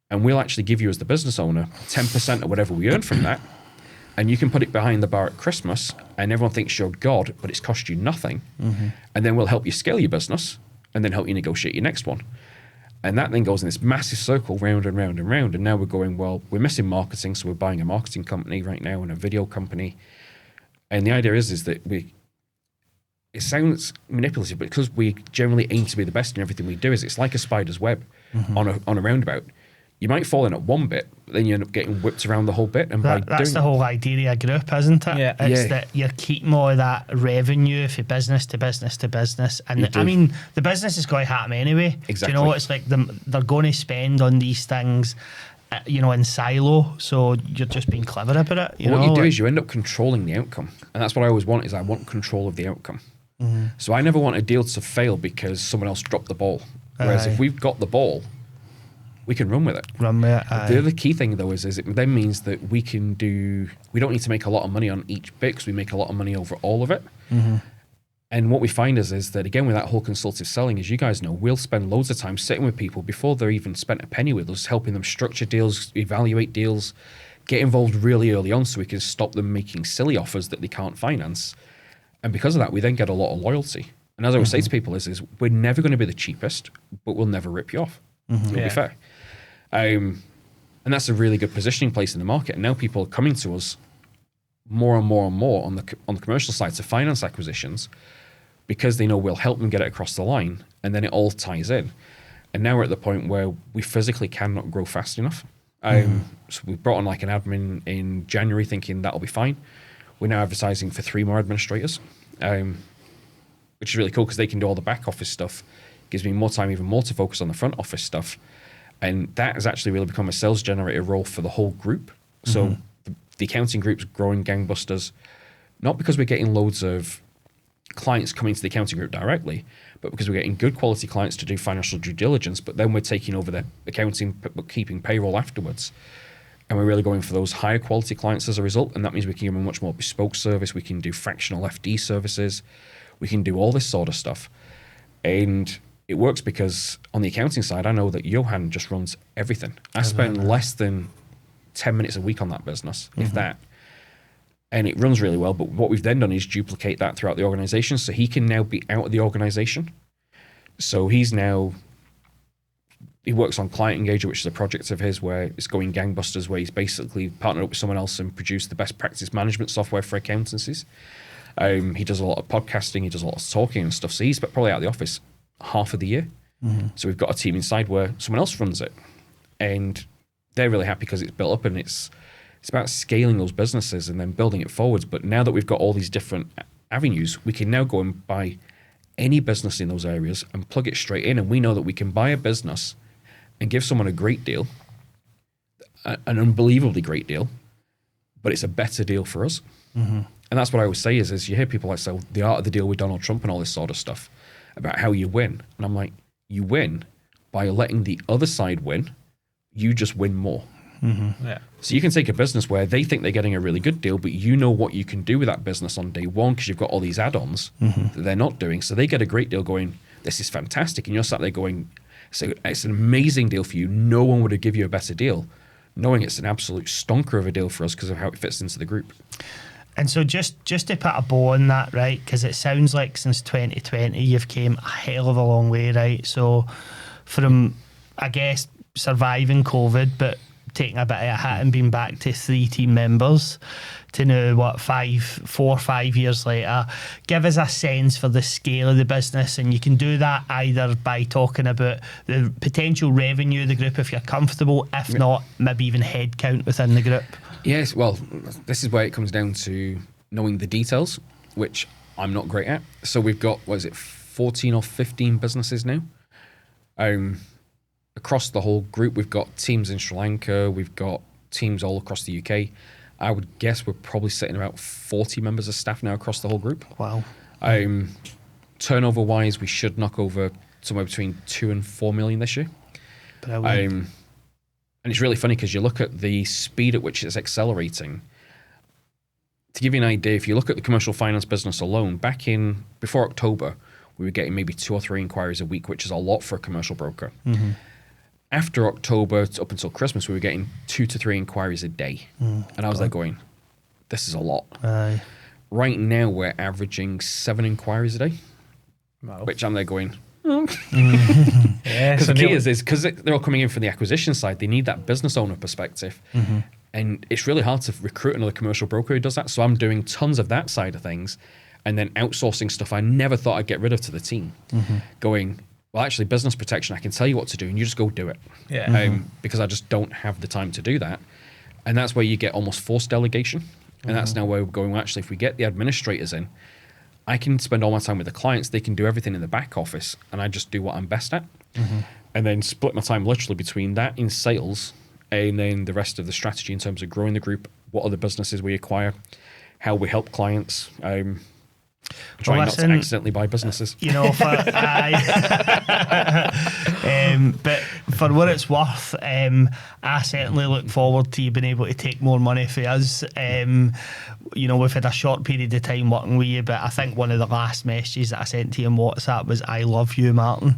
And we'll actually give you as the business owner 10% of whatever we earn from that. And you can put it behind the bar at Christmas and everyone thinks you're God, but it's cost you nothing. Mm-hmm. And then we'll help you scale your business and then help you negotiate your next one. And that then goes in this massive circle round and round and round. And now we're going, well, we're missing marketing. So we're buying a marketing company right now and a video company. And the idea is that it sounds manipulative, but because we generally aim to be the best in everything we do, is it's like a spider's web on a roundabout. You might fall in at one bit, but then you end up getting whipped around the whole bit. And that's the whole idea of a group, isn't it? Yeah. It's that you're keeping all of that revenue from business to business to business. And I mean, the business is going to happen anyway. Exactly. Do you know, it's like they're going to spend on these things, in silo. So you're just being clever about it. What you do is you end up controlling the outcome. And that's what I always want, is I want control of the outcome. Mm-hmm. So I never want a deal to fail because someone else dropped the ball. Whereas if we've got the ball, we can run with it. Run with it. The other key thing though is it then means that we don't need to make a lot of money on each bit because we make a lot of money over all of it. And what we find is that, again, with that whole consultative selling, as you guys know, we'll spend loads of time sitting with people before they're even spent a penny with us, helping them structure deals, evaluate deals, get involved really early on so we can stop them making silly offers that they can't finance. And because of that, we then get a lot of loyalty. And as I always say to people is we're never going to be the cheapest, but we'll never rip you off. It'll be fair. And that's a really good positioning place in the market. And now people are coming to us more and more and more on the commercial side to finance acquisitions because they know we'll help them get it across the line, and then it all ties in. And now we're at the point where we physically cannot grow fast enough. So we brought on like an admin in January thinking that'll be fine. We're now advertising for 3 more administrators, which is really cool because they can do all the back office stuff. Gives me more time, even more to focus on the front office stuff. And that has actually really become a sales generator role for the whole group. So the accounting group's growing gangbusters, not because we're getting loads of clients coming to the accounting group directly, but because we're getting good quality clients to do financial due diligence, but then we're taking over the accounting, bookkeeping, payroll afterwards. And we're really going for those higher quality clients as a result. And that means we can give them a much more bespoke service. We can do fractional FD services. We can do all this sort of stuff. And it works because on the accounting side, I know that Johan just runs everything. I spend less than 10 minutes a week on that business, if that. And it runs really well. But what we've then done is duplicate that throughout the organization. So he can now be out of the organization. So he works on Client Engager, which is a project of his where it's going gangbusters, where he's basically partnered up with someone else and produced the best practice management software for accountancies. He does a lot of podcasting. He does a lot of talking and stuff. So he's probably out of the office half of the year. So we've got a team inside where someone else runs it. And they're really happy because it's built up, and it's about scaling those businesses and then building it forwards. But now that we've got all these different avenues, we can now go and buy any business in those areas and plug it straight in. And we know that we can buy a business and give someone a great deal, an unbelievably great deal, but it's a better deal for us. And that's what I always say is you hear people like say the art of the deal with Donald Trump and all this sort of stuff about how you win. And I'm like, you win by letting the other side win. You just win more. So you can take a business where they think they're getting a really good deal, but you know what you can do with that business on day one because you've got all these add-ons that they're not doing. So they get a great deal going, this is fantastic. And you're sat there going, so it's an amazing deal for you. No one would have given you a better deal, knowing it's an absolute stonker of a deal for us because of how it fits into the group. And so just to put a bow on that, right, because it sounds like since 2020 you've came a hell of a long way, right? So from, I guess, surviving COVID, but taking a bit of a hit and being back to 3 team members to now, 4 or 5 years later, give us a sense for the scale of the business. And you can do that either by talking about the potential revenue of the group if you're comfortable, if not, maybe even headcount within the group. Yes, well, this is where it comes down to knowing the details, which I'm not great at. So we've got, 14 or 15 businesses now? Across the whole group, we've got teams in Sri Lanka, we've got teams all across the UK. I would guess we're probably sitting about 40 members of staff now across the whole group. Wow. Turnover-wise, we should knock over somewhere between 2 and 4 million this year. And it's really funny because you look at the speed at which it's accelerating. To give you an idea, if you look at the commercial finance business alone, before October, we were getting maybe 2 or 3 inquiries a week, which is a lot for a commercial broker. After October, up until Christmas, we were getting 2 to 3 inquiries a day. And I was like going, this is a lot. Right now, we're averaging 7 inquiries a day, which I'm there going, because the key is because they're all coming in from the acquisition side, they need that business owner perspective. And it's really hard to recruit another commercial broker who does that. So I'm doing tons of that side of things and then outsourcing stuff I never thought I'd get rid of to the team. Going, well, actually, business protection, I can tell you what to do and you just go do it. Because I just don't have the time to do that. And that's where you get almost forced delegation. And that's now where we're going, well, actually, if we get the administrators in, I can spend all my time with the clients. They can do everything in the back office, and I just do what I'm best at. And then split my time literally between that in sales and then the rest of the strategy in terms of growing the group, what other businesses we acquire, how we help clients. Trying not to accidentally buy businesses. You know, but for what it's worth, I certainly look forward to you being able to take more money for us. We've had a short period of time working with you, but I think one of the last messages that I sent to you on WhatsApp was "I love you, Martin."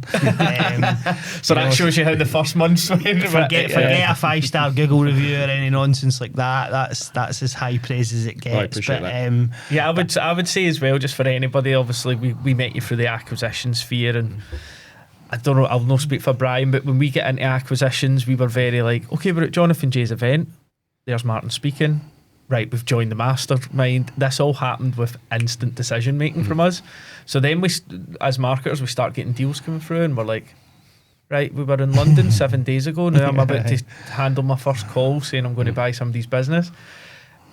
So that shows you how the first month's went. Forget a 5-star Google review or any nonsense like that. That's as high praise as it gets. I appreciate that. I would say as well, just for anybody, obviously we met you through the acquisition sphere, and I don't know, I'll not speak for Brian, but when we get into acquisitions, we were very like, okay, we're at Jonathan J's event, there's Martin speaking, right, we've joined the mastermind. This all happened with instant decision making from us. So then we, as marketers, we start getting deals coming through, and we're like, right, we were in London 7 days ago, now I'm about to handle my first call saying I'm going to buy somebody's business.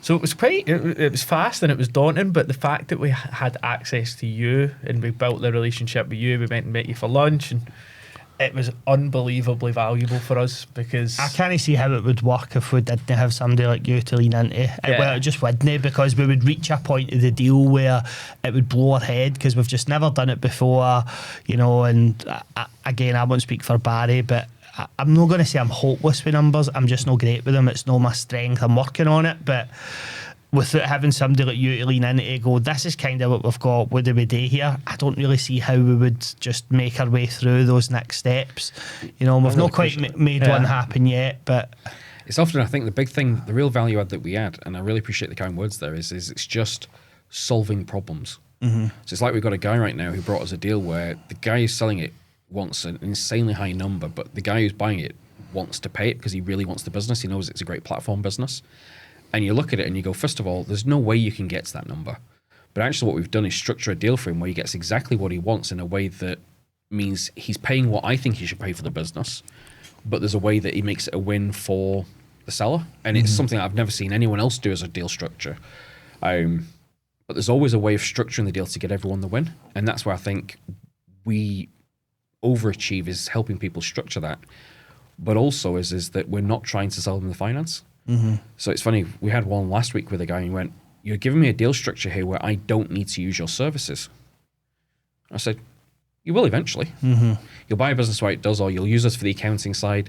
So it was it was fast and it was daunting, but the fact that we had access to you and we built the relationship with you, we went and met you for lunch, and it was unbelievably valuable for us, because I can't see how it would work if we didn't have somebody like you to lean into. Well, it just wouldn't, because we would reach a point of the deal where it would blow our head, because we've just never done it before, and again, I won't speak for Barry, but I'm not going to say I'm hopeless with numbers. I'm just not great with them. It's not my strength. I'm working on it. But without having somebody like you to lean in to go, this is kind of what we've got, what do we do here? I don't really see how we would just make our way through those next steps. We've not quite made one happen yet, but it's often, I think, the big thing, the real value add that we add, and I really appreciate the kind words there, is it's just solving problems. So it's like we've got a guy right now who brought us a deal where the guy who's selling it wants an insanely high number, but the guy who's buying it wants to pay it because he really wants the business. He knows it's a great platform business. And you look at it and you go, first of all, there's no way you can get to that number. But actually what we've done is structure a deal for him where he gets exactly what he wants in a way that means he's paying what I think he should pay for the business, but there's a way that he makes it a win for the seller. And it's something I've never seen anyone else do as a deal structure. But there's always a way of structuring the deal to get everyone the win. And that's where I think we overachieve, is helping people structure that, but also is that we're not trying to sell them the finance. So it's funny, we had one last week with a guy who went, you're giving me a deal structure here where I don't need to use your services. I said, you will eventually. You'll buy a business where it does, or you'll use us for the accounting side.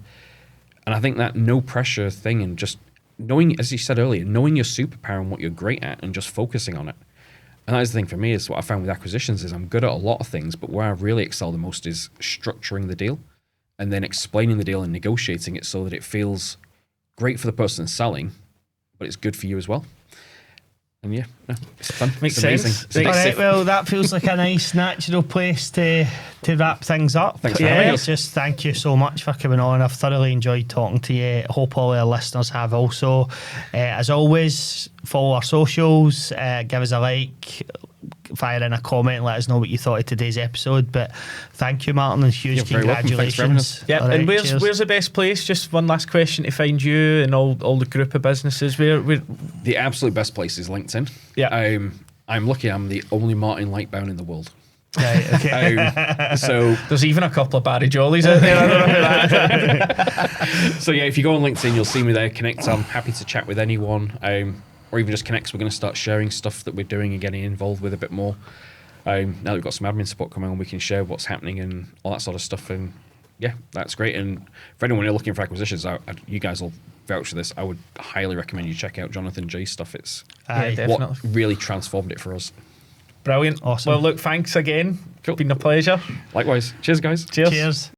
And I think that no pressure thing, and just knowing, as you said earlier, knowing your superpower and what you're great at and just focusing on it. And that is the thing for me, is what I found with acquisitions is I'm good at a lot of things, but where I really excel the most is structuring the deal and then explaining the deal and negotiating it so that it feels great for the person selling, but it's good for you as well. And yeah, no, it's fun. Makes it's amazing. sense. all right, well, that feels like a nice natural place to wrap things up. Thanks for having us. Just thank you so much for coming on. I've thoroughly enjoyed talking to you. I hope all our listeners have also. As always, follow our socials, give us a like, fire in a comment, let us know what you thought of today's episode. But thank you, Martin, and huge congratulations. Yeah, right, and where's the best place? Just one last question, to find you and all the group of businesses. Where the absolute best place is LinkedIn. Yeah, I'm lucky. I'm the only Martin Lightbowne in the world. Right, okay. So there's even a couple of Barry Jollies out there. I don't know that. So yeah, if you go on LinkedIn, you'll see me there. Connect. I'm happy to chat with anyone. Or even just connect. We're going to start sharing stuff that we're doing and getting involved with a bit more. Now that we've got some admin support coming on, we can share what's happening and all that sort of stuff. And yeah, that's great. And for anyone who's looking for acquisitions, you guys will vouch for this. I would highly recommend you check out Jonathan J's stuff. It's what really transformed it for us. Brilliant. Awesome. Well, look, thanks again. Cool. Been a pleasure. Likewise. Cheers, guys. Cheers.